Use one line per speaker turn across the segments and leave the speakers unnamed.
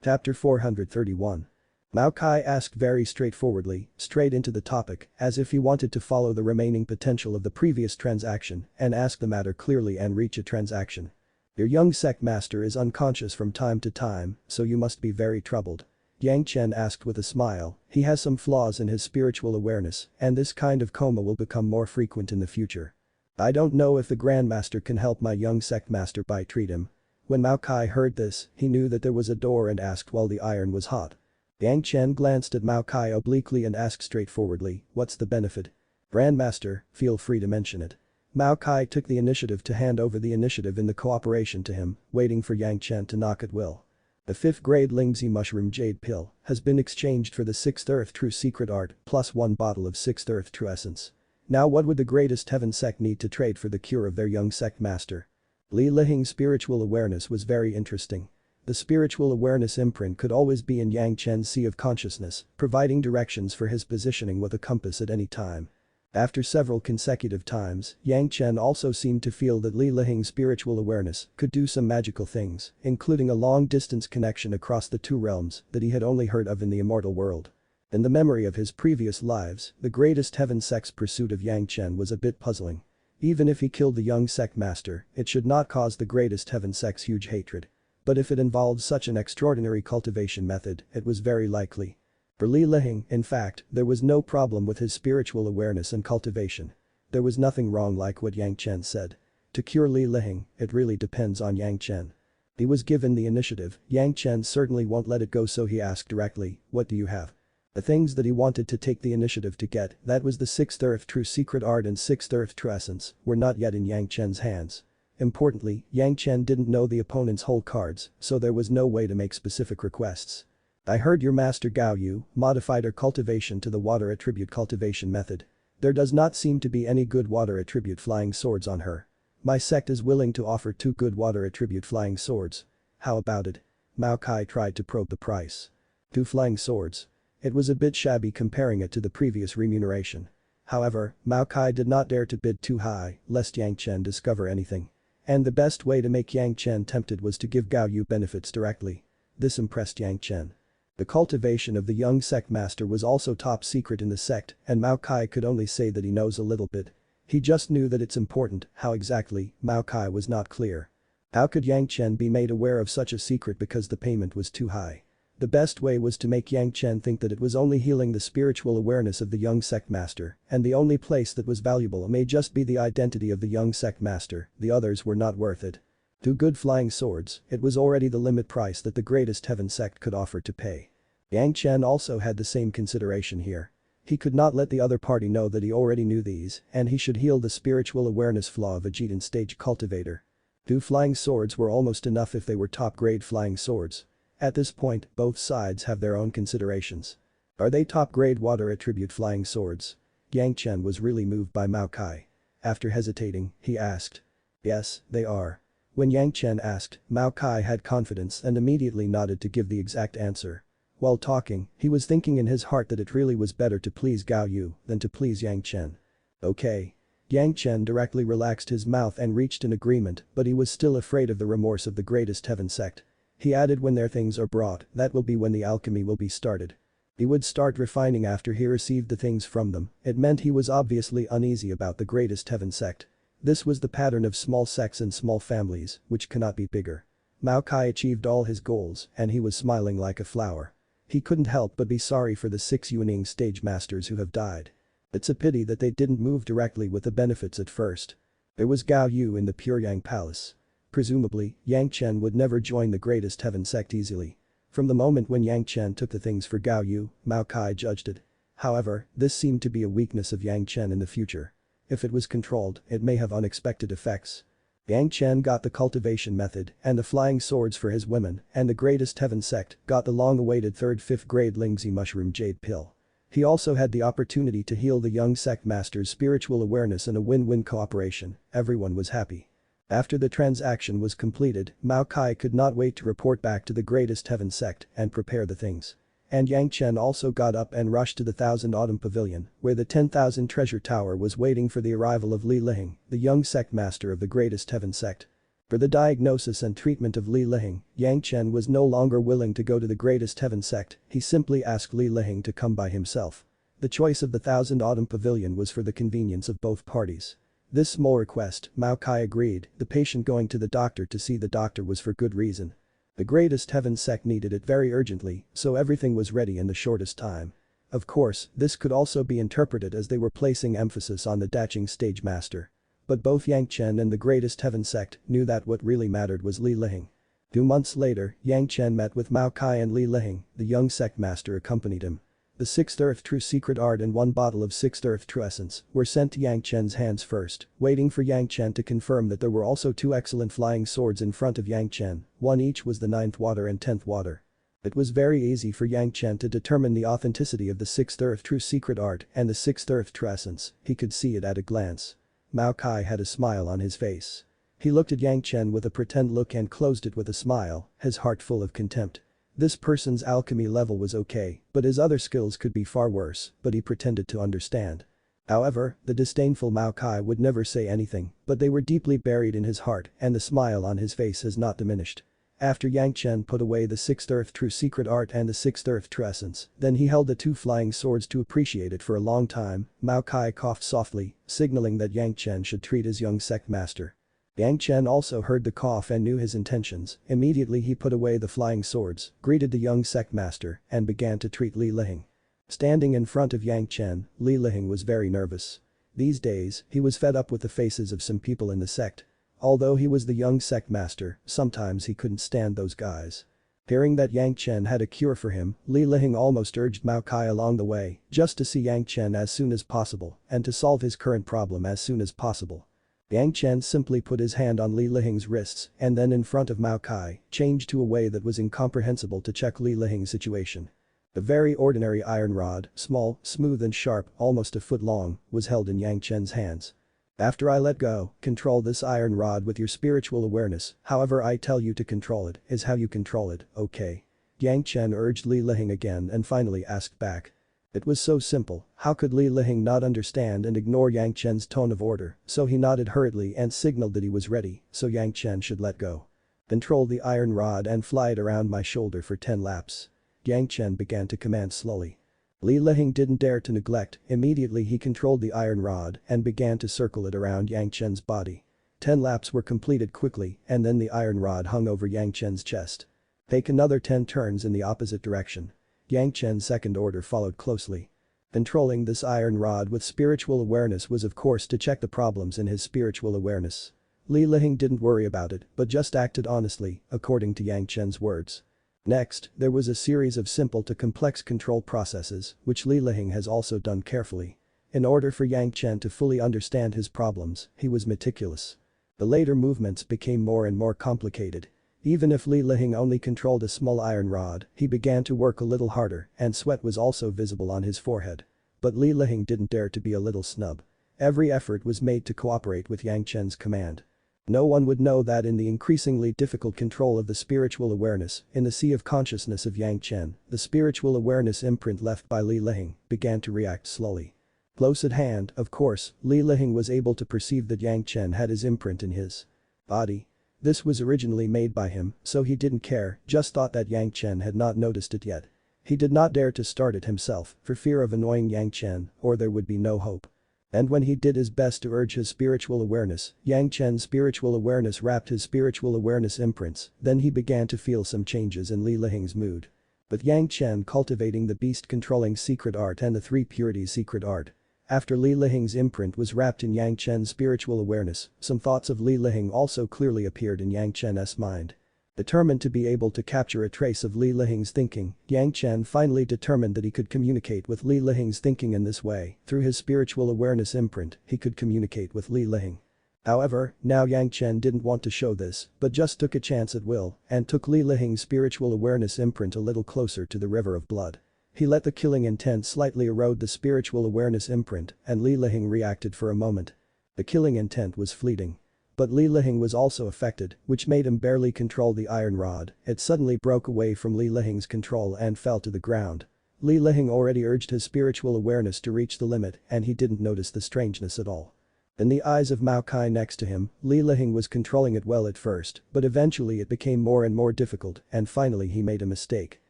Chapter 431. Mao Kai asked very straightforwardly, straight into the topic, as if he wanted to follow the remaining potential of the previous transaction and ask the matter clearly and reach a transaction. Your young sect master is unconscious from time to time, so you must be very troubled. Yang Chen asked with a smile, he has some flaws in his spiritual awareness, and this kind of coma will become more frequent in the future. I don't know if the Grandmaster can help my young sect master by treat him. When Mao Kai heard this, he knew that there was a door and asked while the iron was hot. Yang Chen glanced at Mao Kai obliquely and asked straightforwardly, what's the benefit? Grandmaster, feel free to mention it. Mao Kai took the initiative to hand over the initiative in the cooperation to him, waiting for Yang Chen to knock at will. The 5th grade Lingzi Mushroom Jade Pill has been exchanged for the 6th Earth True Secret Art plus 1 bottle of 6th Earth True Essence. Now what would the greatest heaven sect need to trade for the cure of their young sect master? Li Lihing's spiritual awareness was very interesting. The spiritual awareness imprint could always be in Yang Chen's sea of consciousness, providing directions for his positioning with a compass at any time. After several consecutive times, Yang Chen also seemed to feel that Li Lihing's spiritual awareness could do some magical things, including a long-distance connection across the two realms that he had only heard of in the immortal world. In the memory of his previous lives, the greatest heaven sect's pursuit of Yang Chen was a bit puzzling. Even if he killed the young sect master, it should not cause the greatest heaven sect's huge hatred. But if it involved such an extraordinary cultivation method, it was very likely. For Li Lihing, in fact, there was no problem with his spiritual awareness and cultivation. There was nothing wrong like what Yang Chen said. To cure Li Lihing, it really depends on Yang Chen. He was given the initiative, Yang Chen certainly won't let it go, so he asked directly, what do you have? The things that he wanted to take the initiative to get, that was the 6th Earth True Secret Art and 6th Earth True Essence, were not yet in Yang Chen's hands. Importantly, Yang Chen didn't know the opponent's whole cards, so there was no way to make specific requests. I heard your master Gao Yu modified her cultivation to the water attribute cultivation method. There does not seem to be any good water attribute flying swords on her. My sect is willing to offer 2 good water attribute flying swords. How about it? Mao Kai tried to probe the price. 2 flying swords. It was a bit shabby comparing it to the previous remuneration. However, Mao Kai did not dare to bid too high, lest Yang Chen discover anything. And the best way to make Yang Chen tempted was to give Gao Yu benefits directly. This impressed Yang Chen. The cultivation of the young sect master was also top secret in the sect, and Mao Kai could only say that he knows a little bit. He just knew that it's important, how exactly, Mao Kai was not clear. How could Yang Chen be made aware of such a secret because the payment was too high? The best way was to make Yang Chen think that it was only healing the spiritual awareness of the young sect master, and the only place that was valuable may just be the identity of the young sect master, the others were not worth it. 2 good flying swords, it was already the limit price that the greatest heaven sect could offer to pay. Yang Chen also had the same consideration here. He could not let the other party know that he already knew these, and he should heal the spiritual awareness flaw of a Jitan stage cultivator. 2 flying swords were almost enough if they were top-grade flying swords. At this point, both sides have their own considerations. Are they top-grade water attribute flying swords? Yang Chen was really moved by Mao Kai. After hesitating, he asked. Yes, they are. When Yang Chen asked, Mao Kai had confidence and immediately nodded to give the exact answer. While talking, he was thinking in his heart that it really was better to please Gao Yu than to please Yang Chen. Okay. Yang Chen directly relaxed his mouth and reached an agreement, but he was still afraid of the remorse of the greatest heaven sect. He added, when their things are brought, that will be when the alchemy will be started. He would start refining after he received the things from them. It meant he was obviously uneasy about the greatest heaven sect. This was the pattern of small sects and small families, which cannot be bigger. Mao Kai achieved all his goals, and he was smiling like a flower. He couldn't help but be sorry for the 6 Yuaning stage masters who have died. It's a pity that they didn't move directly with the benefits at first. There was Gao Yu in the Puryang Palace. Presumably, Yang Chen would never join the greatest heaven sect easily. From the moment when Yang Chen took the things for Gao Yu, Mao Kai judged it. However, this seemed to be a weakness of Yang Chen in the future. If it was controlled, it may have unexpected effects. Yang Chen got the cultivation method and the flying swords for his women, and the greatest heaven sect got the long-awaited 3rd-5th grade Lingzi Mushroom Jade Pill. He also had the opportunity to heal the young sect master's spiritual awareness in a win-win cooperation. Everyone was happy. After the transaction was completed, Mao Kai could not wait to report back to the greatest heaven sect and prepare the things. And Yang Chen also got up and rushed to the 1000 Autumn Pavilion, where the 10,000 treasure tower was waiting for the arrival of Li Lihing, the young sect master of the greatest heaven sect. For the diagnosis and treatment of Li Lihing, Yang Chen was no longer willing to go to the Greatest Heaven sect, he simply asked Li Lihing to come by himself. The choice of the Thousand Autumn Pavilion was for the convenience of both parties. This small request, Mao Kai agreed, the patient going to the doctor to see the doctor was for good reason. The Greatest Heaven sect needed it very urgently, so everything was ready in the shortest time. Of course, this could also be interpreted as they were placing emphasis on the Daching stage master. But both Yang Chen and the Greatest Heaven sect knew that what really mattered was Li Lihing. 2 months later, Yang Chen met with Mao Kai and Li Lihing, the young sect master accompanied him. The 6th Earth True Secret Art and 1 bottle of 6th Earth True Essence were sent to Yang Chen's hands first, waiting for Yang Chen to confirm that there were also 2 excellent flying swords in front of Yang Chen, 1 each was the 9th water and 10th water. It was very easy for Yang Chen to determine the authenticity of the 6th Earth True Secret Art and the 6th Earth True Essence, he could see it at a glance. Mao Kai had a smile on his face. He looked at Yang Chen with a pretend look and closed it with a smile, his heart full of contempt. This person's alchemy level was okay, but his other skills could be far worse, but he pretended to understand. However, the disdainful Mao Kai would never say anything, but they were deeply buried in his heart and the smile on his face has not diminished. After Yang Chen put away the 6th Earth True Secret Art and the 6th Earth True Essence, then he held the 2 flying swords to appreciate it for a long time. Mao Kai coughed softly, signaling that Yang Chen should treat his young sect master. Yang Chen also heard the cough and knew his intentions, immediately he put away the flying swords, greeted the young sect master, and began to treat Li Lihing. Standing in front of Yang Chen, Li Lihing was very nervous. These days, he was fed up with the faces of some people in the sect. Although he was the young sect master, sometimes he couldn't stand those guys. Hearing that Yang Chen had a cure for him, Li Lihing almost urged Mao Kai along the way, just to see Yang Chen as soon as possible, and to solve his current problem as soon as possible. Yang Chen simply put his hand on Li Lihing's wrists, and then in front of Mao Kai, changed to a way that was incomprehensible to check Li Lihing's situation. A very ordinary iron rod, small, smooth and sharp, almost a foot long, was held in Yang Chen's hands. After I let go, control this iron rod with your spiritual awareness, however I tell you to control it, is how you control it, okay? Yang Chen urged Li Lihing again and finally asked back. It was so simple, how could Li Lihing not understand and ignore Yang Chen's tone of order, so he nodded hurriedly and signaled that he was ready, so Yang Chen should let go. Control the iron rod and fly it around my shoulder for 10 laps. Yang Chen began to command slowly. Li Lihing didn't dare to neglect, immediately he controlled the iron rod and began to circle it around Yang Chen's body. 10 laps were completed quickly and then the iron rod hung over Yang Chen's chest. Take another 10 turns in the opposite direction. Yang Chen's second order followed closely. Controlling this iron rod with spiritual awareness was of course to check the problems in his spiritual awareness. Li Lihing didn't worry about it but just acted honestly, according to Yang Chen's words. Next, there was a series of simple to complex control processes, which Li Lihing has also done carefully. In order for Yang Chen to fully understand his problems, he was meticulous. The later movements became more and more complicated. Even if Li Lihing only controlled a small iron rod, he began to work a little harder and sweat was also visible on his forehead. But Li Lihing didn't dare to be a little snub. Every effort was made to cooperate with Yang Chen's command. No one would know that in the increasingly difficult control of the spiritual awareness, in the sea of consciousness of Yang Chen, the spiritual awareness imprint left by Li Lihing began to react slowly. Close at hand, of course, Li Lihing was able to perceive that Yang Chen had his imprint in his body. This was originally made by him, so he didn't care, just thought that Yang Chen had not noticed it yet. He did not dare to start it himself, for fear of annoying Yang Chen, or there would be no hope. And when he did his best to urge his spiritual awareness, Yang Chen's spiritual awareness wrapped his spiritual awareness imprints, then he began to feel some changes in Li Lihing's mood. But Yang Chen cultivating the beast controlling secret art and the 3 purities secret art. After Li Lihing's imprint was wrapped in Yang Chen's spiritual awareness, some thoughts of Li Lihing also clearly appeared in Yang Chen's mind. Determined to be able to capture a trace of Li Lihing's thinking, Yang Chen finally determined that he could communicate with Li Lihing's thinking in this way, through his spiritual awareness imprint, he could communicate with Li Lihing. However, now Yang Chen didn't want to show this, but just took a chance at will, and took Li Lihing's spiritual awareness imprint a little closer to the river of blood. He let the killing intent slightly erode the spiritual awareness imprint, and Li Lihing reacted for a moment. The killing intent was fleeting. But Li Lihing was also affected, which made him barely control the iron rod, it suddenly broke away from Li Lihing's control and fell to the ground. Li Lihing already urged his spiritual awareness to reach the limit and he didn't notice the strangeness at all. In the eyes of Mao Kai next to him, Li Liheng was controlling it well at first, but eventually it became more and more difficult, and finally he made a mistake.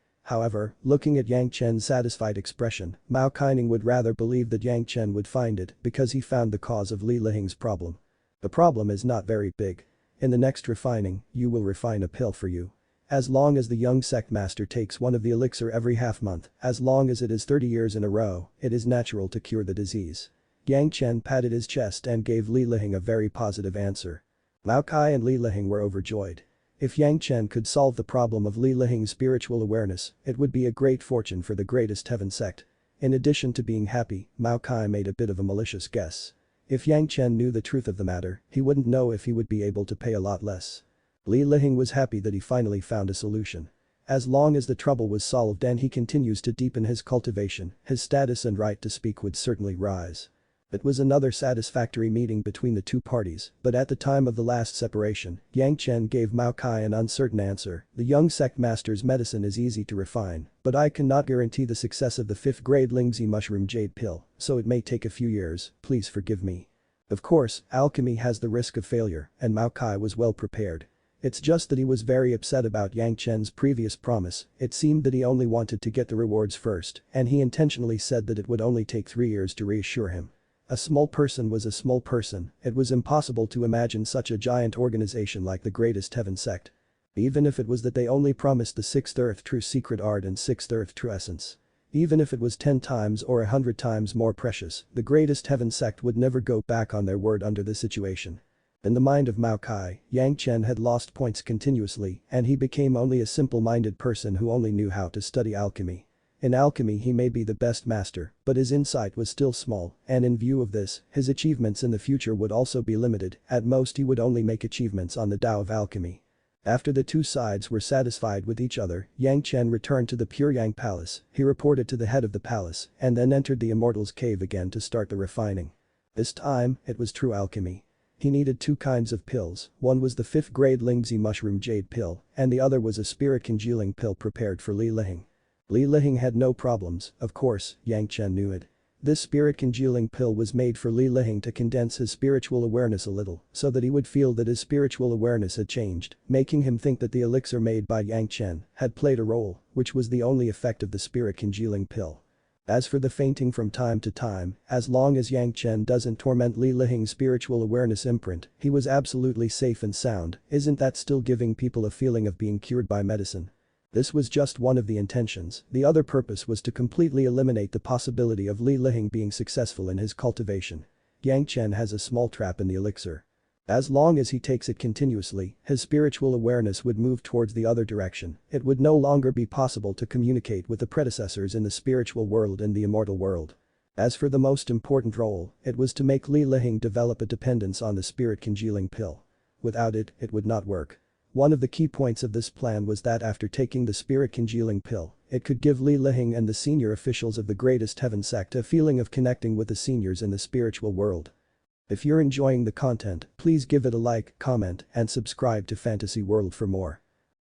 However, looking at Yang Chen's satisfied expression, Mao Kaining would rather believe that Yang Chen would find it because he found the cause of Li Liheng's problem. The problem is not very big. In the next refining, you will refine a pill for you. As long as the young sect master takes one of the elixir every half month, as long as it is 30 years in a row, it is natural to cure the disease. Yang Chen patted his chest and gave Li Liheng a very positive answer. Mao Kai and Li Liheng were overjoyed. If Yang Chen could solve the problem of Li Liheng's spiritual awareness, it would be a great fortune for the greatest heaven sect. In addition to being happy, Mao Kai made a bit of a malicious guess. If Yang Chen knew the truth of the matter, he wouldn't know if he would be able to pay a lot less. Li Liheng was happy that he finally found a solution. As long as the trouble was solved and he continues to deepen his cultivation, his status and right to speak would certainly rise. It was another satisfactory meeting between the two parties, but at the time of the last separation, Yang Chen gave Mao Kai an uncertain answer. The young sect master's medicine is easy to refine, but I cannot guarantee the success of the 5th grade Lingzi mushroom jade pill, so it may take a few years, please forgive me. Of course, alchemy has the risk of failure, and Mao Kai was well prepared. It's just that he was very upset about Yang Chen's previous promise. It seemed that he only wanted to get the rewards first, and he intentionally said that it would only take 3 years to reassure him. A small person was a small person, it was impossible to imagine such a giant organization like the greatest heaven sect. Even if it was that they only promised the 6th earth true secret art and 6th earth true essence. Even if it was 10 times or 100 times more precious, the greatest heaven sect would never go back on their word under this situation. In the mind of Mao Kai, Yang Chen had lost points continuously, and he became only a simple-minded person who only knew how to study alchemy. In alchemy he may be the best master, but his insight was still small, and in view of this, his achievements in the future would also be limited. At most he would only make achievements on the Tao of alchemy. After the two sides were satisfied with each other, Yang Chen returned to the Pure Yang Palace. He reported to the head of the palace, and then entered the Immortal's cave again to start the refining. This time, it was true alchemy. He needed 2 kinds of pills, one was the 5th grade Lingzi mushroom jade pill, and the other was a spirit congealing pill prepared for Li Liheng. Li Liheng had no problems, of course, Yang Chen knew it. This spirit congealing pill was made for Li Liheng to condense his spiritual awareness a little, so that he would feel that his spiritual awareness had changed, making him think that the elixir made by Yang Chen had played a role, which was the only effect of the spirit congealing pill. As for the fainting from time to time, as long as Yang Chen doesn't torment Li Liheng's spiritual awareness imprint, he was absolutely safe and sound. Isn't that still giving people a feeling of being cured by medicine? This was just one of the intentions, the other purpose was to completely eliminate the possibility of Li Liheng being successful in his cultivation. Yang Chen has a small trap in the elixir. As long as he takes it continuously, his spiritual awareness would move towards the other direction. It would no longer be possible to communicate with the predecessors in the spiritual world and the immortal world. As for the most important role, it was to make Li Liheng develop a dependence on the spirit congealing pill. Without it, it would not work. One of the key points of this plan was that after taking the spirit congealing pill, it could give Li Liheng and the senior officials of the greatest heaven sect a feeling of connecting with the seniors in the spiritual world. If you're enjoying the content, please give it a like, comment, and subscribe to Fantasy World for more.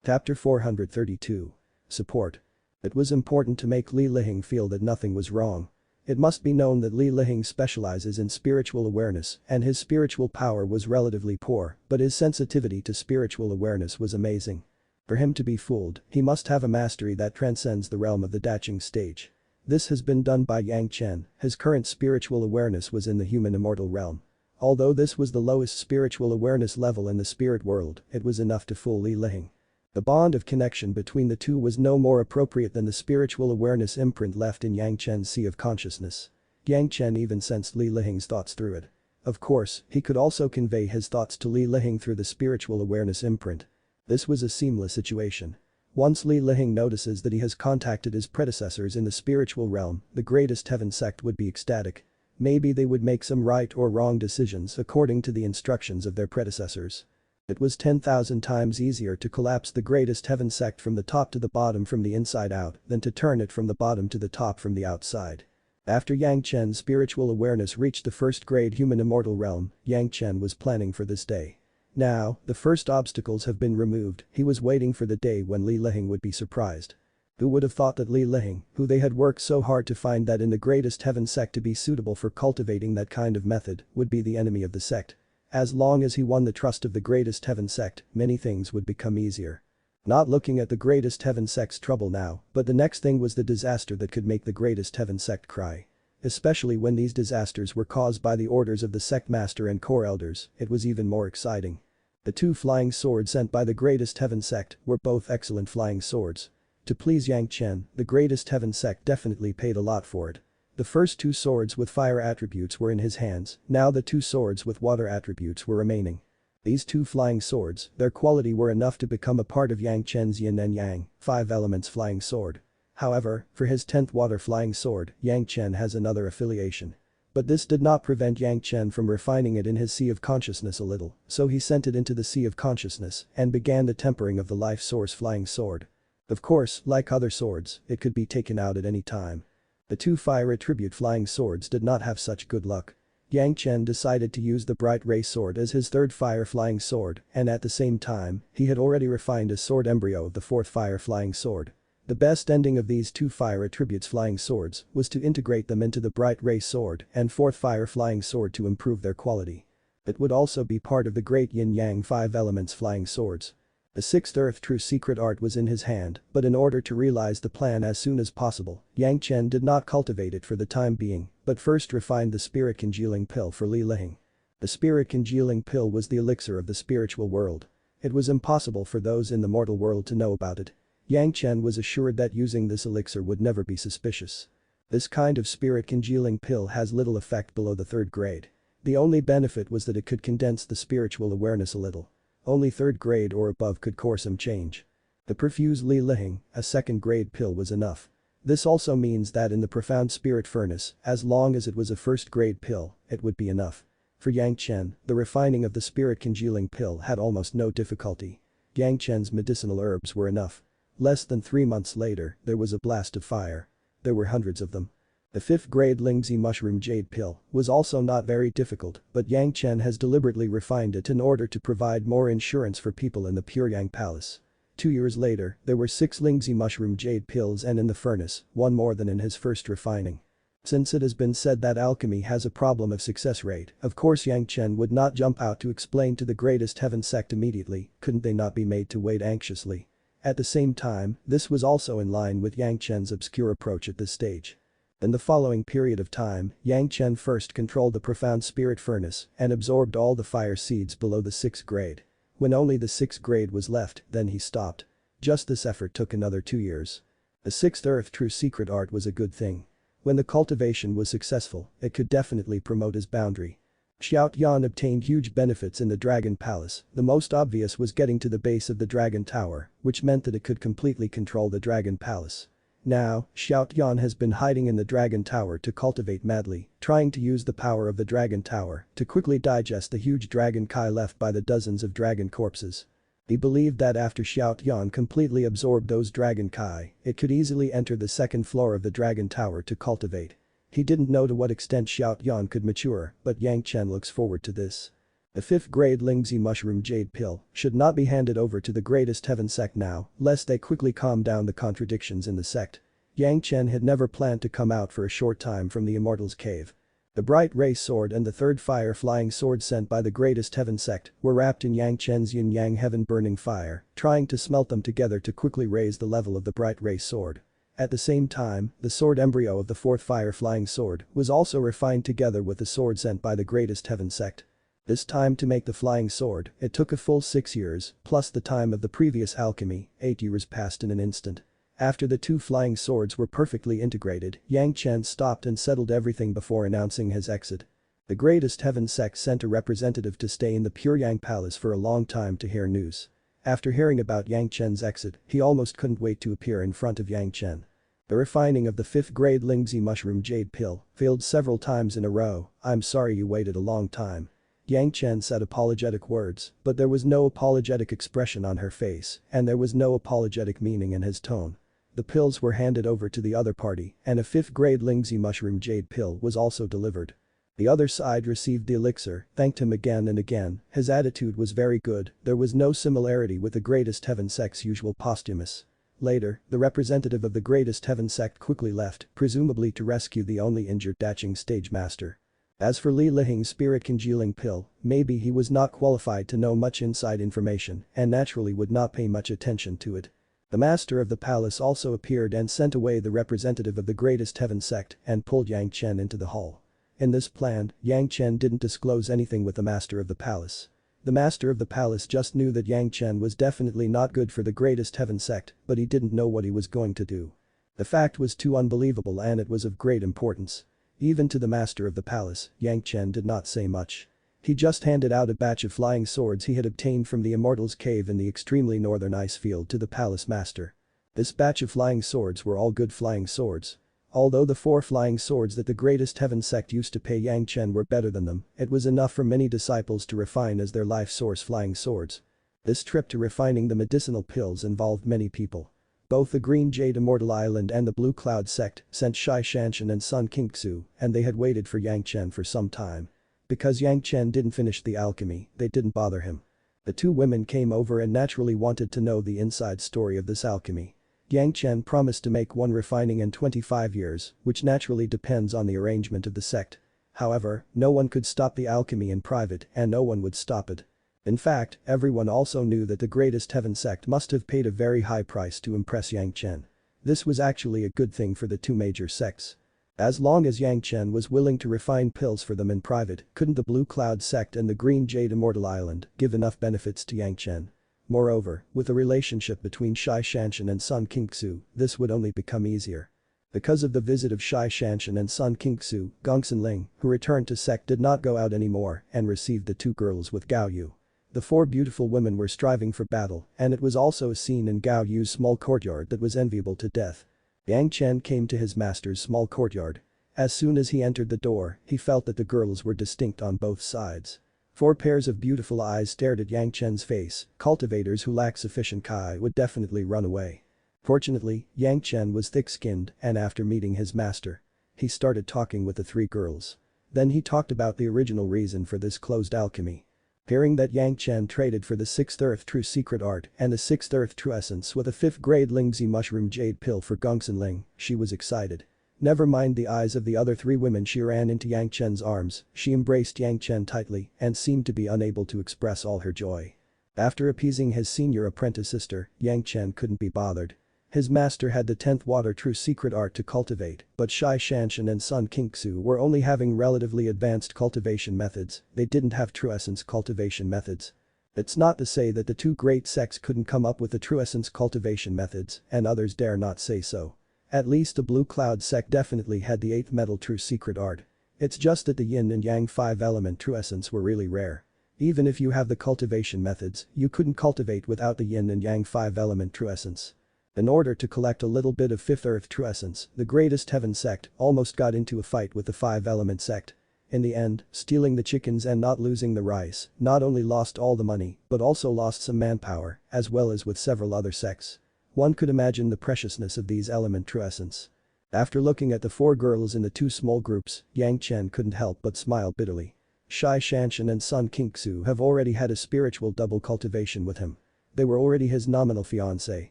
Chapter 432. Support. It was important to make Li Liheng feel that nothing was wrong. It must be known that Li Liheng specializes in spiritual awareness, and his spiritual power was relatively poor, but his sensitivity to spiritual awareness was amazing. For him to be fooled, he must have a mastery that transcends the realm of the Dacheng stage. This has been done by Yang Chen, his current spiritual awareness was in the human immortal realm. Although this was the lowest spiritual awareness level in the spirit world, it was enough to fool Li Liheng. The bond of connection between the two was no more appropriate than the spiritual awareness imprint left in Yang Chen's sea of consciousness. Yang Chen even sensed Li Liheng's thoughts through it. Of course, he could also convey his thoughts to Li Liheng through the spiritual awareness imprint. This was a seamless situation. Once Li Liheng notices that he has contacted his predecessors in the spiritual realm, the greatest heaven sect would be ecstatic. Maybe they would make some right or wrong decisions according to the instructions of their predecessors. It was 10,000 times easier to collapse the greatest heaven sect from the top to the bottom from the inside out than to turn it from the bottom to the top from the outside. After Yang Chen's spiritual awareness reached the 1st grade human immortal realm, Yang Chen was planning for this day. Now, the first obstacles have been removed, he was waiting for the day when Li Liheng would be surprised. Who would have thought that Li Lihing, who they had worked so hard to find that in the greatest heaven sect to be suitable for cultivating that kind of method, would be the enemy of the sect. As long as he won the trust of the greatest heaven sect, many things would become easier. Not looking at the greatest heaven sect's trouble now, but the next thing was the disaster that could make the greatest heaven sect cry. Especially when these disasters were caused by the orders of the sect master and core elders, it was even more exciting. The 2 flying swords sent by the greatest heaven sect were both excellent flying swords. To please Yang Chen, the greatest heaven sect definitely paid a lot for it. The first 2 swords with fire attributes were in his hands, now the 2 swords with water attributes were remaining. These 2 flying swords, their quality were enough to become a part of Yang Chen's yin and yang, 5 elements flying sword. However, for his 10th water flying sword, Yang Chen has another affiliation. But this did not prevent Yang Chen from refining it in his sea of consciousness a little, so he sent it into the sea of consciousness and began the tempering of the life source flying sword. Of course, like other swords, it could be taken out at any time. The 2 fire attribute flying swords did not have such good luck. Yang Chen decided to use the bright ray sword as his 3rd fire flying sword, and at the same time, he had already refined a sword embryo of the 4th fire flying sword. The best ending of these 2 fire attributes flying swords was to integrate them into the bright ray sword and 4th fire flying sword to improve their quality. It would also be part of the great yin-yang 5 elements flying swords. The 6th earth true secret art was in his hand, but in order to realize the plan as soon as possible, Yang Chen did not cultivate it for the time being, but first refined the spirit congealing pill for Li Lihing. The spirit congealing pill was the elixir of the spiritual world. It was impossible for those in the mortal world to know about it. Yang Chen was assured that using this elixir would never be suspicious. This kind of spirit congealing pill has little effect below the 3rd grade. The only benefit was that it could condense the spiritual awareness a little. Only 3rd grade or above could cause some change. The perfused Li Lihing, a 2nd grade pill was enough. This also means that in the profound spirit furnace, as long as it was a 1st grade pill, it would be enough. For Yang Chen, the refining of the spirit congealing pill had almost no difficulty. Yang Chen's medicinal herbs were enough. Less than 3 months later, there was a blast of fire. There were hundreds of them. The 5th grade Lingzi mushroom jade pill was also not very difficult, but Yang Chen has deliberately refined it in order to provide more insurance for people in the Pure Yang Palace. 2 years later, there were 6 Lingzi mushroom jade pills and in the furnace, 1 more than in his first refining. Since it has been said that alchemy has a problem of success rate, of course Yang Chen would not jump out to explain to the greatest heaven sect immediately, couldn't they not be made to wait anxiously? At the same time, this was also in line with Yang Chen's obscure approach at this stage. In the following period of time, Yang Chen first controlled the profound spirit furnace and absorbed all the fire seeds below the 6th grade. When only the 6th grade was left, then he stopped. Just this effort took another 2 years. The 6th earth true secret art was a good thing. When the cultivation was successful, it could definitely promote his boundary. Xiao Yan obtained huge benefits in the Dragon Palace. The most obvious was getting to the base of the Dragon Tower, which meant that it could completely control the Dragon Palace. Now, Xiao Yan has been hiding in the Dragon Tower to cultivate madly, trying to use the power of the Dragon Tower to quickly digest the huge dragon kai left by the dozens of dragon corpses. He believed that after Xiao Yan completely absorbed those dragon kai, it could easily enter the 2nd floor of the Dragon Tower to cultivate. He didn't know to what extent Xiao Yan could mature, but Yang Chen looks forward to this. The 5th grade Lingzi mushroom jade pill should not be handed over to the greatest heaven sect now, lest they quickly calm down the contradictions in the sect. Yang Chen had never planned to come out for a short time from the Immortal's cave. The bright ray sword and the 3rd fire flying sword sent by the greatest heaven sect were wrapped in Yang Chen's yin-yang heaven burning fire, trying to smelt them together to quickly raise the level of the bright ray sword. At the same time, the sword embryo of the 4th fire flying sword was also refined together with the sword sent by the greatest heaven sect. This time to make the flying sword, it took a full 6 years, plus the time of the previous alchemy, 8 years passed in an instant. After the 2 flying swords were perfectly integrated, Yang Chen stopped and settled everything before announcing his exit. The greatest heaven sect sent a representative to stay in the Pure Yang Palace for a long time to hear news. After hearing about Yang Chen's exit, he almost couldn't wait to appear in front of Yang Chen. The refining of the 5th grade Lingzi mushroom jade pill failed several times in a row. "I'm sorry you waited a long time." Yang Chen said apologetic words, but there was no apologetic expression on her face, and there was no apologetic meaning in his tone. The pills were handed over to the other party, and a 5th grade Lingzi mushroom jade pill was also delivered. The other side received the elixir, thanked him again and again, his attitude was very good, there was no similarity with the greatest heaven sect's usual posthumous. Later, the representative of the Greatest Heaven sect quickly left, presumably to rescue the only injured Dacheng stage master. As for Li Lihing's spirit congealing pill, maybe he was not qualified to know much inside information and naturally would not pay much attention to it. The master of the palace also appeared and sent away the representative of the Greatest Heaven sect and pulled Yang Chen into the hall. In this plan, Yang Chen didn't disclose anything with the master of the palace. The master of the palace just knew that Yang Chen was definitely not good for the Greatest Heaven sect, but he didn't know what he was going to do. The fact was too unbelievable and it was of great importance. Even to the master of the palace, Yang Chen did not say much. He just handed out a batch of flying swords he had obtained from the Immortal's cave in the extremely northern ice field to the palace master. This batch of flying swords were all good flying swords. Although the 4 flying swords that the Greatest Heaven sect used to pay Yang Chen were better than them, it was enough for many disciples to refine as their life source flying swords. This trip to refining the medicinal pills involved many people. Both the Green Jade Immortal Island and the Blue Cloud sect sent Zhanxian and Sun Qingxu, and they had waited for Yang Chen for some time. Because Yang Chen didn't finish the alchemy, they didn't bother him. The 2 women came over and naturally wanted to know the inside story of this alchemy. Yang Chen promised to make one refining in 25 years, which naturally depends on the arrangement of the sect. However, no one could stop the alchemy in private and no one would stop it. In fact, everyone also knew that the Greatest Heaven sect must have paid a very high price to impress Yang Chen. This was actually a good thing for the 2 major sects. As long as Yang Chen was willing to refine pills for them in private, couldn't the Blue Cloud sect and the Green Jade Immortal Island give enough benefits to Yang Chen? Moreover, with the relationship between Zhanxian and Sun Qingxu, this would only become easier. Because of the visit of Zhanxian and Sun Qingxu, Gongsun Ling, who returned to sect did not go out anymore and received the 2 girls with Gao Yu. The 4 beautiful women were striving for battle and it was also a scene in Gao Yu's small courtyard that was enviable to death. Yang Chen came to his master's small courtyard. As soon as he entered the door, he felt that the girls were distinct on both sides. 4 pairs of beautiful eyes stared at Yang Chen's face. Cultivators who lack sufficient Kai would definitely run away. Fortunately, Yang Chen was thick-skinned and after meeting his master, he started talking with the 3 girls. Then he talked about the original reason for this closed alchemy. Hearing that Yang Chen traded for the 6th Earth True Secret Art and the 6th Earth True Essence with a 5th grade Lingzi Mushroom Jade Pill for Gongsun Ling, she was excited. Never mind the eyes of the other 3 women, she ran into Yang Chen's arms, she embraced Yang Chen tightly and seemed to be unable to express all her joy. After appeasing his senior apprentice sister, Yang Chen couldn't be bothered. His master had the 10th Water True Secret Art to cultivate, but Zhanxian and Sun Qingxu were only having relatively advanced cultivation methods, they didn't have True Essence cultivation methods. It's not to say that the 2 great sects couldn't come up with the True Essence cultivation methods, and others dare not say so. At least the Blue Cloud sect definitely had the 8th metal True Secret Art. It's just that the Yin and Yang 5-element True Essence were really rare. Even if you have the cultivation methods, you couldn't cultivate without the Yin and Yang 5-element True Essence. In order to collect a little bit of 5th Earth True Essence, the Greatest Heaven sect almost got into a fight with the 5-element sect. In the end, stealing the chickens and not losing the rice not only lost all the money but also lost some manpower, as well as with several other sects. One could imagine the preciousness of these element True Essence. After looking at the 4 girls in the 2 small groups, Yang Chen couldn't help but smile bitterly. Zhanxian and Sun Qingxu have already had a spiritual double cultivation with him. They were already his nominal fiancé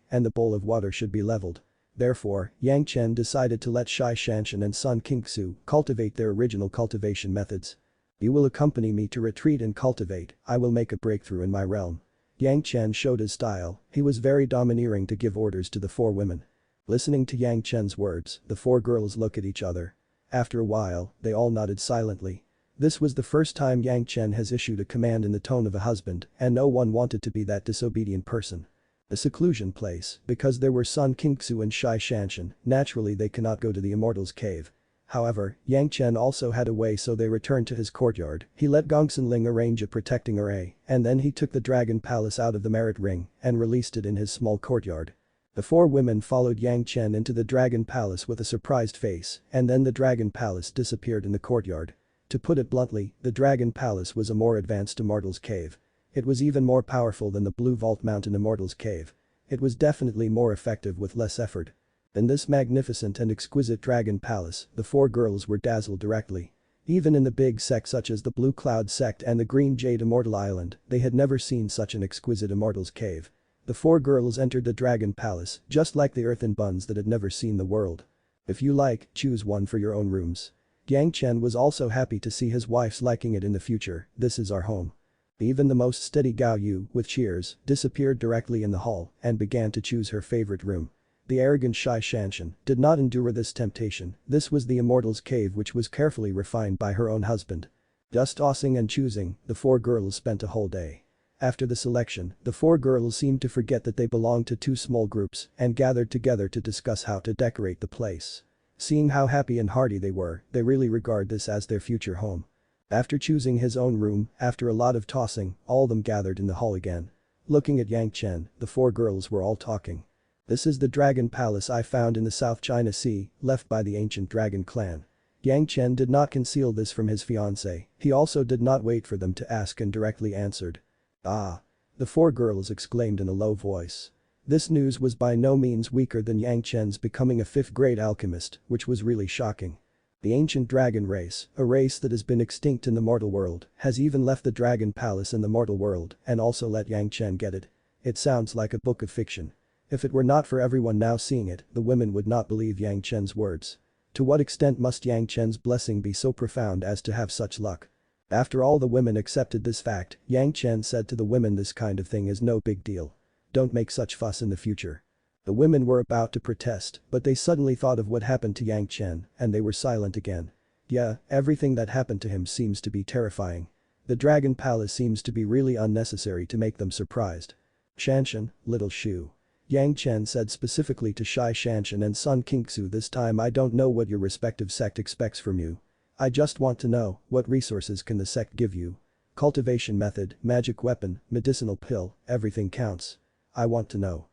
and the bowl of water should be leveled. Therefore, Yang Chen decided to let Zhanxian and Sun Qingxu cultivate their original cultivation methods. You will accompany me to retreat and cultivate, I will make a breakthrough in my realm. Yang Chen showed his style, he was very domineering to give orders to the 4 women. Listening to Yang Chen's words, the 4 girls looked at each other. After a while, they all nodded silently. This was the first time Yang Chen has issued a command in the tone of a husband and no one wanted to be that disobedient person. The seclusion place, because there were Sun Qingxu and Zhanxian, naturally they cannot go to the Immortal's cave. However, Yang Chen also had a way so they returned to his courtyard, he let Gongsun Ling arrange a protecting array and then he took the Dragon Palace out of the Merit Ring and released it in his small courtyard. The 4 women followed Yang Chen into the Dragon Palace with a surprised face and then the Dragon Palace disappeared in the courtyard. To put it bluntly, the Dragon Palace was a more advanced Immortal's cave. It was even more powerful than the Blue Vault Mountain Immortal's cave. It was definitely more effective with less effort. In this magnificent and exquisite Dragon Palace, the 4 girls were dazzled directly. Even in the big sects such as the Blue Cloud sect and the Green Jade Immortal Island, they had never seen such an exquisite Immortal's cave. The four girls entered the dragon palace, just like the earthen buns that had never seen the world. If you like, choose one for your own rooms. Yang Chen was also happy to see his wife's liking it in the future. This is our home. Even the most steady Gao Yu, with cheers, disappeared directly in the hall and began to choose her favorite room. The arrogant Zhanxian did not endure this temptation. This was the immortal's cave, which was carefully refined by her own husband. Just tossing and choosing, the four girls spent a whole day. After the selection, the four girls seemed to forget that they belonged to two small groups and gathered together to discuss how to decorate the place. Seeing how happy and hearty they were, they really regard this as their future home. After choosing his own room, after a lot of tossing, all of them gathered in the hall again. Looking at Yang Chen, the four girls were all talking. This is the dragon palace I found in the South China Sea, left by the ancient dragon clan. Yang Chen did not conceal this from his fiancée. He also did not wait for them to ask and directly answered. Ah! The four girls exclaimed in a low voice. This news was by no means weaker than Yang Chen's becoming a fifth-grade alchemist, which was really shocking. The ancient dragon race, a race that has been extinct in the mortal world, has even left the dragon palace in the mortal world and also let Yang Chen get it. It sounds like a book of fiction. If it were not for everyone now seeing it, the women would not believe Yang Chen's words. To what extent must Yang Chen's blessing be so profound as to have such luck? After all the women accepted this fact, Yang Chen said to the women, this kind of thing is no big deal. Don't make such fuss in the future. The women were about to protest, but they suddenly thought of what happened to Yang Chen, and they were silent again. Yeah, everything that happened to him seems to be terrifying. The dragon palace seems to be really unnecessary to make them surprised. Zhanxian, little shoe. Yang Chen said specifically to Zhanxian and Sun Qingxu, this time I don't know what your respective sect expects from you. I just want to know, what resources can the sect give you? Cultivation method, magic weapon, medicinal pill, everything counts. I want to know.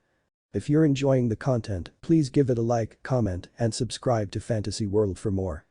If you're enjoying the content, please give it a like, comment, and subscribe to Fantasy World for more.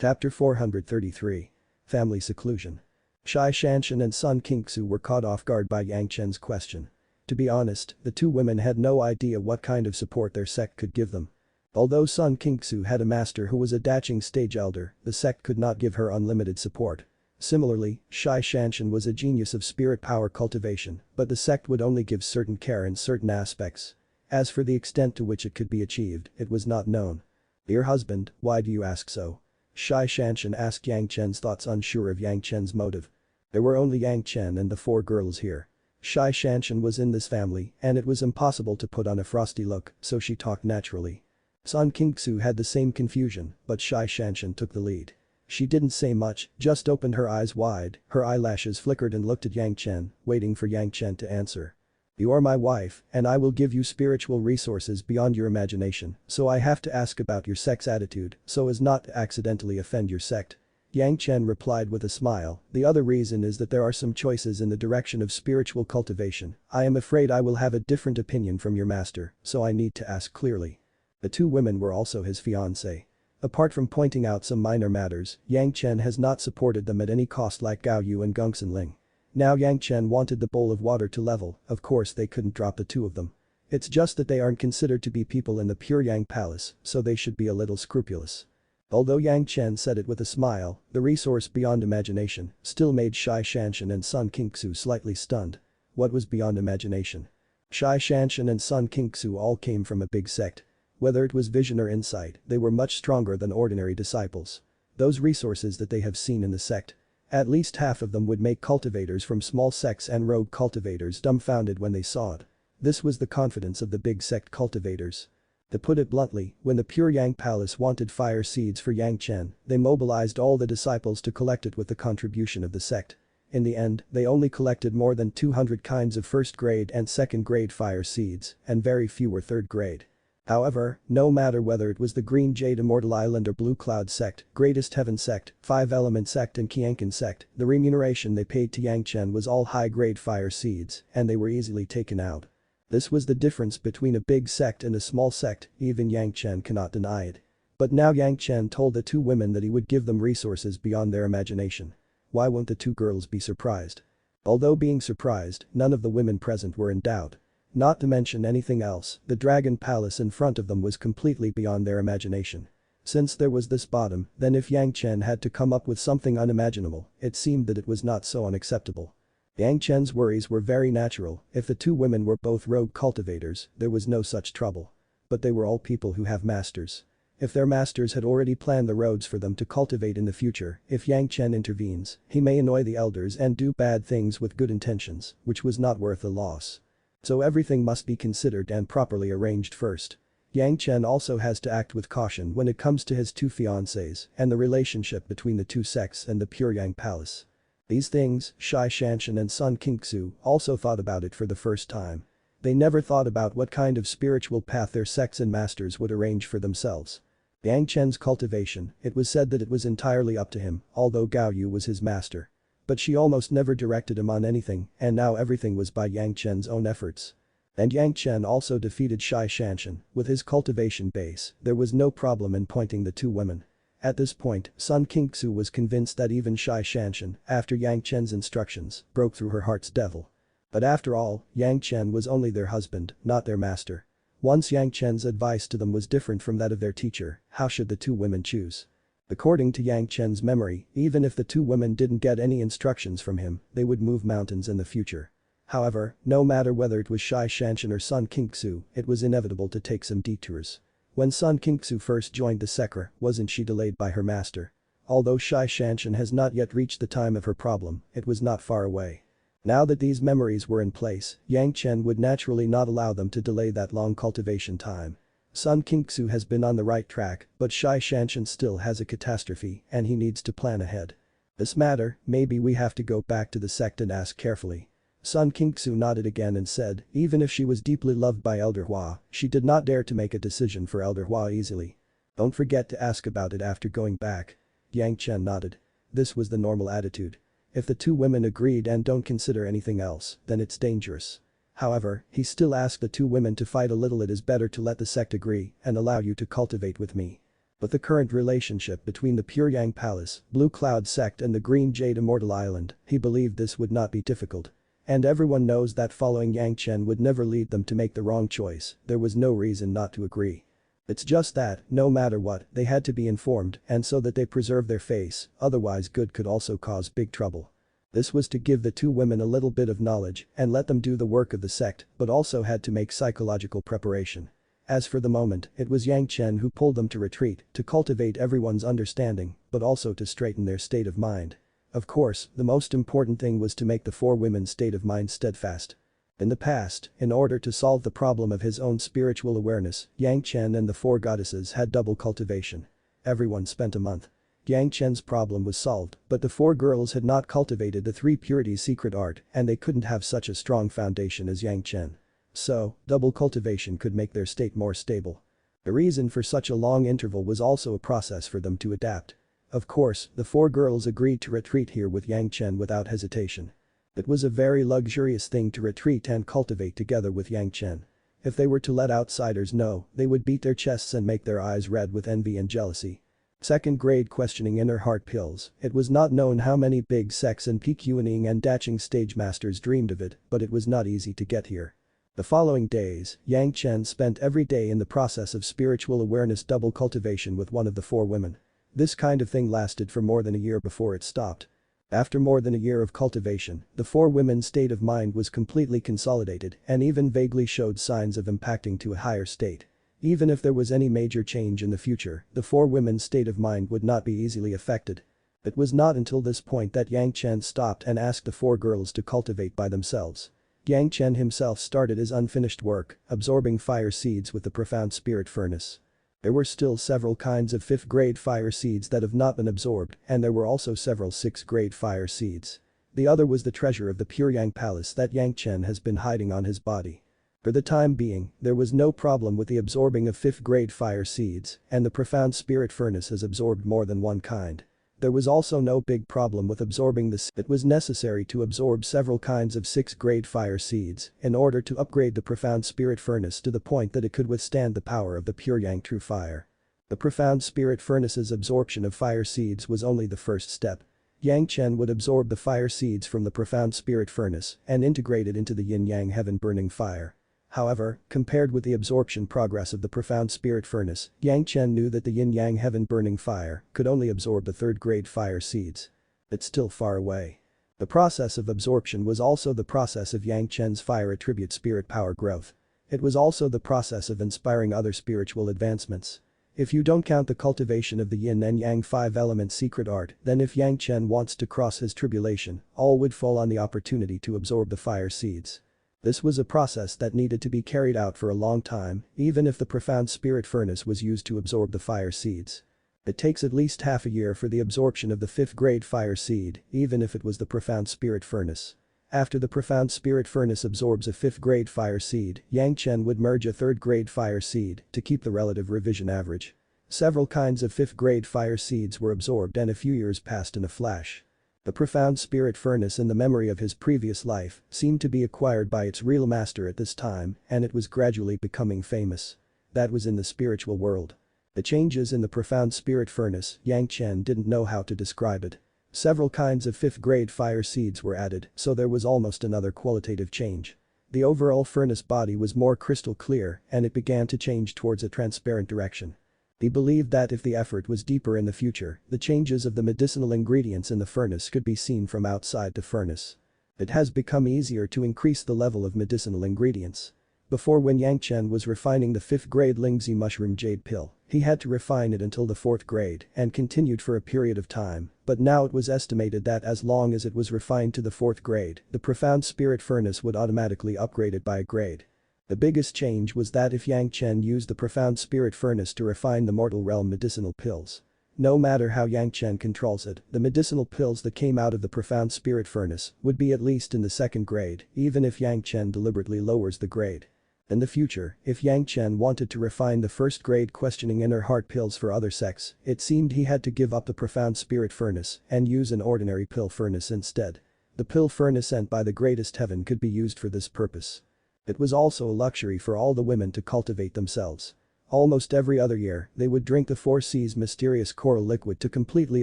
Chapter 433. Family Seclusion. Zhanxian and Sun Qingxu were caught off guard by Yang Chen's question. To be honest, the two women had no idea what kind of support their sect could give them. Although Sun Qingxu had a master who was a dashing stage elder, the sect could not give her unlimited support. Similarly, Zhanxian was a genius of spirit power cultivation, but the sect would only give certain care in certain aspects. As for the extent to which it could be achieved, it was not known. Dear husband, why do you ask so? Zhanxian asked Yang Chen's thoughts, unsure of Yang Chen's motive. There were only Yang Chen and the four girls here. Zhanxian was in this family, and it was impossible to put on a frosty look, so she talked naturally. Sun Qingxu had the same confusion, but Zhanxian took the lead. She didn't say much, just opened her eyes wide, her eyelashes flickered and looked at Yang Chen, waiting for Yang Chen to answer. You are my wife, and I will give you spiritual resources beyond your imagination, so I have to ask about your sect's attitude, so as not to accidentally offend your sect. Yang Chen replied with a smile, the other reason is that there are some choices in the direction of spiritual cultivation. I am afraid I will have a different opinion from your master, so I need to ask clearly. The two women were also his fiancée. Apart from pointing out some minor matters, Yang Chen has not supported them at any cost like Gao Yu and Gongsun Ling. Now Yang Chen wanted the bowl of water to level, of course they couldn't drop the two of them. It's just that they aren't considered to be people in the pure Yang Palace, so they should be a little scrupulous. Although Yang Chen said it with a smile, the resource beyond imagination still made Zhanxian and Sun Qingxu slightly stunned. What was beyond imagination? Zhanxian and Sun Qingxu all came from a big sect. Whether it was vision or insight, they were much stronger than ordinary disciples. Those resources that they have seen in the sect. At least half of them would make cultivators from small sects and rogue cultivators dumbfounded when they saw it. This was the confidence of the big sect cultivators. To put it bluntly, when the pure Yang Palace wanted fire seeds for Yang Chen, they mobilized all the disciples to collect it with the contribution of the sect. In the end, they only collected more than 200 kinds of first-grade and second-grade fire seeds, and very few were third-grade. However, no matter whether it was the Green Jade Immortal Island or Blue Cloud Sect, Greatest Heaven Sect, Five Element Sect and Qiankin Sect, the remuneration they paid to Yang Chen was all high-grade fire seeds, and they were easily taken out. This was the difference between a big sect and a small sect, even Yang Chen cannot deny it. But now Yang Chen told the two women that he would give them resources beyond their imagination. Why won't the two girls be surprised? Although being surprised, none of the women present were in doubt. Not to mention anything else, the dragon palace in front of them was completely beyond their imagination. Since there was this bottom, then if Yang Chen had to come up with something unimaginable, it seemed that it was not so unacceptable. Yang Chen's worries were very natural. If the two women were both rogue cultivators, there was no such trouble. But they were all people who have masters. If their masters had already planned the roads for them to cultivate in the future, if Yang Chen intervenes, he may annoy the elders and do bad things with good intentions, which was not worth the loss. So everything must be considered and properly arranged first. Yang Chen also has to act with caution when it comes to his two fiancées and the relationship between the two sects and the Pure Yang Palace. These things, Zhanxian and Sun Qingxu also thought about it for the first time. They never thought about what kind of spiritual path their sects and masters would arrange for themselves. Yang Chen's cultivation, it was said that it was entirely up to him, although Gao Yu was his master. But she almost never directed him on anything, and now everything was by Yang Chen's own efforts. And Yang Chen also defeated Zhanxian. With his cultivation base, there was no problem in pointing the two women. At this point, Sun Qingxu was convinced that even Zhanxian, after Yang Chen's instructions, broke through her heart's devil. But after all, Yang Chen was only their husband, not their master. Once Yang Chen's advice to them was different from that of their teacher, how should the two women choose? According to Yang Chen's memory, even if the two women didn't get any instructions from him, they would move mountains in the future. However, no matter whether it was Zhanxian or Sun Qingxu, it was inevitable to take some detours. When Sun Qingxu first joined the sector, wasn't she delayed by her master? Although Zhanxian has not yet reached the time of her problem, it was not far away. Now that these memories were in place, Yang Chen would naturally not allow them to delay that long cultivation time. Sun Qingxu has been on the right track, but Zhanxian still has a catastrophe and he needs to plan ahead. This matter, maybe we have to go back to the sect and ask carefully. Sun Qingxu nodded again and said, even if she was deeply loved by Elder Hua, she did not dare to make a decision for Elder Hua easily. Don't forget to ask about it after going back. Yang Chen nodded. This was the normal attitude. If the two women agreed and don't consider anything else, then it's dangerous. However, he still asked the two women to fight a little. It is better to let the sect agree and allow you to cultivate with me. But the current relationship between the Pure Yang Palace, Blue Cloud sect and the Green Jade Immortal Island, he believed this would not be difficult. And everyone knows that following Yang Chen would never lead them to make the wrong choice, there was no reason not to agree. It's just that, no matter what, they had to be informed and so that they preserve their face, otherwise good could also cause big trouble. This was to give the two women a little bit of knowledge and let them do the work of the sect, but also had to make psychological preparation. As for the moment, it was Yang Chen who pulled them to retreat, to cultivate everyone's understanding, but also to straighten their state of mind. Of course, the most important thing was to make the four women's state of mind steadfast. In the past, in order to solve the problem of his own spiritual awareness, Yang Chen and the four goddesses had double cultivation. Everyone spent a month. Yang Chen's problem was solved, but the four girls had not cultivated the three purities secret art and they couldn't have such a strong foundation as Yang Chen. So, double cultivation could make their state more stable. The reason for such a long interval was also a process for them to adapt. Of course, the four girls agreed to retreat here with Yang Chen without hesitation. It was a very luxurious thing to retreat and cultivate together with Yang Chen. If they were to let outsiders know, they would beat their chests and make their eyes red with envy and jealousy. Second grade questioning inner heart pills, it was not known how many big sects and PQing and Daching stage masters dreamed of it, but it was not easy to get here. The following days, Yang Chen spent every day in the process of spiritual awareness double cultivation with one of the four women. This kind of thing lasted for more than a year before it stopped. After more than a year of cultivation, the four women's state of mind was completely consolidated and even vaguely showed signs of impacting to a higher state. Even if there was any major change in the future, the four women's state of mind would not be easily affected. It was not until this point that Yang Chen stopped and asked the four girls to cultivate by themselves. Yang Chen himself started his unfinished work, absorbing fire seeds with the profound spirit furnace. There were still several kinds of 5th grade fire seeds that have not been absorbed, and there were also several 6th grade fire seeds. The other was the treasure of the Pure Yang Palace that Yang Chen has been hiding on his body. For the time being, there was no problem with the absorbing of 5th grade fire seeds, and the profound spirit furnace has absorbed more than one kind. There was also no big problem with absorbing the It was necessary to absorb several kinds of 6th grade fire seeds in order to upgrade the profound spirit furnace to the point that it could withstand the power of the pure yang true fire. The profound spirit furnace's absorption of fire seeds was only the first step. Yang Chen would absorb the fire seeds from the profound spirit furnace and integrate it into the yin-yang heaven burning fire. However, compared with the absorption progress of the profound spirit furnace, Yang Chen knew that the yin-yang heaven burning fire could only absorb the 3rd grade fire seeds. It's still far away. The process of absorption was also the process of Yang Chen's fire attribute spirit power growth. It was also the process of inspiring other spiritual advancements. If you don't count the cultivation of the yin and yang 5-element secret art, then if Yang Chen wants to cross his tribulation, all would fall on the opportunity to absorb the fire seeds. This was a process that needed to be carried out for a long time, even if the profound spirit furnace was used to absorb the fire seeds. It takes at least half a year for the absorption of the 5th grade fire seed, even if it was the profound spirit furnace. After the profound spirit furnace absorbs a 5th grade fire seed, Yang Chen would merge a 3rd grade fire seed to keep the relative revision average. Several kinds of 5th grade fire seeds were absorbed and a few years passed in a flash. The profound spirit furnace in the memory of his previous life seemed to be acquired by its real master at this time, and it was gradually becoming famous. That was in the spiritual world. The changes in the profound spirit furnace, Yang Chen didn't know how to describe it. Several kinds of 5th grade fire seeds were added, so there was almost another qualitative change. The overall furnace body was more crystal clear and it began to change towards a transparent direction. He believed that if the effort was deeper in the future, the changes of the medicinal ingredients in the furnace could be seen from outside the furnace. It has become easier to increase the level of medicinal ingredients. Before, when Yang Chen was refining the 5th grade Lingzi mushroom jade pill, he had to refine it until the 4th grade and continued for a period of time, but now it was estimated that as long as it was refined to the 4th grade, the profound spirit furnace would automatically upgrade it by a grade. The biggest change was that if Yang Chen used the profound spirit furnace to refine the mortal realm medicinal pills. No matter how Yang Chen controls it, the medicinal pills that came out of the profound spirit furnace would be at least in the 2nd grade, even if Yang Chen deliberately lowers the grade. In the future, if Yang Chen wanted to refine the 1st grade questioning inner heart pills for other sects, it seemed he had to give up the profound spirit furnace and use an ordinary pill furnace instead. The pill furnace sent by the greatest heaven could be used for this purpose. It was also a luxury for all the women to cultivate themselves. Almost every other year, they would drink the 4 C's mysterious coral liquid to completely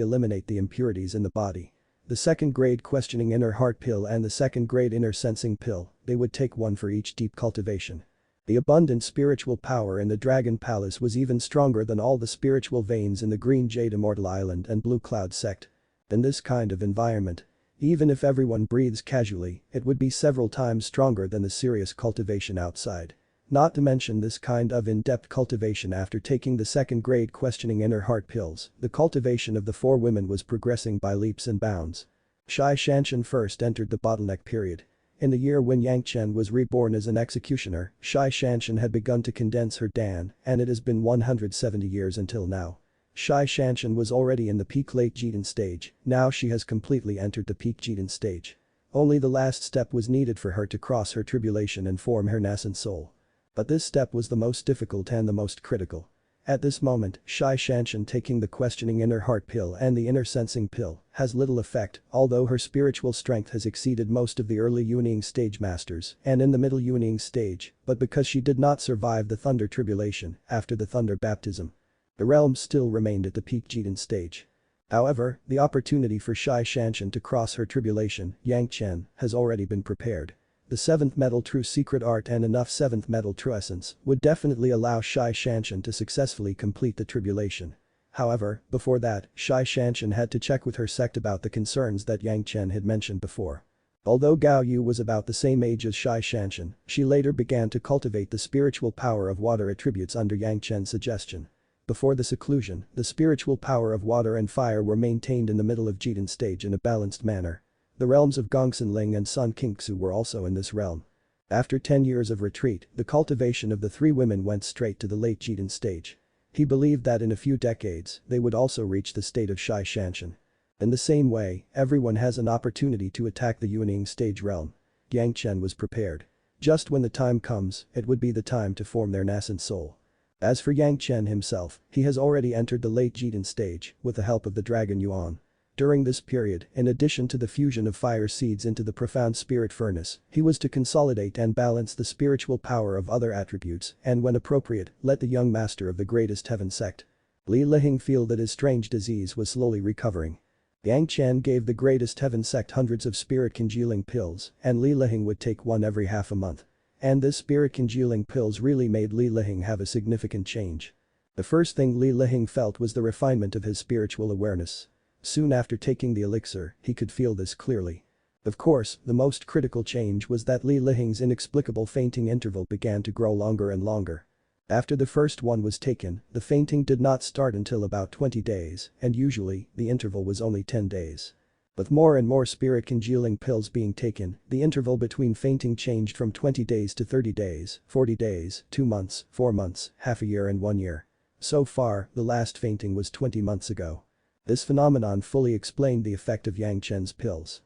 eliminate the impurities in the body. The 2nd grade questioning inner heart pill and the 2nd grade inner sensing pill, they would take one for each deep cultivation. The abundant spiritual power in the Dragon Palace was even stronger than all the spiritual veins in the Green Jade Immortal Island and Blue Cloud sect. In this kind of environment, even if everyone breathes casually, it would be several times stronger than the serious cultivation outside. Not to mention this kind of in-depth cultivation after taking the 2nd grade questioning inner heart pills, the cultivation of the 4 women was progressing by leaps and bounds. Zhanxian first entered the bottleneck period. In the year when Yang Chen was reborn as an executioner, Zhanxian had begun to condense her Dan, and it has been 170 years until now. Zhanxian was already in the peak late Jidan stage, now she has completely entered the peak Jidan stage. Only the last step was needed for her to cross her tribulation and form her nascent soul. But this step was the most difficult and the most critical. At this moment, Zhanxian taking the questioning inner heart pill and the inner sensing pill has little effect, although her spiritual strength has exceeded most of the early Yuanying stage masters and in the middle Yuanying stage, but because she did not survive the thunder tribulation after the thunder baptism. The realm still remained at the peak Jidan stage. However, the opportunity for Zhanxian to cross her tribulation, Yang Chen, has already been prepared. The 7th metal true secret art and enough 7th metal true essence would definitely allow Zhanxian to successfully complete the tribulation. However, before that, Zhanxian had to check with her sect about the concerns that Yang Chen had mentioned before. Although Gao Yu was about the same age as Zhanxian, she later began to cultivate the spiritual power of water attributes under Yang Chen's suggestion. Before the seclusion, the spiritual power of water and fire were maintained in the middle of Jidan stage in a balanced manner. The realms of Gongsun Ling and Sun Qingxu were also in this realm. After 10 years of retreat, the cultivation of the 3 women went straight to the late Jidan stage. He believed that in a few decades, they would also reach the state of Zhanxian. In the same way, everyone has an opportunity to attack the Yuanying stage realm. Yang Chen was prepared. Just when the time comes, it would be the time to form their nascent soul. As for Yang Chen himself, he has already entered the late Jidan stage with the help of the Dragon Yuan. During this period, in addition to the fusion of fire seeds into the profound spirit furnace, he was to consolidate and balance the spiritual power of other attributes and when appropriate, let the young master of the greatest heaven sect. Li Lihing feel that his strange disease was slowly recovering. Yang Chen gave the greatest heaven sect hundreds of spirit congealing pills and Li Lihing would take one every half a month. And this spirit congealing pills really made Li Lihing have a significant change. The first thing Li Lihing felt was the refinement of his spiritual awareness. Soon after taking the elixir, he could feel this clearly. Of course, the most critical change was that Li Lihing's inexplicable fainting interval began to grow longer and longer. After the first one was taken, the fainting did not start until about 20 days, and usually, the interval was only 10 days. With more and more spirit congealing pills being taken, the interval between fainting changed from 20 days to 30 days, 40 days, 2 months, 4 months, half a year and 1 year. So far, the last fainting was 20 months ago. This phenomenon fully explained the effect of Yang Chen's pills.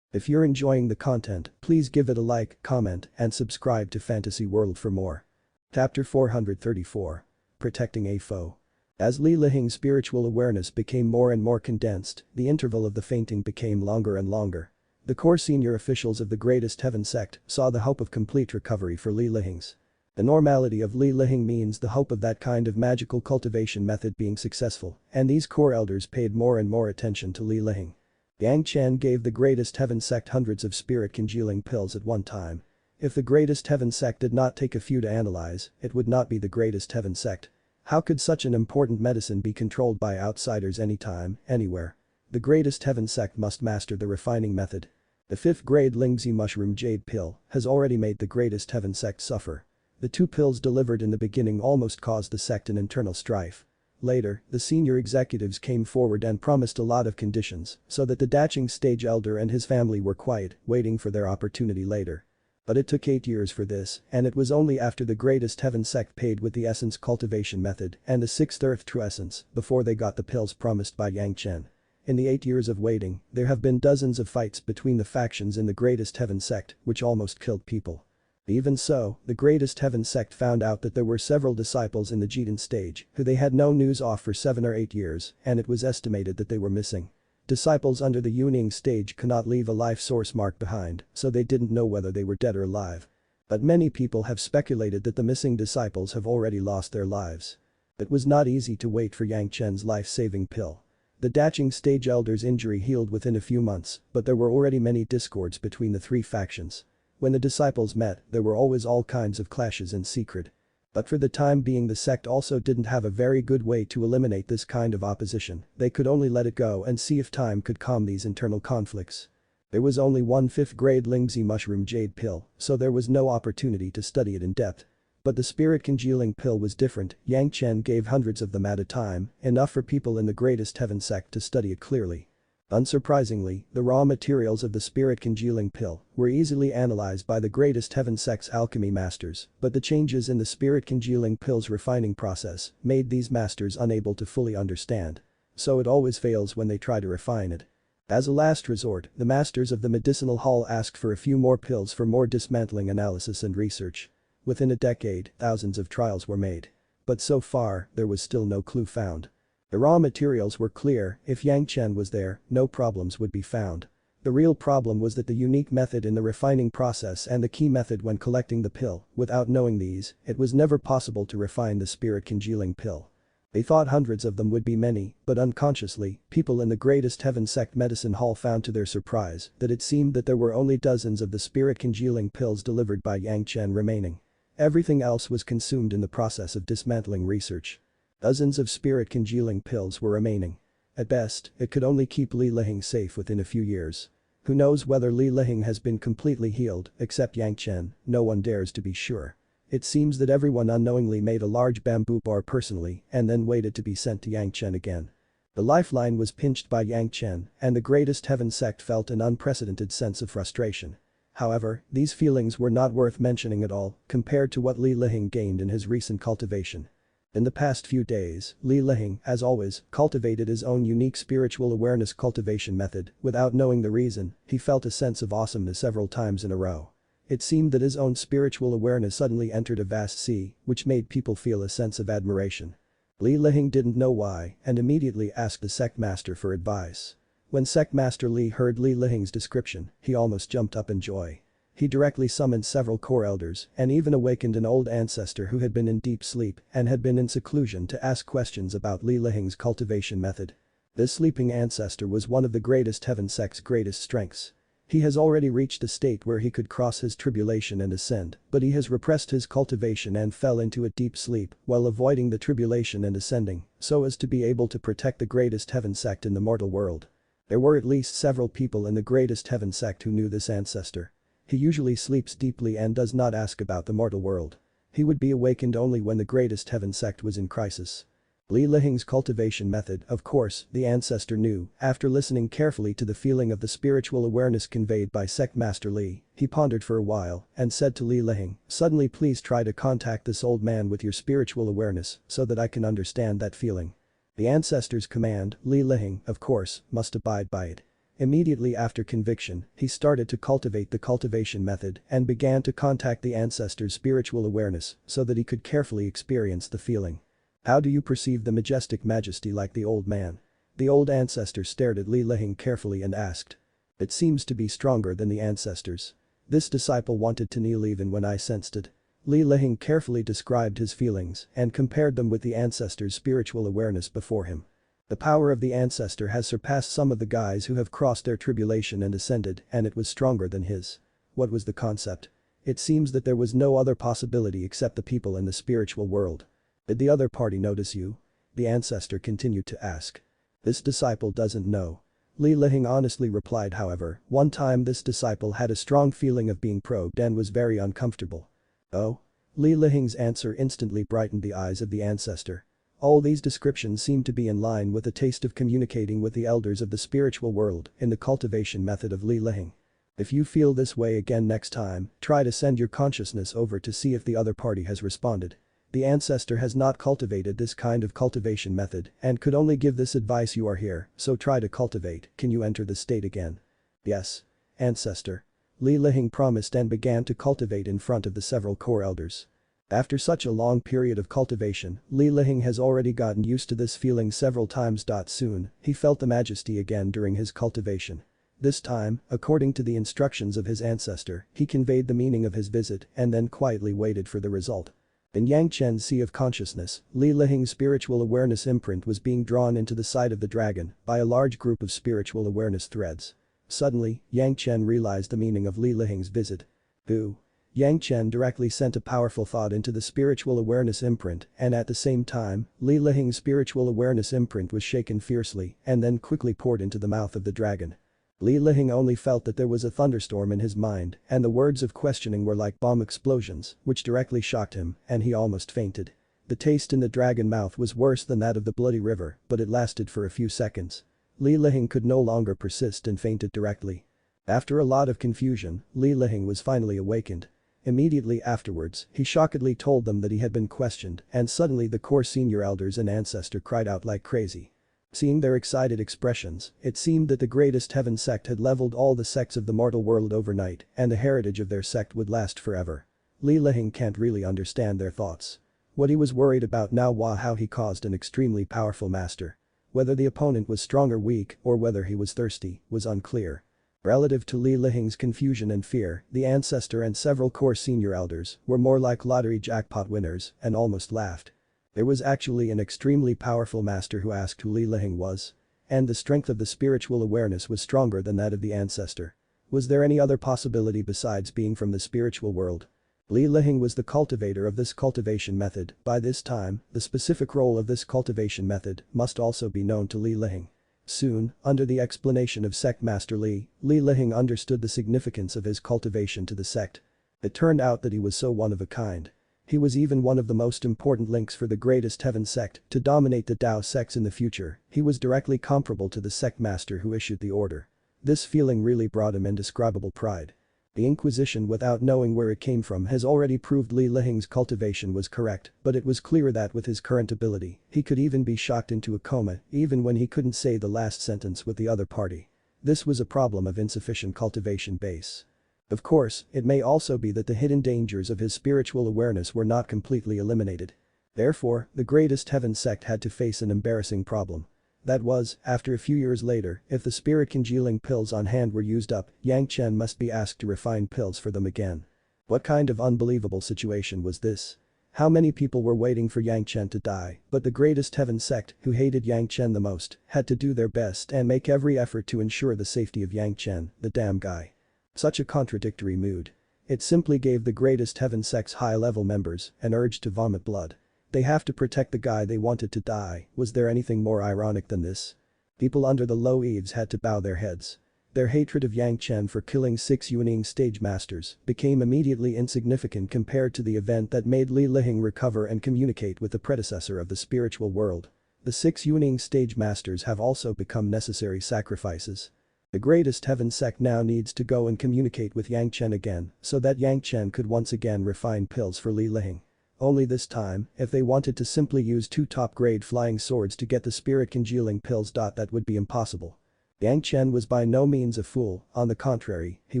If you're enjoying the content, please give it a like, comment, and subscribe to Fantasy World for more. Chapter 434. Protecting a Foe. As Li Lihing's spiritual awareness became more and more condensed, the interval of the fainting became longer and longer. The core senior officials of the Greatest Heaven sect saw the hope of complete recovery for Li Lihing's. The normality of Li Lihing means the hope of that kind of magical cultivation method being successful, and these core elders paid more and more attention to Li Lihing. Yang Chen gave the Greatest Heaven sect hundreds of spirit congealing pills at one time. If the Greatest Heaven sect did not take a few to analyze, it would not be the Greatest Heaven sect. How could such an important medicine be controlled by outsiders anytime, anywhere? The Greatest Heaven sect must master the refining method. The 5th grade Lingzi mushroom jade pill has already made the Greatest Heaven sect suffer. The 2 pills delivered in the beginning almost caused the sect an internal strife. Later, the senior executives came forward and promised a lot of conditions so that the Zhanxian stage elder and his family were quiet, waiting for their opportunity later. But it took 8 years for this, and it was only after the Greatest Heaven sect paid with the essence cultivation method and the 6th earth true essence before they got the pills promised by Yang Chen. In the 8 years of waiting, there have been dozens of fights between the factions in the Greatest Heaven sect which almost killed people. Even so, the Greatest Heaven sect found out that there were several disciples in the Zhanxian stage who they had no news of for 7 or 8 years, and it was estimated that they were missing. Disciples under the Wielding stage cannot leave a life source mark behind, so they didn't know whether they were dead or alive. But many people have speculated that the missing disciples have already lost their lives. It was not easy to wait for Yang Chen's life-saving pill. The Zhanxian stage elder's injury healed within a few months, but there were already many discords between the 3 factions. When the disciples met, there were always all kinds of clashes in secret. But for the time being the sect also didn't have a very good way to eliminate this kind of opposition, they could only let it go and see if time could calm these internal conflicts. There was only one 5th grade Lingzi mushroom jade pill, so there was no opportunity to study it in depth. But the spirit congealing pill was different. Yang Chen gave hundreds of them at a time, enough for people in the Greatest Heaven sect to study it clearly. Unsurprisingly, the raw materials of the spirit congealing pill were easily analyzed by the Greatest Heaven sect's alchemy masters, but the changes in the spirit congealing pill's refining process made these masters unable to fully understand. So it always fails when they try to refine it. As a last resort, the masters of the medicinal hall asked for a few more pills for more dismantling analysis and research. Within a decade, thousands of trials were made. But so far, there was still no clue found. The raw materials were clear, if Yang Chen was there, no problems would be found. The real problem was that the unique method in the refining process and the key method when collecting the pill, without knowing these, it was never possible to refine the spirit congealing pill. They thought hundreds of them would be many, but unconsciously, people in the Greatest Heaven sect medicine hall found to their surprise that it seemed that there were only dozens of the spirit congealing pills delivered by Yang Chen remaining. Everything else was consumed in the process of dismantling research. Dozens of spirit congealing pills were remaining. At best, it could only keep Li Lihing safe within a few years. Who knows whether Li Lihing has been completely healed, except Yang Chen, no one dares to be sure. It seems that everyone unknowingly made a large bamboo bar personally and then waited to be sent to Yang Chen again. The lifeline was pinched by Yang Chen, and the Greatest Heaven sect felt an unprecedented sense of frustration. However, these feelings were not worth mentioning at all compared to what Li Lihing gained in his recent cultivation. In the past few days, Li Lihing, as always, cultivated his own unique spiritual awareness cultivation method. Without knowing the reason, he felt a sense of awesomeness several times in a row. It seemed that his own spiritual awareness suddenly entered a vast sea, which made people feel a sense of admiration. Li Lihing didn't know why and immediately asked the sect master for advice. When sect master Li heard Li Lihing's description, he almost jumped up in joy. He directly summoned several core elders and even awakened an old ancestor who had been in deep sleep and had been in seclusion to ask questions about Li Lihing's cultivation method. This sleeping ancestor was one of the Greatest Heaven sect's greatest strengths. He has already reached a state where he could cross his tribulation and ascend, but he has repressed his cultivation and fell into a deep sleep while avoiding the tribulation and ascending, so as to be able to protect the Greatest Heaven sect in the mortal world. There were at least several people in the Greatest Heaven sect who knew this ancestor. He usually sleeps deeply and does not ask about the mortal world. He would be awakened only when the Greatest Heaven sect was in crisis. Li Lihing's cultivation method, of course, the ancestor knew. After listening carefully to the feeling of the spiritual awareness conveyed by Sect Master Li, he pondered for a while and said to Li Lihing, "Suddenly please try to contact this old man with your spiritual awareness so that I can understand that feeling." The ancestor's command, Li Lihing, of course, must abide by it. Immediately after conviction, he started to cultivate the cultivation method and began to contact the ancestor's spiritual awareness so that he could carefully experience the feeling. "How do you perceive the majestic majesty like the old man?" The old ancestor stared at Li Lihing carefully and asked. "It seems to be stronger than the ancestors. This disciple wanted to kneel even when I sensed it." Li Lihing carefully described his feelings and compared them with the ancestor's spiritual awareness before him. The power of the ancestor has surpassed some of the guys who have crossed their tribulation and ascended, and it was stronger than his. What was the concept? It seems that there was no other possibility except the people in the spiritual world. "Did the other party notice you?" the ancestor continued to ask. "This disciple doesn't know." Li Lihing honestly replied, however, one time this disciple had a strong feeling of being probed and was very uncomfortable. "Oh?" Li Lihing's answer instantly brightened the eyes of the ancestor. All these descriptions seemed to be in line with the taste of communicating with the elders of the spiritual world in the cultivation method of Li Lihing. "If you feel this way again next time, try to send your consciousness over to see if the other party has responded. The ancestor has not cultivated this kind of cultivation method and could only give this advice. You are here, so try to cultivate. Can you enter the state again?" "Yes, ancestor." Li Lihing promised and began to cultivate in front of the several core elders. After such a long period of cultivation, Li Lihing has already gotten used to this feeling several times. Soon, he felt the majesty again during his cultivation. This time, according to the instructions of his ancestor, he conveyed the meaning of his visit and then quietly waited for the result. In Yang Chen's sea of consciousness, Li Lihing's spiritual awareness imprint was being drawn into the side of the dragon by a large group of spiritual awareness threads. Suddenly, Yang Chen realized the meaning of Li Lihing's visit. "Boo." Yang Chen directly sent a powerful thought into the spiritual awareness imprint, and at the same time, Li Lihing's spiritual awareness imprint was shaken fiercely and then quickly poured into the mouth of the dragon. Li Lihing only felt that there was a thunderstorm in his mind, and the words of questioning were like bomb explosions, which directly shocked him, and he almost fainted. The taste in the dragon mouth was worse than that of the bloody river, but it lasted for a few seconds. Li Lihing could no longer persist and fainted directly. After a lot of confusion, Li Lihing was finally awakened. Immediately afterwards, he shockedly told them that he had been questioned, and suddenly the core senior elders and ancestor cried out like crazy. Seeing their excited expressions, it seemed that the Greatest Heaven sect had leveled all the sects of the mortal world overnight, and the heritage of their sect would last forever. Li Lihing can't really understand their thoughts. What he was worried about now was how he caused an extremely powerful master. Whether the opponent was strong or weak, or whether he was thirsty, was unclear. Relative to Li Lihing's confusion and fear, the ancestor and several core senior elders were more like lottery jackpot winners and almost laughed. There was actually an extremely powerful master who asked who Li Lihing was. And the strength of the spiritual awareness was stronger than that of the ancestor. Was there any other possibility besides being from the spiritual world? Li Lihing was the cultivator of this cultivation method. By this time, the specific role of this cultivation method must also be known to Li Lihing. Soon, under the explanation of Sect Master Li, Li Lihing understood the significance of his cultivation to the sect. It turned out that he was so one of a kind. He was even one of the most important links for the Greatest Heaven sect to dominate the Tao sects in the future. He was directly comparable to the sect master who issued the order. This feeling really brought him indescribable pride. The Inquisition, without knowing where it came from, has already proved Li Lihing's cultivation was correct, but it was clear that with his current ability, he could even be shocked into a coma even when he couldn't say the last sentence with the other party. This was a problem of insufficient cultivation base. Of course, it may also be that the hidden dangers of his spiritual awareness were not completely eliminated. Therefore, the Greatest Heaven sect had to face an embarrassing problem. That was, after a few years later, if the spirit congealing pills on hand were used up, Yang Chen must be asked to refine pills for them again. What kind of unbelievable situation was this? How many people were waiting for Yang Chen to die, but the Greatest Heaven sect, who hated Yang Chen the most, had to do their best and make every effort to ensure the safety of Yang Chen, the damn guy. Such a contradictory mood. It simply gave the Greatest Heaven sect's high-level members an urge to vomit blood. They have to protect the guy they wanted to die. Was there anything more ironic than this? People under the low eaves had to bow their heads. Their hatred of Yang Chen for killing 6 Yuning stage masters became immediately insignificant compared to the event that made Li Liheng recover and communicate with the predecessor of the spiritual world. The 6 Yuning stage masters have also become necessary sacrifices. The greatest heaven sect now needs to go and communicate with Yang Chen again so that Yang Chen could once again refine pills for Li Liheng. Only this time, if they wanted to simply use 2 top-grade flying swords to get the spirit congealing pills. That would be impossible. Yang Chen was by no means a fool, on the contrary, he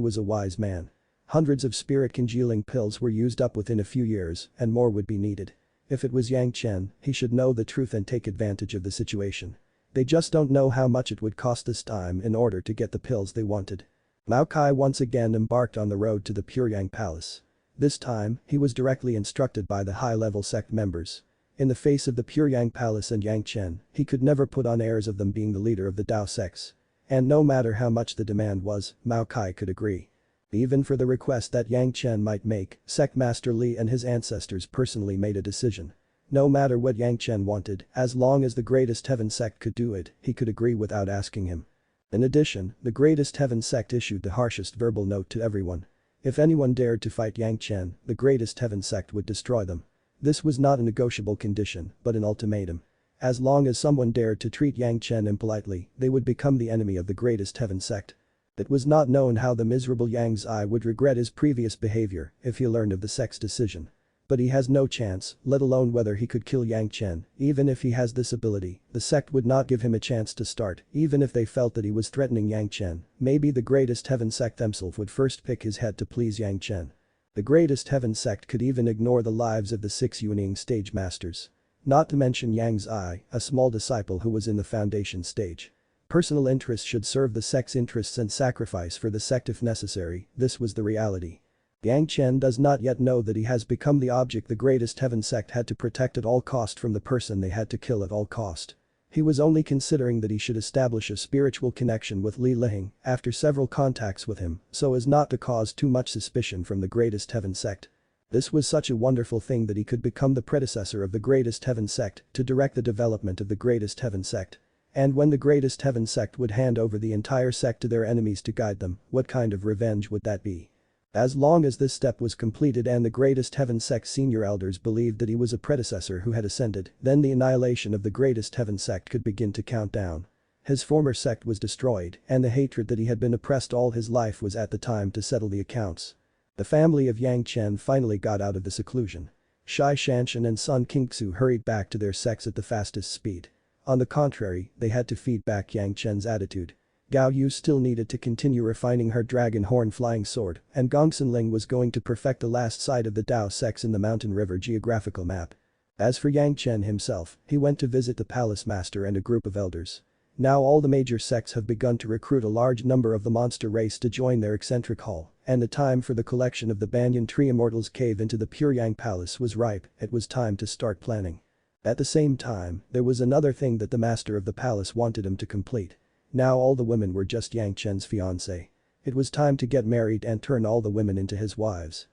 was a wise man. Hundreds of spirit congealing pills were used up within a few years, and more would be needed. If it was Yang Chen, he should know the truth and take advantage of the situation. They just don't know how much it would cost this time in order to get the pills they wanted. Mao Kai once again embarked on the road to the Puryang Palace. This time, he was directly instructed by the high-level sect members. In the face of the Puryang Palace and Yang Chen, he could never put on airs of them being the leader of the Dao sects. And no matter how much the demand was, Mao Kai could agree. Even for the request that Yang Chen might make, Sect Master Li and his ancestors personally made a decision. No matter what Yang Chen wanted, as long as the Greatest Heaven Sect could do it, he could agree without asking him. In addition, the Greatest Heaven Sect issued the harshest verbal note to everyone. If anyone dared to fight Yang Chen, the Greatest Heaven Sect would destroy them. This was not a negotiable condition, but an ultimatum. As long as someone dared to treat Yang Chen impolitely, they would become the enemy of the Greatest Heaven Sect. It was not known how the miserable Yang Zai would regret his previous behavior if he learned of the sect's decision. But he has no chance, let alone whether he could kill Yang Chen. Even if he has this ability, the sect would not give him a chance to start, even if they felt that he was threatening Yang Chen. Maybe the Greatest Heaven Sect themselves would first pick his head to please Yang Chen. The Greatest Heaven Sect could even ignore the lives of the 6 Yuning stage masters. Not to mention Yang Zai, a small disciple who was in the foundation stage. Personal interests should serve the sect's interests and sacrifice for the sect if necessary, this was the reality. Yang Chen does not yet know that he has become the object the Greatest Heaven Sect had to protect at all cost from the person they had to kill at all cost. He was only considering that he should establish a spiritual connection with Li Liheng after several contacts with him so as not to cause too much suspicion from the Greatest Heaven Sect. This was such a wonderful thing that he could become the predecessor of the Greatest Heaven Sect to direct the development of the Greatest Heaven Sect. And when the Greatest Heaven Sect would hand over the entire sect to their enemies to guide them, what kind of revenge would that be? As long as this step was completed and the Greatest Heaven Sect senior elders believed that he was a predecessor who had ascended, then the annihilation of the Greatest Heaven Sect could begin to count down. His former sect was destroyed, and the hatred that he had been oppressed all his life was at the time to settle the accounts. The family of Yang Chen finally got out of the seclusion. Shai Zhanxian and Sun Qingxu hurried back to their sects at the fastest speed. On the contrary, they had to feed back Yang Chen's attitude. Gao Yu still needed to continue refining her dragon horn flying sword, and Gongsun Ling was going to perfect the last site of the Dao sects in the Mountain River geographical map. As for Yang Chen himself, he went to visit the palace master and a group of elders. Now all the major sects have begun to recruit a large number of the monster race to join their eccentric hall, and the time for the collection of the Banyan Tree Immortal's cave into the Puryang Palace was ripe, it was time to start planning. At the same time, there was another thing that the master of the palace wanted him to complete. Now all the women were just Yang Chen's fiancé. It was time to get married and turn all the women into his wives.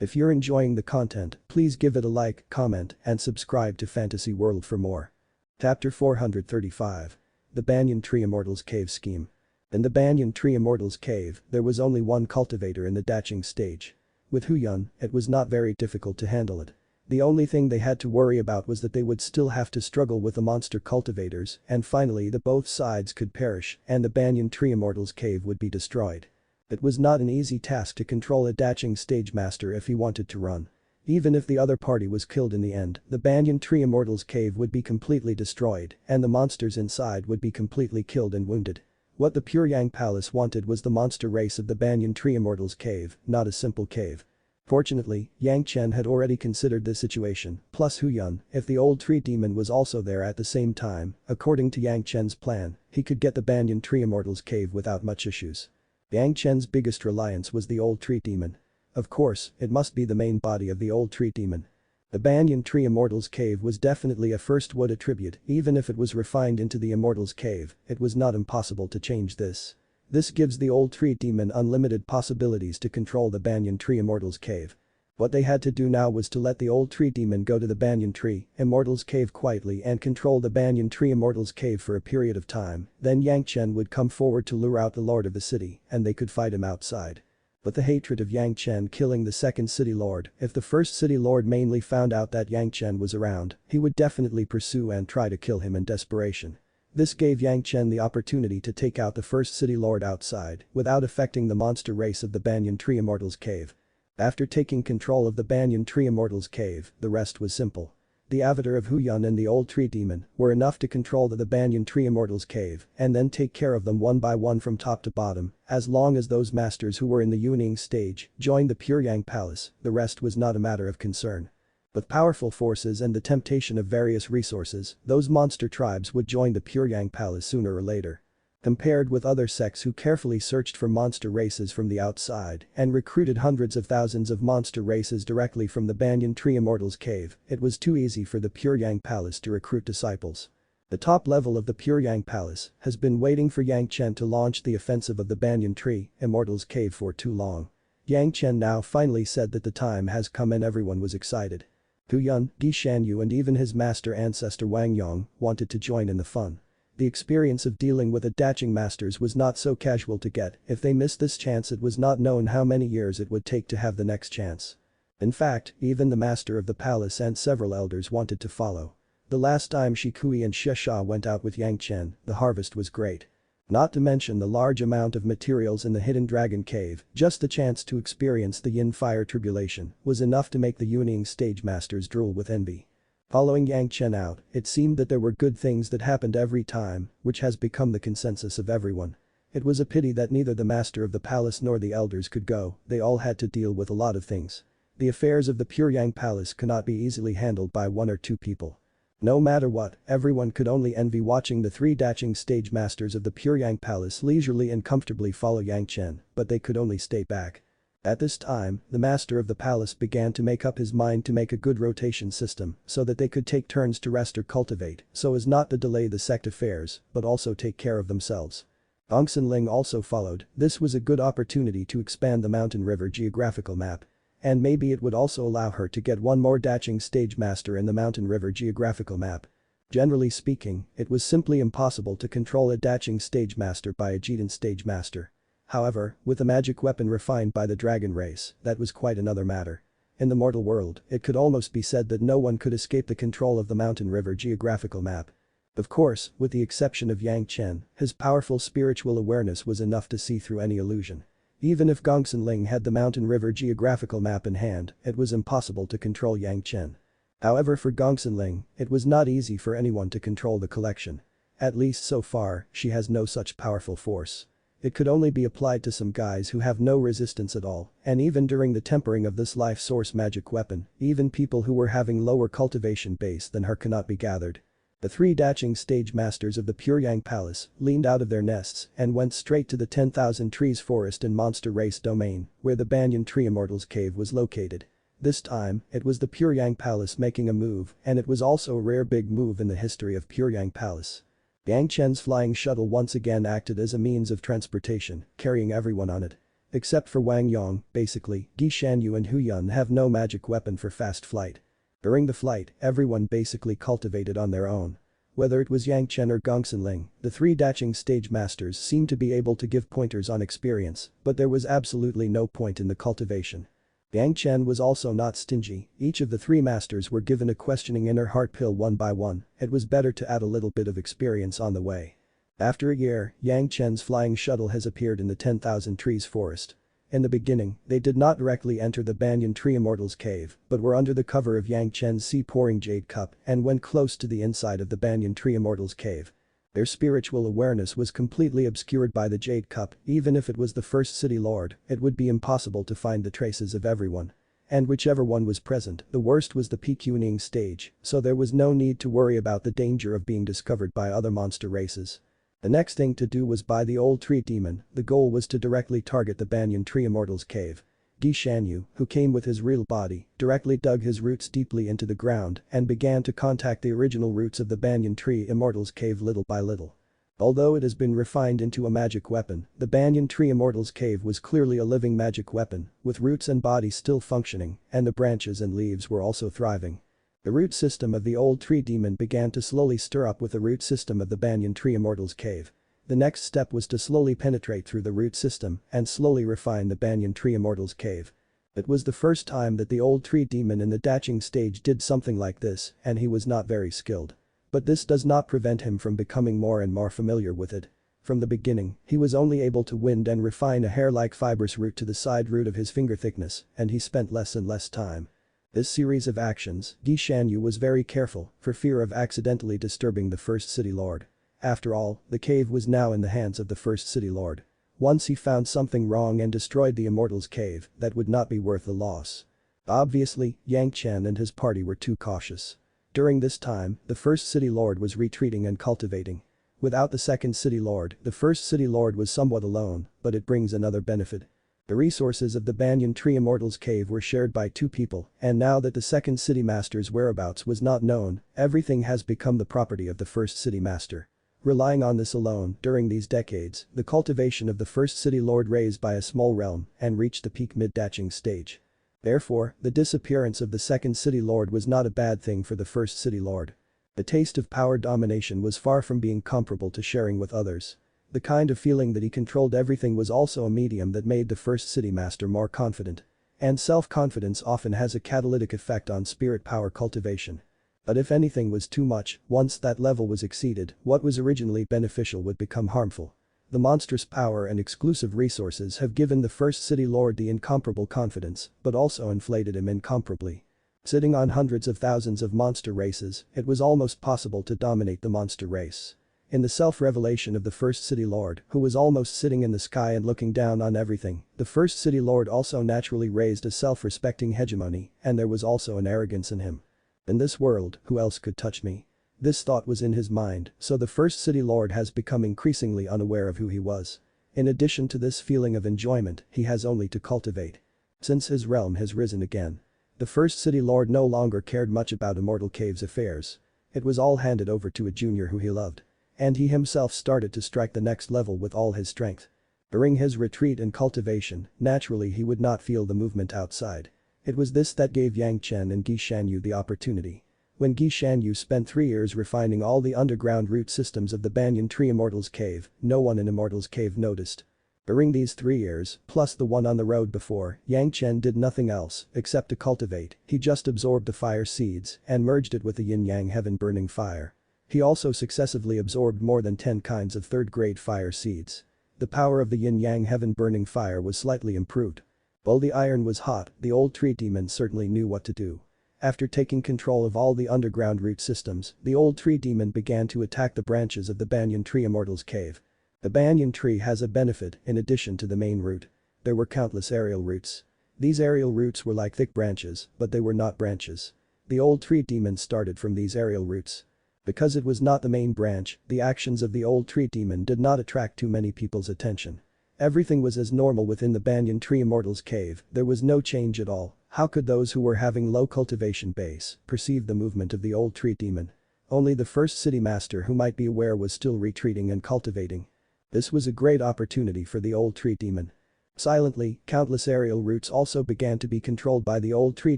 If you're enjoying the content, please give it a like, comment, and subscribe to Fantasy World for more. Chapter 435. The Banyan Tree Immortal's Cave Scheme. In the Banyan Tree Immortal's cave, there was only one cultivator in the Daching stage. With Huyun, it was not very difficult to handle it. The only thing they had to worry about was that they would still have to struggle with the monster cultivators, and finally that both sides could perish and the Banyan Tree Immortal's cave would be destroyed. It was not an easy task to control a Daching stage master if he wanted to run. Even if the other party was killed in the end, the Banyan Tree Immortal's cave would be completely destroyed and the monsters inside would be completely killed and wounded. What the Puryang Palace wanted was the monster race of the Banyan Tree Immortal's cave, not a simple cave. Fortunately, Yang Chen had already considered this situation, plus Huyun, if the old tree demon was also there at the same time, according to Yang Chen's plan, he could get the Banyan Tree Immortal's cave without much issues. Yang Chen's biggest reliance was the old tree demon. Of course, it must be the main body of the old tree demon. The Banyan Tree Immortal's cave was definitely a first wood attribute, even if it was refined into the Immortal's cave, it was not impossible to change this. This gives the old tree demon unlimited possibilities to control the Banyan Tree Immortal's cave. What they had to do now was to let the old tree demon go to the banyan tree immortal's cave quietly and control the banyan tree immortal's cave for a period of time, then Yang Chen would come forward to lure out the lord of the city and they could fight him outside. But the hatred of Yang Chen killing the second city lord, if the first city lord mainly found out that Yang Chen was around, he would definitely pursue and try to kill him in desperation. This gave Yang Chen the opportunity to take out the first city lord outside without affecting the monster race of the banyan tree immortal's cave. After taking control of the banyan tree immortal's cave, the rest was simple. The avatar of Huyun and the old tree demon were enough to control the banyan tree immortal's cave and then take care of them one by one from top to bottom. As long as those masters who were in the Yuning stage joined the Pure Yang Palace, the rest was not a matter of concern. With powerful forces and the temptation of various resources, those monster tribes would join the Pure Yang Palace sooner or later. Compared with other sects who carefully searched for monster races from the outside and recruited hundreds of thousands of monster races directly from the banyan tree immortal's cave, it was too easy for the Pure Yang Palace to recruit disciples. The top level of the Pure Yang Palace has been waiting for Yang Chen to launch the offensive of the banyan tree immortal's cave for too long. Yang Chen now finally said that the time has come and everyone was excited. Huyun, Di Shanyu and even his master ancestor Wang Yong wanted to join in the fun. The experience of dealing with adaching masters was not so casual to get, if they missed this chance it was not known how many years it would take to have the next chance. In fact, even the master of the palace and several elders wanted to follow. The last time Shikui and Shesha went out with Yang Chen, the harvest was great. Not to mention the large amount of materials in the hidden dragon cave, just the chance to experience the yin fire tribulation was enough to make the Yuning stage masters drool with envy. Following Yang Chen out, it seemed that there were good things that happened every time, which has become the consensus of everyone. It was a pity that neither the master of the palace nor the elders could go, they all had to deal with a lot of things. The affairs of the Pure Yang Palace cannot be easily handled by one or two people. No matter what, everyone could only envy watching the three daching stage masters of the Pure Yang Palace leisurely and comfortably follow Yang Chen, but they could only stay back. At this time, the master of the palace began to make up his mind to make a good rotation system so that they could take turns to rest or cultivate so as not to delay the sect affairs, but also take care of themselves. Gongsun Ling also followed, this was a good opportunity to expand the mountain river geographical map. And maybe it would also allow her to get one more daching stage master in the mountain river geographical map. Generally speaking, it was simply impossible to control a daching stage master by a Jidan stage master. However, with a magic weapon refined by the dragon race, that was quite another matter. In the mortal world, it could almost be said that no one could escape the control of the mountain river geographical map. Of course, with the exception of Yang Chen, his powerful spiritual awareness was enough to see through any illusion. Even if Gongsun Ling had the mountain river geographical map in hand, it was impossible to control Yang Chen. However, for Gongsun Ling, it was not easy for anyone to control the collection. At least so far, she has no such powerful force. It could only be applied to some guys who have no resistance at all, and even during the tempering of this life source magic weapon, even people who were having lower cultivation base than her cannot be gathered. The three daching stage masters of the Pure Yang Palace leaned out of their nests and went straight to the 10,000 trees forest in monster race domain, where the banyan tree immortal's cave was located. This time, it was the Pure Yang Palace making a move, and it was also a rare big move in the history of Pure Yang Palace. Yang Chen's flying shuttle once again acted as a means of transportation, carrying everyone on it. Except for Wang Yong, basically, Di Shanyu and Huyun have no magic weapon for fast flight. During the flight, everyone basically cultivated on their own. Whether it was Yang Chen or Gongsun Ling, the three daching stage masters seemed to be able to give pointers on experience, but there was absolutely no point in the cultivation. Yang Chen was also not stingy, each of the three masters were given a questioning inner heart pill one by one, it was better to add a little bit of experience on the way. After a year, Yang Chen's flying shuttle has appeared in the 10,000 trees forest. In the beginning, they did not directly enter the banyan tree immortal's cave, but were under the cover of Yang Chen's sea-pouring jade cup and went close to the inside of the banyan tree immortal's cave. Their spiritual awareness was completely obscured by the jade cup, even if it was the first city lord, it would be impossible to find the traces of everyone. And whichever one was present, the worst was the Yuning stage, so there was no need to worry about the danger of being discovered by other monster races. The next thing to do was buy the old tree demon, the goal was to directly target the banyan tree immortal's cave. Di Shanyu, who came with his real body, directly dug his roots deeply into the ground and began to contact the original roots of the banyan tree immortal's cave little by little. Although it has been refined into a magic weapon, the Banyan Tree Immortal's cave was clearly a living magic weapon, with roots and body still functioning, and the branches and leaves were also thriving. The root system of the old tree demon began to slowly stir up with the root system of the Banyan Tree Immortal's cave. The next step was to slowly penetrate through the root system and slowly refine the Banyan Tree Immortal's cave. It was the first time that the old tree demon in the Daching stage did something like this, and he was not very skilled. But this does not prevent him from becoming more and more familiar with it. From the beginning, he was only able to wind and refine a hair-like fibrous root to the side root of his finger thickness, and he spent less and less time. This series of actions, Zhanxian was very careful, for fear of accidentally disturbing the first city lord. After all, the cave was now in the hands of the first city lord. Once he found something wrong and destroyed the immortal's cave, that would not be worth the loss. Obviously, Yang Chen and his party were too cautious. During this time, the first city lord was retreating and cultivating. Without the second city lord, the first city lord was somewhat alone, but it brings another benefit. The resources of the Banyan Tree Immortal's cave were shared by two people, and now that the second city master's whereabouts was not known, everything has become the property of the first city master. Relying on this alone, during these decades, the cultivation of the first city lord raised by a small realm and reached the peak mid-Daching stage. Therefore, the disappearance of the second city lord was not a bad thing for the first city lord. The taste of power domination was far from being comparable to sharing with others. The kind of feeling that he controlled everything was also a medium that made the first city master more confident. And self-confidence often has a catalytic effect on spirit power cultivation. But if anything was too much, once that level was exceeded, what was originally beneficial would become harmful. The monstrous power and exclusive resources have given the first city lord the incomparable confidence, but also inflated him incomparably. Sitting on hundreds of thousands of monster races, it was almost possible to dominate the monster race. In the self-revelation of the first city lord, who was almost sitting in the sky and looking down on everything, the first city lord also naturally raised a self-respecting hegemony, and there was also an arrogance in him. In this world, who else could touch me? This thought was in his mind, so the first city lord has become increasingly unaware of who he was. In addition to this feeling of enjoyment, he has only to cultivate. Since his realm has risen again. The first city lord no longer cared much about Immortal Cave's affairs. It was all handed over to a junior who he loved. And he himself started to strike the next level with all his strength. During his retreat and cultivation, naturally he would not feel the movement outside. It was this that gave Yang Chen and Zhanxian the opportunity. When Zhanxian spent 3 years refining all the underground root systems of the Banyan Tree Immortal's cave, no one in Immortal's cave noticed. During these 3 years, plus the one on the road before, Yang Chen did nothing else except to cultivate. He just absorbed the fire seeds and merged it with the yin-yang heaven burning fire. He also successively absorbed more than 10 kinds of third-grade fire seeds. The power of the yin-yang heaven burning fire was slightly improved. While the iron was hot, the old tree demon certainly knew what to do. After taking control of all the underground root systems, the old tree demon began to attack the branches of the Banyan Tree Immortal's cave. The banyan tree has a benefit in addition to the main root. There were countless aerial roots. These aerial roots were like thick branches, but they were not branches. The old tree demon started from these aerial roots. Because it was not the main branch, the actions of the old tree demon did not attract too many people's attention. Everything was as normal within the Banyan Tree Immortal's cave, there was no change at all. How could those who were having low cultivation base perceive the movement of the old tree demon? Only the first city master who might be aware was still retreating and cultivating. This was a great opportunity for the old tree demon. Silently, countless aerial roots also began to be controlled by the old tree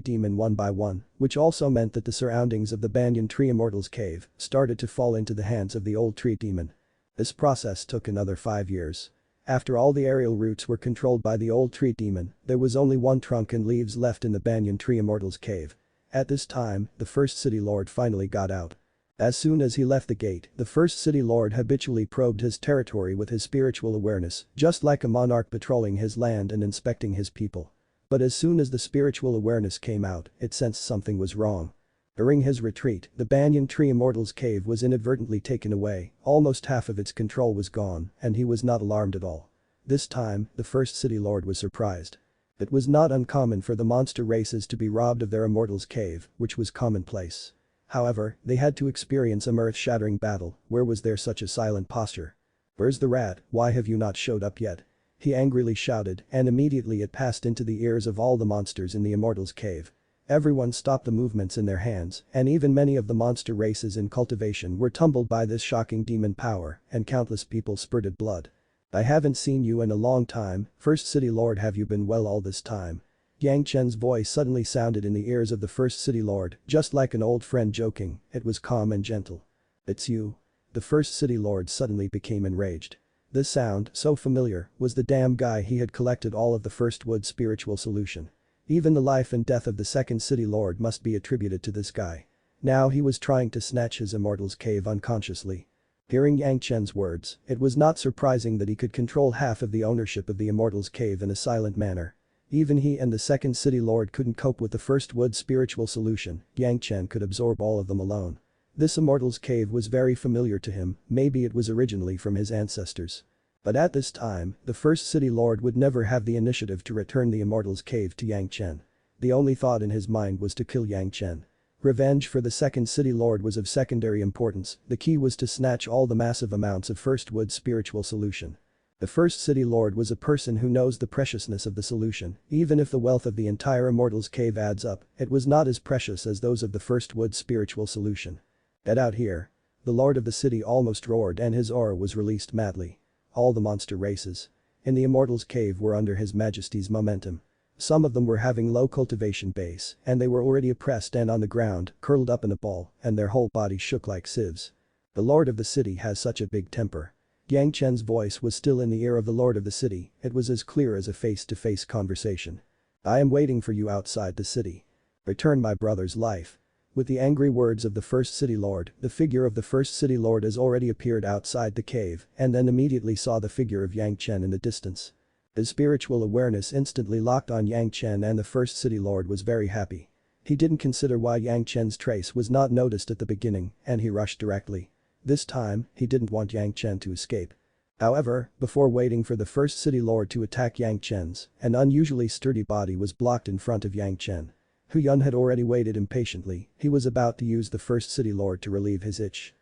demon one by one, which also meant that the surroundings of the Banyan Tree Immortal's cave started to fall into the hands of the old tree demon. This process took another 5 years. After all the aerial roots were controlled by the old tree demon, there was only one trunk and leaves left in the Banyan Tree Immortal's cave. At this time, the first city lord finally got out. As soon as he left the gate, the first city lord habitually probed his territory with his spiritual awareness, just like a monarch patrolling his land and inspecting his people. But as soon as the spiritual awareness came out, it sensed something was wrong. During his retreat, the Banyan Tree Immortal's cave was inadvertently taken away, almost half of its control was gone, and he was not alarmed at all. This time, the first city lord was surprised. It was not uncommon for the monster races to be robbed of their immortal's cave, which was commonplace. However, they had to experience a earth-shattering battle. Where was there such a silent posture? "Where's the rat? Why have you not showed up yet?" he angrily shouted, and immediately it passed into the ears of all the monsters in the immortal's cave. Everyone stopped the movements in their hands, and even many of the monster races in cultivation were tumbled by this shocking demon power, and countless people spurted blood. I haven't seen you in a long time, First City Lord, have you been well all this time? Yang Chen's voice suddenly sounded in the ears of the First City Lord, just like an old friend joking, it was calm and gentle. It's you. The First City Lord suddenly became enraged. This sound, so familiar, was the damn guy he had collected all of the First Wood spiritual solution. Even the life and death of the Second City Lord must be attributed to this guy. Now he was trying to snatch his Immortal's cave unconsciously. Hearing Yang Chen's words, it was not surprising that he could control half of the ownership of the Immortal's cave in a silent manner. Even he and the Second City Lord couldn't cope with the First Wood spiritual solution, Yang Chen could absorb all of them alone. This Immortal's cave was very familiar to him, maybe it was originally from his ancestors. But at this time, the First City Lord would never have the initiative to return the Immortal's cave to Yang Chen. The only thought in his mind was to kill Yang Chen. Revenge for the Second City Lord was of secondary importance, the key was to snatch all the massive amounts of First Wood spiritual solution. The First City Lord was a person who knows the preciousness of the solution, even if the wealth of the entire Immortal's cave adds up, it was not as precious as those of the First Wood spiritual solution. Get out here. The Lord of the city almost roared and his aura was released madly. All the monster races in the Immortal's cave were under his majesty's momentum. Some of them were having low cultivation base, and they were already oppressed and on the ground, curled up in a ball, and their whole body shook like sieves. The Lord of the city has such a big temper. Yang Chen's voice was still in the ear of the Lord of the city, it was as clear as a face-to-face conversation. I am waiting for you outside the city. Return my brother's life. With the angry words of the First City Lord, the figure of the First City Lord has already appeared outside the cave and then immediately saw the figure of Yang Chen in the distance. His spiritual awareness instantly locked on Yang Chen and the First City Lord was very happy. He didn't consider why Yang Chen's trace was not noticed at the beginning and he rushed directly. This time, he didn't want Yang Chen to escape. However, before waiting for the First City Lord to attack Yang Chen's, an unusually sturdy body was blocked in front of Yang Chen. Hu Yun had already waited impatiently, he was about to use the First City Lord to relieve his itch.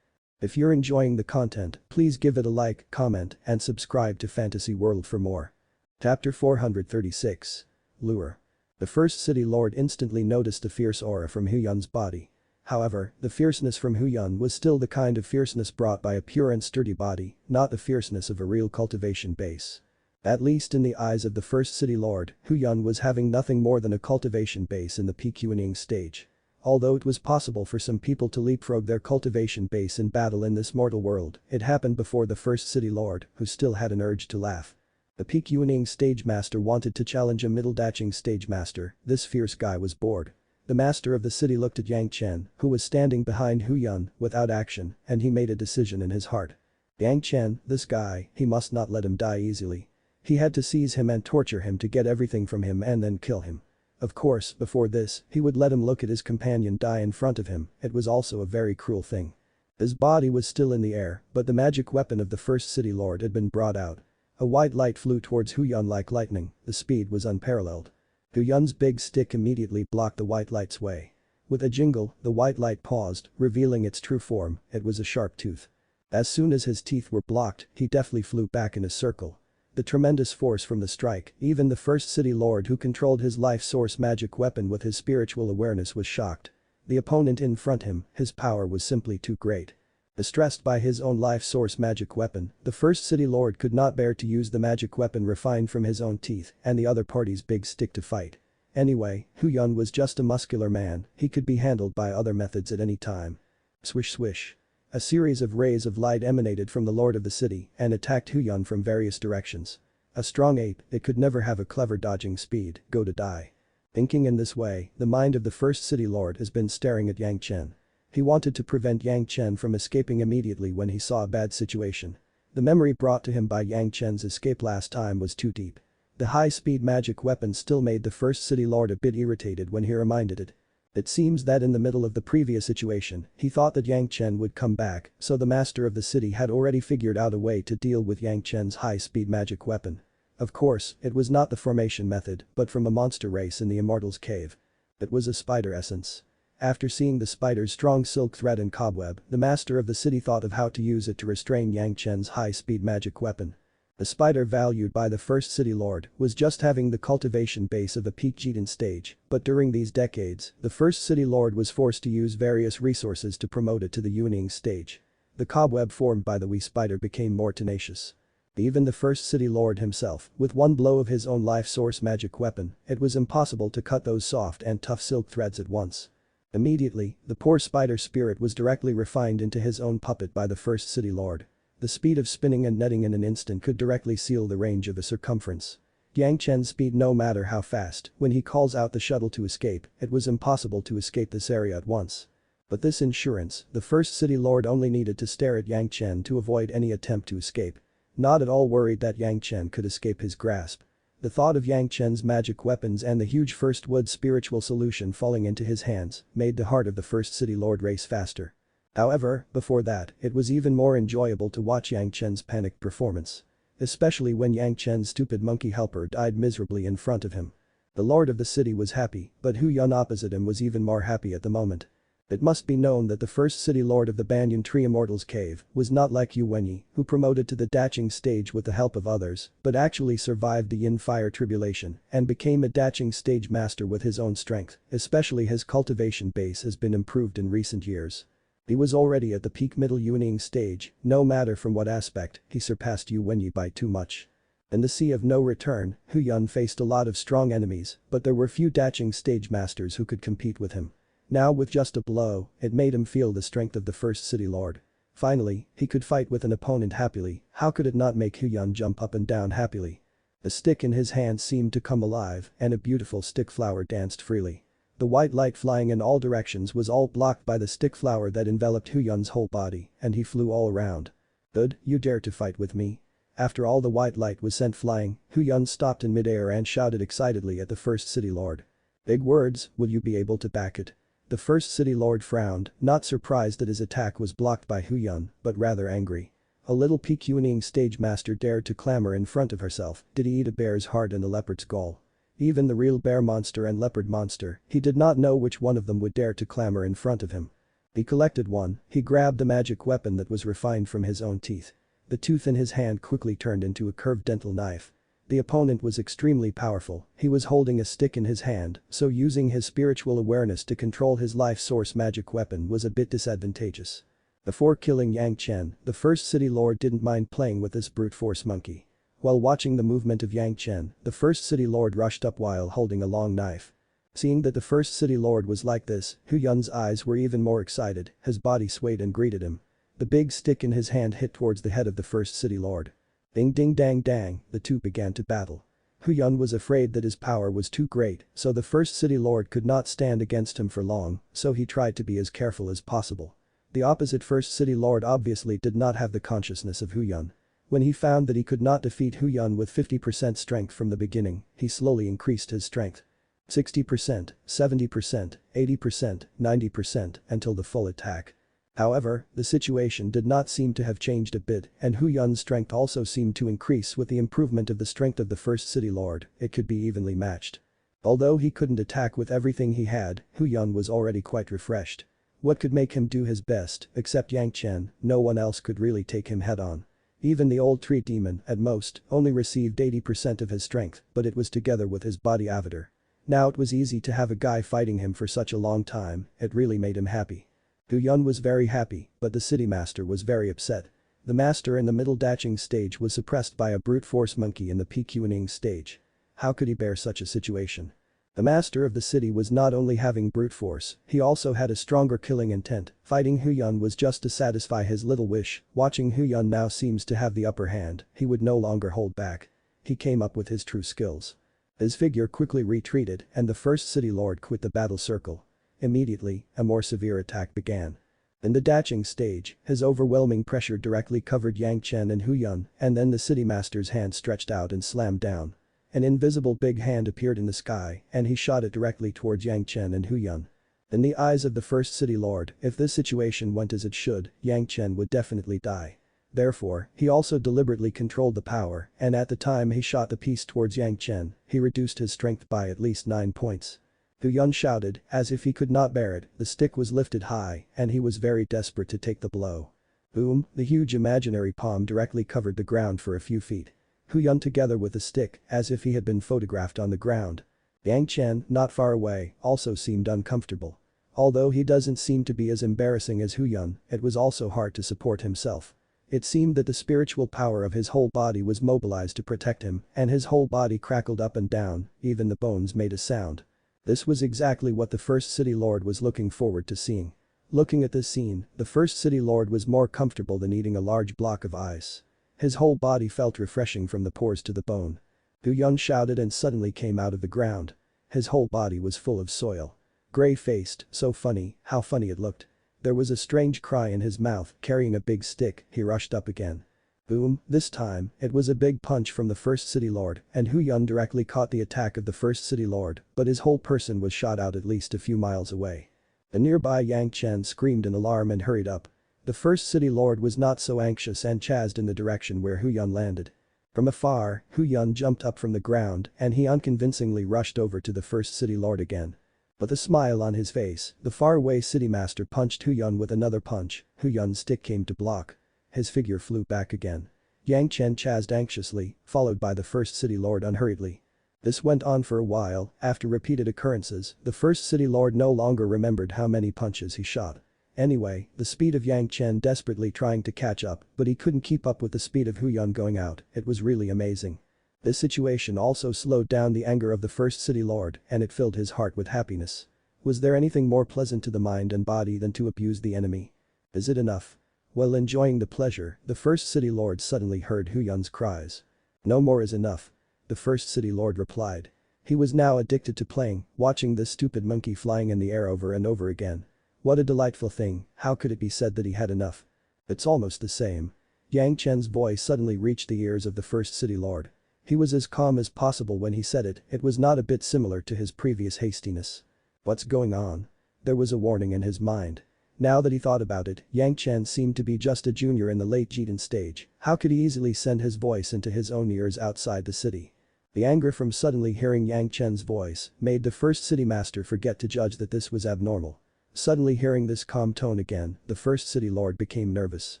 If you're enjoying the content, please give it a like, comment, and subscribe to Fantasy World for more. Chapter 436. Lure. The First City Lord instantly noticed a fierce aura from Hu Yun's body. However, the fierceness from Hu Yun was still the kind of fierceness brought by a pure and sturdy body, not the fierceness of a real cultivation base. At least in the eyes of the First City Lord, Hu Yun was having nothing more than a cultivation base in the Pacifist stage. Although it was possible for some people to leapfrog their cultivation base in battle in this mortal world, it happened before the First City Lord, who still had an urge to laugh. The Pacifist stage master wanted to challenge a middle-daching stage master, this fierce guy was bored. The master of the city looked at Yang Chen, who was standing behind Hu Yun, without action, and he made a decision in his heart. Yang Chen, this guy, he must not let him die easily. He had to seize him and torture him to get everything from him and then kill him. Of course, before this, he would let him look at his companion die in front of him, it was also a very cruel thing. His body was still in the air, but the magic weapon of the First City Lord had been brought out. A white light flew towards Hu Yun like lightning, the speed was unparalleled. Hu Yun's big stick immediately blocked the white light's way. With a jingle, the white light paused, revealing its true form, it was a sharp tooth. As soon as his teeth were blocked, he deftly flew back in a circle. The tremendous force from the strike, even the First City Lord who controlled his life source magic weapon with his spiritual awareness was shocked. The opponent in front him, his power was simply too great. Distressed by his own life source magic weapon, the First City Lord could not bear to use the magic weapon refined from his own teeth and the other party's big stick to fight. Anyway, Hu Yun was just a muscular man, he could be handled by other methods at any time. Swish swish. A series of rays of light emanated from the Lord of the city and attacked Hu Yun from various directions. A strong ape, it could never have a clever dodging speed, go to die. Thinking in this way, the mind of the First City Lord has been staring at Yang Chen. He wanted to prevent Yang Chen from escaping immediately when he saw a bad situation. The memory brought to him by Yang Chen's escape last time was too deep. The high-speed magic weapon still made the First City Lord a bit irritated when he reminded it. It seems that in the middle of the previous situation, he thought that Yang Chen would come back, so the master of the city had already figured out a way to deal with Yang Chen's high-speed magic weapon. Of course, it was not the formation method, but from a monster race in the Immortal's cave. It was a spider essence. After seeing the spider's strong silk thread and cobweb, the master of the city thought of how to use it to restrain Yang Chen's high-speed magic weapon. The spider valued by the first city lord was just having the cultivation base of the peak Jitan stage, but during these decades, the first city lord was forced to use various resources to promote it to the Yuning stage. The cobweb formed by the wee spider became more tenacious. Even the first city lord himself, with one blow of his own life source magic weapon, it was impossible to cut those soft and tough silk threads at once. Immediately, the poor spider spirit was directly refined into his own puppet by the first city lord. The speed of spinning and netting in an instant could directly seal the range of a circumference. Yang Chen's speed, no matter how fast, when he calls out the shuttle to escape, it was impossible to escape this area at once. But this insurance, the first city lord only needed to stare at Yang Chen to avoid any attempt to escape. Not at all worried that Yang Chen could escape his grasp. The thought of Yang Chen's magic weapons and the huge first wood spiritual solution falling into his hands made the heart of the first city lord race faster. However, before that, it was even more enjoyable to watch Yang Chen's panicked performance. Especially when Yang Chen's stupid monkey helper died miserably in front of him. The lord of the city was happy, but Hu Yun opposite him was even more happy at the moment. It must be known that the first city lord of the Banyan Tree Immortals Cave was not like Yu Wenyi, who promoted to the daching stage with the help of others, but actually survived the Yin Fire tribulation and became a daching stage master with his own strength, especially his cultivation base has been improved in recent years. He was already at the peak middle Yuning stage, no matter from what aspect, he surpassed Yu Wenyi by too much. In the sea of no return, Hu Yun faced a lot of strong enemies, but there were few daching stage masters who could compete with him. Now with just a blow, it made him feel the strength of the first city lord. Finally, he could fight with an opponent happily, how could it not make Hu Yun jump up and down happily? The stick in his hand seemed to come alive and a beautiful stick flower danced freely. The white light flying in all directions was all blocked by the stick flower that enveloped Hu Yun's whole body and he flew all around. Good, you dare to fight with me? After all the white light was sent flying, Hu Yun stopped in midair and shouted excitedly at the first city lord. Big words, will you be able to back it? The first city lord frowned, not surprised that his attack was blocked by Hu Yun, but rather angry. A little peak Yuning stage master dared to clamor in front of herself, did he eat a bear's heart and a leopard's gall? Even the real bear monster and leopard monster, he did not know which one of them would dare to clamor in front of him. He collected one, he grabbed the magic weapon that was refined from his own teeth. The tooth in his hand quickly turned into a curved dental knife. The opponent was extremely powerful, he was holding a stick in his hand, so using his spiritual awareness to control his life source magic weapon was a bit disadvantageous. Before killing Yang Chen, the first city lord didn't mind playing with this brute force monkey. While watching the movement of Yang Chen, the first city lord rushed up while holding a long knife. Seeing that the first city lord was like this, Hu Yun's eyes were even more excited, his body swayed and greeted him. The big stick in his hand hit towards the head of the first city lord. Ding ding dang dang, the two began to battle. Hu Yun was afraid that his power was too great, so the first city lord could not stand against him for long, so he tried to be as careful as possible. The opposite first city lord obviously did not have the consciousness of Hu Yun. When he found that he could not defeat Hu Yun with 50% strength from the beginning, he slowly increased his strength. 60%, 70%, 80%, 90% until the full attack. However, the situation did not seem to have changed a bit and Hu Yun's strength also seemed to increase with the improvement of the strength of the first city lord, it could be evenly matched. Although he couldn't attack with everything he had, Hu Yun was already quite refreshed. What could make him do his best, except Yang Chen, no one else could really take him head on. Even the old tree demon, at most, only received 80% of his strength, but it was together with his body avatar. Now it was easy to have a guy fighting him for such a long time, it really made him happy. Hu Yun was very happy, but the city master was very upset. The master in the middle daching stage was suppressed by a brute force monkey in the peak Yuning stage. How could he bear such a situation? The master of the city was not only having brute force, he also had a stronger killing intent, fighting Hu Yun was just to satisfy his little wish, watching Hu Yun now seems to have the upper hand, he would no longer hold back. He came up with his true skills. His figure quickly retreated and the first city lord quit the battle circle. Immediately, a more severe attack began. In the daching stage, his overwhelming pressure directly covered Yang Chen and Hu Yun, and then the city master's hand stretched out and slammed down. An invisible big hand appeared in the sky and he shot it directly towards Yang Chen and Hu Yun. In the eyes of the first city lord, if this situation went as it should, Yang Chen would definitely die. Therefore, he also deliberately controlled the power and at the time he shot the piece towards Yang Chen, he reduced his strength by at least 9 points. Hu Yun shouted, as if he could not bear it, the stick was lifted high and he was very desperate to take the blow. Boom, the huge imaginary palm directly covered the ground for a few feet. Hu Yun together with the stick, as if he had been photographed on the ground. Yang Chen, not far away, also seemed uncomfortable. Although he doesn't seem to be as embarrassing as Hu Yun, it was also hard to support himself. It seemed that the spiritual power of his whole body was mobilized to protect him, and his whole body crackled up and down, even the bones made a sound. This was exactly what the First City Lord was looking forward to seeing. Looking at this scene, the First City Lord was more comfortable than eating a large block of ice. His whole body felt refreshing from the pores to the bone. Hu Yun shouted and suddenly came out of the ground. His whole body was full of soil. Gray-faced, so funny, how funny it looked. There was a strange cry in his mouth, carrying a big stick, he rushed up again. Boom, this time, it was a big punch from the First City Lord, and Hu Yun directly caught the attack of the First City Lord, but his whole person was shot out at least a few miles away. The nearby Yang Chen screamed in alarm and hurried up. The First City Lord was not so anxious and chased in the direction where Hu Yun landed. From afar, Hu Yun jumped up from the ground and he unconvincingly rushed over to the First City Lord again. With a smile on his face, the faraway city master punched Hu Yun with another punch. Hu Yun's stick came to block. His figure flew back again. Yang Chen chased anxiously, followed by the First City Lord unhurriedly. This went on for a while. After repeated occurrences, the First City Lord no longer remembered how many punches he shot. Anyway, the speed of Yang Chen desperately trying to catch up, but he couldn't keep up with the speed of Hu Yun going out. It was really amazing. This situation also slowed down the anger of the First City Lord, and it filled his heart with happiness. Was there anything more pleasant to the mind and body than to abuse the enemy? Is it enough? While enjoying the pleasure, the First City Lord suddenly heard Hu Yun's cries. No more is enough. The First City Lord replied. He was now addicted to playing, watching this stupid monkey flying in the air over and over again. What a delightful thing, how could it be said that he had enough? It's almost the same. Yang Chen's voice suddenly reached the ears of the First City Lord. He was as calm as possible when he said it, it was not a bit similar to his previous hastiness. What's going on? There was a warning in his mind. Now that he thought about it, Yang Chen seemed to be just a junior in the late Jidan stage. How could he easily send his voice into his own ears outside the city? The anger from suddenly hearing Yang Chen's voice made the First City Master forget to judge that this was abnormal. Suddenly hearing this calm tone again, the First City Lord became nervous.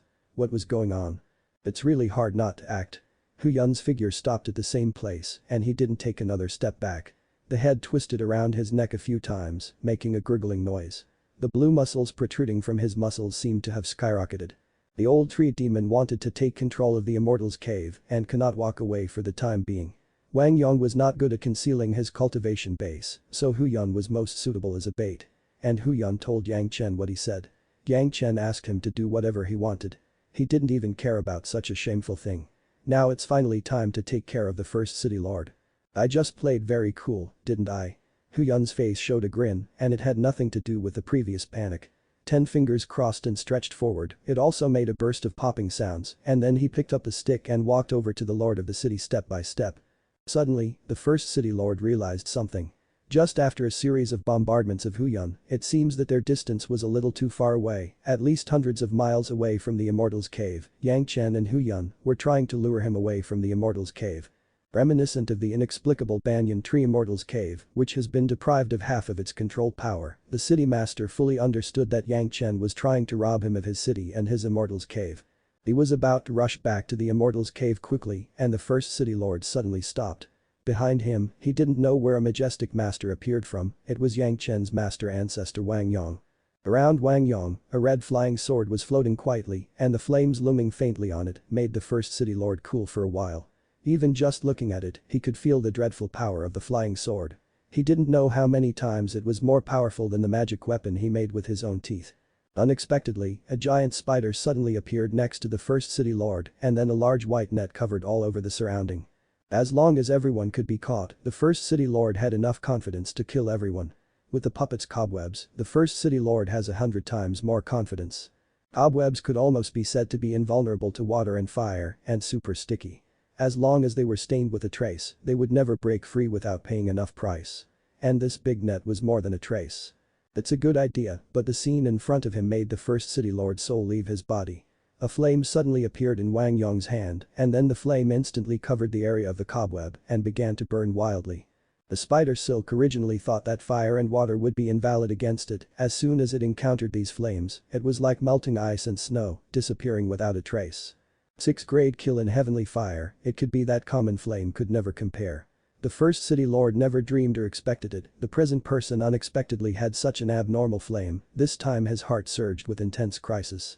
What was going on? It's really hard not to act. Hu Yun's figure stopped at the same place and he didn't take another step back. The head twisted around his neck a few times, making a gurgling noise. The blue muscles protruding from his muscles seemed to have skyrocketed. The old tree demon wanted to take control of the Immortal's cave and cannot walk away for the time being. Wang Yong was not good at concealing his cultivation base, so Hu Yun was most suitable as a bait. And Hu Yun told Yang Chen what he said. Yang Chen asked him to do whatever he wanted. He didn't even care about such a shameful thing. Now it's finally time to take care of the First City Lord. I just played very cool, didn't I? Hu Yun's face showed a grin, and it had nothing to do with the previous panic. 10 fingers crossed and stretched forward, it also made a burst of popping sounds, and then he picked up the stick and walked over to the Lord of the city step by step. Suddenly, the First City Lord realized something. Just after a series of bombardments of Hu Yun, it seems that their distance was a little too far away, at least hundreds of miles away from the Immortal's cave. Yang Chen and Hu Yun were trying to lure him away from the Immortal's cave. Reminiscent of the inexplicable banyan tree Immortal's cave, which has been deprived of half of its control power, the city master fully understood that Yang Chen was trying to rob him of his city and his Immortal's cave. He was about to rush back to the Immortal's cave quickly, and the First City Lord suddenly stopped. Behind him, he didn't know where a majestic master appeared from, it was Yang Chen's master ancestor Wang Yong. Around Wang Yong, a red flying sword was floating quietly, and the flames looming faintly on it made the First City Lord cool for a while. Even just looking at it, he could feel the dreadful power of the flying sword. He didn't know how many times it was more powerful than the magic weapon he made with his own teeth. Unexpectedly, a giant spider suddenly appeared next to the First City Lord, and then a large white net covered all over the surrounding. As long as everyone could be caught, the First City Lord had enough confidence to kill everyone. With the puppet's cobwebs, the First City Lord has 100 times more confidence. Cobwebs could almost be said to be invulnerable to water and fire, and super sticky. As long as they were stained with a trace, they would never break free without paying enough price. And this big net was more than a trace. That's a good idea, but the scene in front of him made the First City Lord's soul leave his body. A flame suddenly appeared in Wang Yong's hand, and then the flame instantly covered the area of the cobweb and began to burn wildly. The spider silk originally thought that fire and water would be invalid against it. As soon as it encountered these flames, it was like melting ice and snow, disappearing without a trace. 6th grade kill in heavenly fire, it could be that common flame could never compare. The first city lord never dreamed or expected it, the present person unexpectedly had such an abnormal flame, this time his heart surged with intense crisis.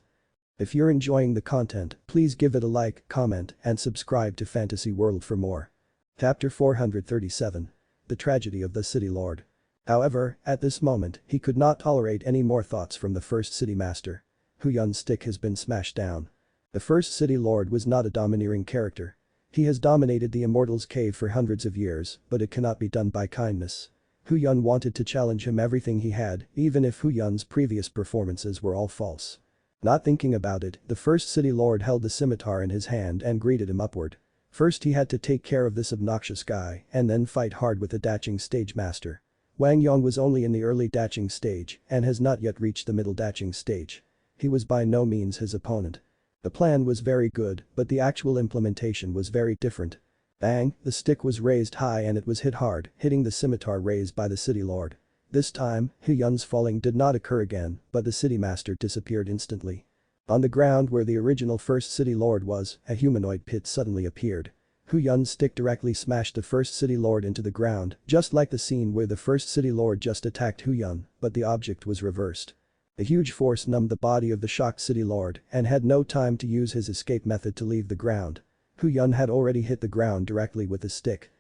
If you're enjoying the content, please give it a like, comment, and subscribe to Fantasy World for more. Chapter 437. The Tragedy of the City Lord. However, at this moment, he could not tolerate any more thoughts from the first city master. Hu Yun's stick has been smashed down. The first city lord was not a domineering character. He has dominated the Immortals' cave for hundreds of years, but it cannot be done by kindness. Hu Yun wanted to challenge him everything he had, even if Hu Yun's previous performances were all false. Not thinking about it, the first city lord held the scimitar in his hand and greeted him upward. First he had to take care of this obnoxious guy and then fight hard with the daching stage master. Wang Yong was only in the early daching stage and has not yet reached the middle daching stage. He was by no means his opponent. The plan was very good, but the actual implementation was very different. Bang, the stick was raised high and it was hit hard, hitting the scimitar raised by the city lord. This time, Hu Yun's falling did not occur again, but the city master disappeared instantly. On the ground where the original first city lord was, a humanoid pit suddenly appeared. Hu Yun's stick directly smashed the first city lord into the ground, just like the scene where the first city lord just attacked Hu Yun, but the object was reversed. A huge force numbed the body of the shocked city lord and had no time to use his escape method to leave the ground. Hu Yun had already hit the ground directly with his stick.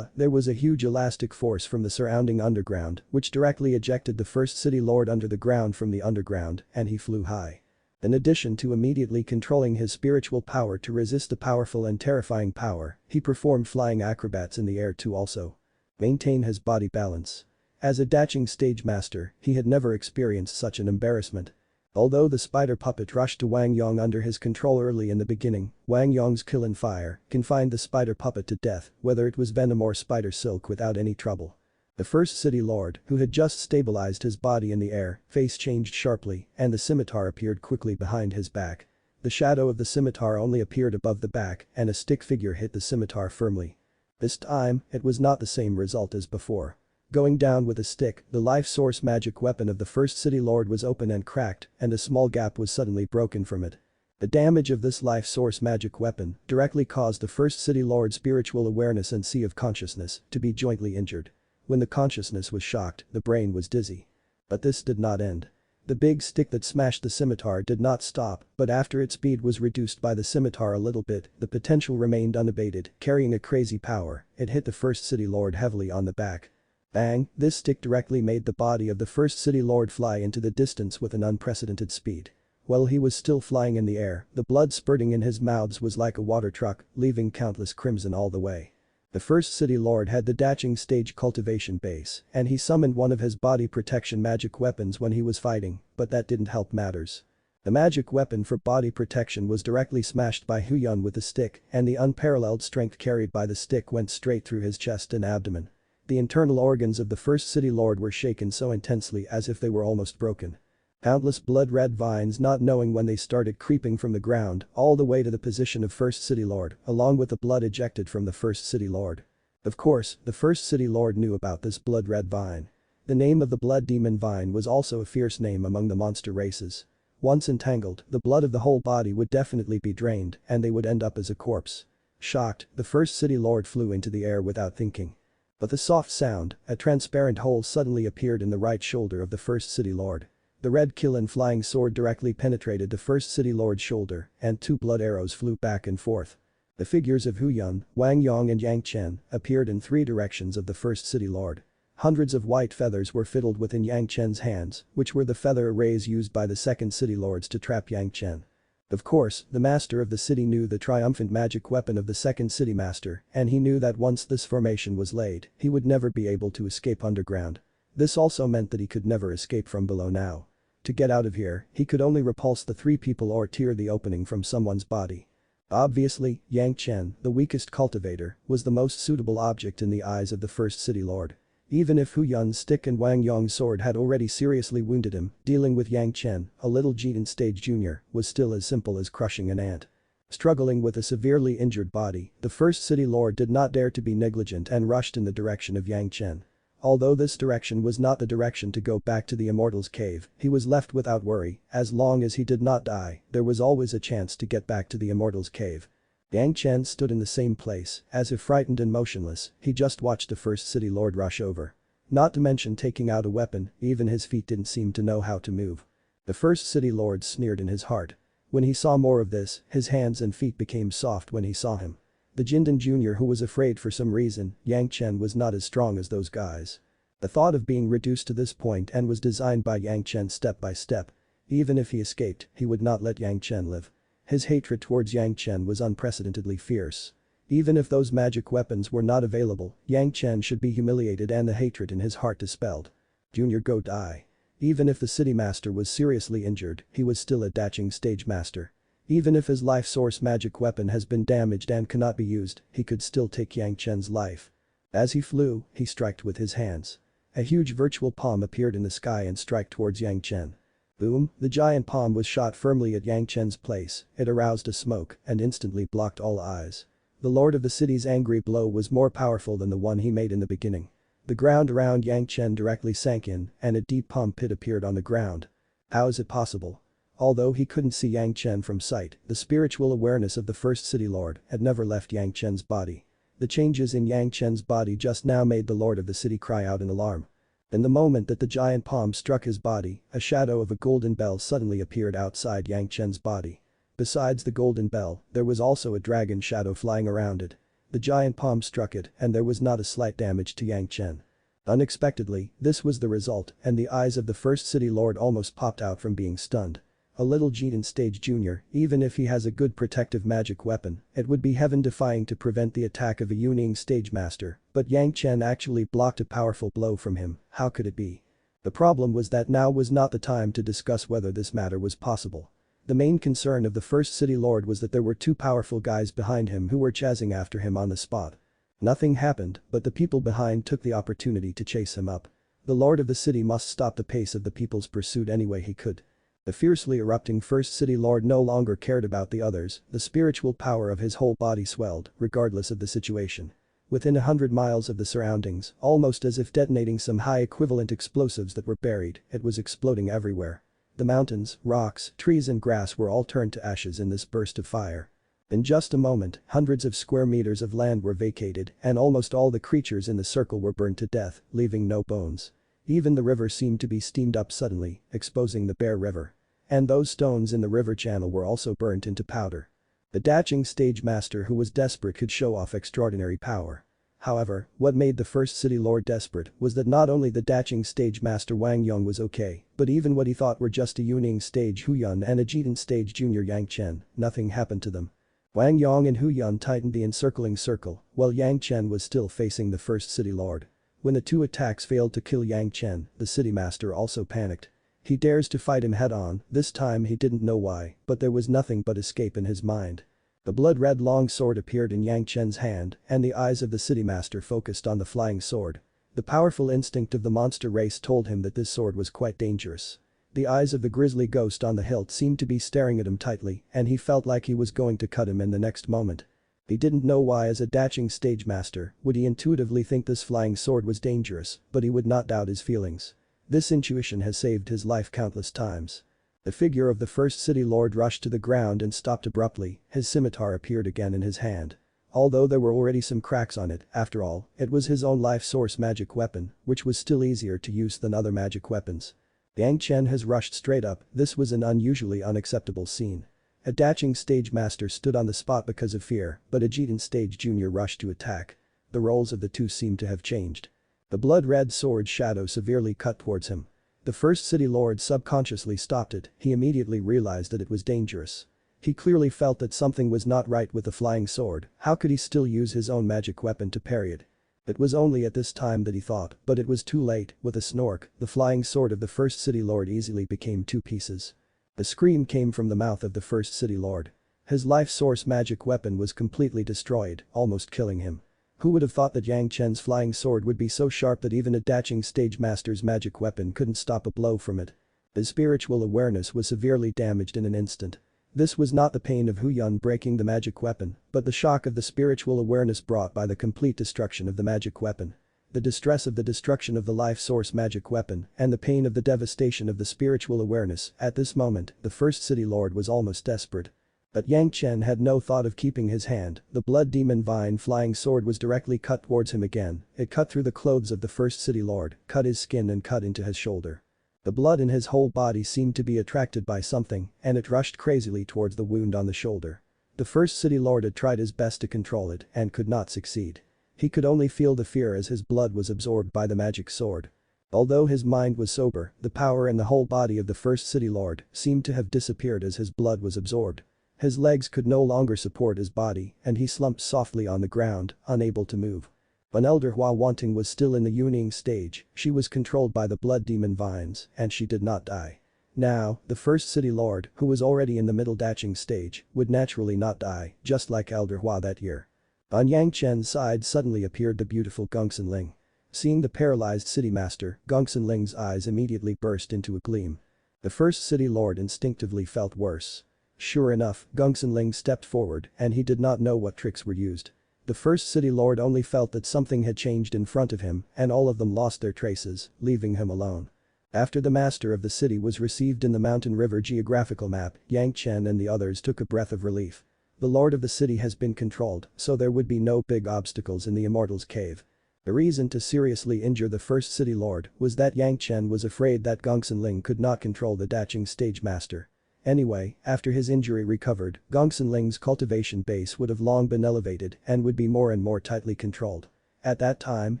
There was a huge elastic force from the surrounding underground which directly ejected the first city lord under the ground from the underground and he flew high. In addition to immediately controlling his spiritual power to resist the powerful and terrifying power, he performed flying acrobats in the air to also maintain his body balance. As a daching stage master, he had never experienced such an embarrassment. Although the spider puppet rushed to Wang Yong under his control early in the beginning, Wang Yong's kill and fire confined the spider puppet to death, whether it was venom or spider silk without any trouble. The first city lord, who had just stabilized his body in the air, face changed sharply and the scimitar appeared quickly behind his back. The shadow of the scimitar only appeared above the back and a stick figure hit the scimitar firmly. This time, it was not the same result as before. Going down with a stick, the life source magic weapon of the first city lord was open and cracked and a small gap was suddenly broken from it. The damage of this life source magic weapon directly caused the first city lord's spiritual awareness and sea of consciousness to be jointly injured. When the consciousness was shocked, the brain was dizzy. But this did not end. The big stick that smashed the scimitar did not stop, but after its speed was reduced by the scimitar a little bit, the potential remained unabated, carrying a crazy power, it hit the first city lord heavily on the back. Bang, this stick directly made the body of the first city lord fly into the distance with an unprecedented speed. While he was still flying in the air, the blood spurting in his mouths was like a water truck, leaving countless crimson all the way. The first city lord had the daching stage cultivation base, and he summoned one of his body protection magic weapons when he was fighting, but that didn't help matters. The magic weapon for body protection was directly smashed by Hu Yun with the stick, and the unparalleled strength carried by the stick went straight through his chest and abdomen. The internal organs of the first city lord were shaken so intensely as if they were almost broken. Countless blood-red vines not knowing when they started creeping from the ground all the way to the position of first city lord, along with the blood ejected from the first city lord. Of course, the first city lord knew about this blood-red vine. The name of the blood demon vine was also a fierce name among the monster races. Once entangled, the blood of the whole body would definitely be drained and they would end up as a corpse. Shocked, the first city lord flew into the air without thinking. But the soft sound, a transparent hole suddenly appeared in the right shoulder of the first city lord. The red kill and flying sword directly penetrated the first city lord's shoulder and two blood arrows flew back and forth. The figures of Hu Yun, Wang Yong and Yang Chen appeared in three directions of the first city lord. Hundreds of white feathers were fiddled within Yang Chen's hands, which were the feather arrays used by the second city lords to trap Yang Chen. Of course, the master of the city knew the triumphant magic weapon of the second city master, and he knew that once this formation was laid, he would never be able to escape underground. This also meant that he could never escape from below now. To get out of here, he could only repulse the three people or tear the opening from someone's body. Obviously, Yang Chen, the weakest cultivator, was the most suitable object in the eyes of the first city lord. Even if Hu Yun's stick and Wang Yong's sword had already seriously wounded him, dealing with Yang Chen, a little Jitan stage junior, was still as simple as crushing an ant. Struggling with a severely injured body, the first city lord did not dare to be negligent and rushed in the direction of Yang Chen. Although this direction was not the direction to go back to the Immortal's cave, he was left without worry. As long as he did not die, there was always a chance to get back to the Immortal's cave. Yang Chen stood in the same place, as if frightened and motionless. He just watched the first city lord rush over. Not to mention taking out a weapon, even his feet didn't seem to know how to move. The first city lord sneered in his heart. When he saw more of this, his hands and feet became soft when he saw him. The Jindan Jr. who was afraid for some reason, Yang Chen was not as strong as those guys. The thought of being reduced to this point and was designed by Yang Chen step by step. Even if he escaped, he would not let Yang Chen live. His hatred towards Yang Chen was unprecedentedly fierce. Even if those magic weapons were not available, Yang Chen should be humiliated and the hatred in his heart dispelled. Junior, go die. Even if the city master was seriously injured, he was still a dashing stage master. Even if his life source magic weapon has been damaged and cannot be used, he could still take Yang Chen's life. As he flew, he struck with his hands. A huge virtual palm appeared in the sky and struck towards Yang Chen. Boom, the giant palm was shot firmly at Yang Chen's place. It aroused a smoke and instantly blocked all eyes. The lord of the city's angry blow was more powerful than the one he made in the beginning. The ground around Yang Chen directly sank in and a deep palm pit appeared on the ground. How is it possible? Although he couldn't see Yang Chen from sight, the spiritual awareness of the first city lord had never left Yang Chen's body. The changes in Yang Chen's body just now made the lord of the city cry out in alarm. In the moment that the giant palm struck his body, a shadow of a golden bell suddenly appeared outside Yang Chen's body. Besides the golden bell, there was also a dragon shadow flying around it. The giant palm struck it and there was not a slight damage to Yang Chen. Unexpectedly, this was the result and the eyes of the first city lord almost popped out from being stunned. A little Jindan Stage Jr., even if he has a good protective magic weapon, it would be heaven-defying to prevent the attack of a Yuning Stage Master, but Yang Chen actually blocked a powerful blow from him. How could it be? The problem was that now was not the time to discuss whether this matter was possible. The main concern of the first city lord was that there were two powerful guys behind him who were chasing after him on the spot. Nothing happened, but the people behind took the opportunity to chase him up. The lord of the city must stop the pace of the people's pursuit any way he could. The fiercely erupting first city lord no longer cared about the others, the spiritual power of his whole body swelled, regardless of the situation. Within 100 miles of the surroundings, almost as if detonating some high-equivalent explosives that were buried, it was exploding everywhere. The mountains, rocks, trees and grass were all turned to ashes in this burst of fire. In just a moment, hundreds of square meters of land were vacated and almost all the creatures in the circle were burned to death, leaving no bones. Even the river seemed to be steamed up suddenly, exposing the bare river. And those stones in the river channel were also burnt into powder. The dashing stage master who was desperate could show off extraordinary power. However, what made the first city lord desperate was that not only the dashing stage master Wang Yong was okay, but even what he thought were just a Yuning stage Huyun and a Jindan stage junior Yang Chen, nothing happened to them. Wang Yong and Huyun tightened the encircling circle, while Yang Chen was still facing the first city lord. When the two attacks failed to kill Yang Chen, the city master also panicked. He dares to fight him head-on, this time he didn't know why, but there was nothing but escape in his mind. The blood-red long sword appeared in Yang Chen's hand and the eyes of the city master focused on the flying sword. The powerful instinct of the monster race told him that this sword was quite dangerous. The eyes of the grisly ghost on the hilt seemed to be staring at him tightly and he felt like he was going to cut him in the next moment. He didn't know why as a dashing stage master would he intuitively think this flying sword was dangerous, but he would not doubt his feelings. This intuition has saved his life countless times. The figure of the first city lord rushed to the ground and stopped abruptly, his scimitar appeared again in his hand. Although there were already some cracks on it, after all, it was his own life source magic weapon, which was still easier to use than other magic weapons. Yang Chen has rushed straight up, this was an unusually unacceptable scene. A dashing stage master stood on the spot because of fear, but a Jindan stage junior rushed to attack. The roles of the two seemed to have changed. The blood-red sword shadow severely cut towards him. The first city lord subconsciously stopped it, he immediately realized that it was dangerous. He clearly felt that something was not right with the flying sword, how could he still use his own magic weapon to parry it? It was only at this time that he thought, but it was too late, with a snork, the flying sword of the first city lord easily became two pieces. The scream came from the mouth of the first city lord. His life source magic weapon was completely destroyed, almost killing him. Who would have thought that Yang Chen's flying sword would be so sharp that even a dashing stage master's magic weapon couldn't stop a blow from it? His spiritual awareness was severely damaged in an instant. This was not the pain of Huyun breaking the magic weapon, but the shock of the spiritual awareness brought by the complete destruction of the magic weapon. the distress of the destruction of the life source magic weapon, and the pain of the devastation of the spiritual awareness. At this moment, the first city lord was almost desperate. But Yang Chen had no thought of keeping his hand. The blood demon vine flying sword was directly cut towards him again. It cut through the clothes of the first city lord, cut his skin and cut into his shoulder. The blood in his whole body seemed to be attracted by something, and it rushed crazily towards the wound on the shoulder. The first city lord had tried his best to control it and could not succeed. He could only feel the fear as his blood was absorbed by the magic sword. Although his mind was sober, the power in the whole body of the first city lord seemed to have disappeared as his blood was absorbed. His legs could no longer support his body, and he slumped softly on the ground, unable to move. When Elder Hua Wanting was still in the Yuning stage, she was controlled by the blood demon vines, and she did not die. Now, the first city lord, who was already in the middle daching stage, would naturally not die, just like Elder Hua that year. On Yang Chen's side suddenly appeared the beautiful Gongsun Ling. Seeing the paralyzed city master, Gongsun Ling's eyes immediately burst into a gleam. The first city lord instinctively felt worse. Sure enough, Gongsun Ling stepped forward, and he did not know what tricks were used. The first city lord only felt that something had changed in front of him, and all of them lost their traces, leaving him alone. After the master of the city was received in the Mountain River geographical map, Yang Chen and the others took a breath of relief. The lord of the city has been controlled, so there would be no big obstacles in the Immortal's cave. The reason to seriously injure the first city lord was that Yang Chen was afraid that Gongsun Ling could not control the daching stage master. Anyway, after his injury recovered, Gongsun Ling's cultivation base would have long been elevated and would be more and more tightly controlled. At that time,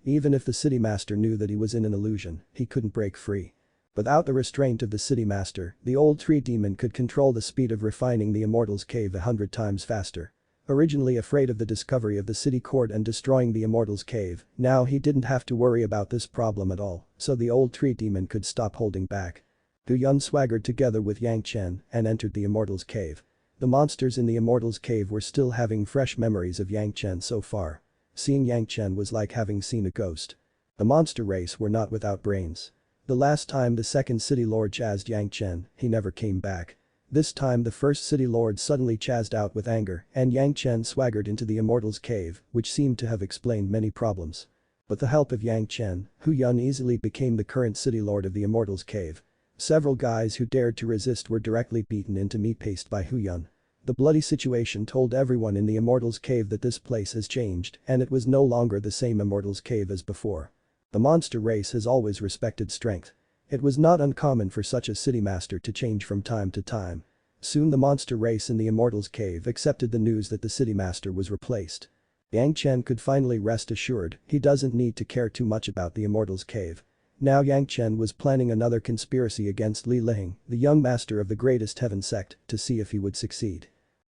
even if the city master knew that he was in an illusion, he couldn't break free. Without the restraint of the city master, the old tree demon could control the speed of refining the Immortal's cave 100 times faster. Originally afraid of the discovery of the city court and destroying the Immortal's cave, now he didn't have to worry about this problem at all, so the old tree demon could stop holding back. Hu Yun swaggered together with Yang Chen and entered the Immortal's cave. The monsters in the Immortal's cave were still having fresh memories of Yang Chen so far. Seeing Yang Chen was like having seen a ghost. The monster race were not without brains. The last time the second city lord chased Yang Chen, he never came back. This time the first city lord suddenly chased out with anger, and Yang Chen swaggered into the Immortal's cave, which seemed to have explained many problems. With the help of Yang Chen, Hu Yun easily became the current city lord of the Immortal's cave. Several guys who dared to resist were directly beaten into meat paste by Hu Yun. The bloody situation told everyone in the Immortal's cave that this place has changed, and it was no longer the same Immortal's cave as before. The monster race has always respected strength. It was not uncommon for such a city master to change from time to time. Soon the monster race in the Immortal's cave accepted the news that the city master was replaced. Yang Chen could finally rest assured he doesn't need to care too much about the Immortal's cave. Now Yang Chen was planning another conspiracy against Li Lihing, the young master of the Greatest Heaven sect, to see if he would succeed.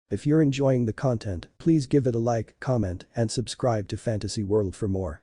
If you're enjoying the content, please give it a like, comment, and subscribe to Fantasy World for more.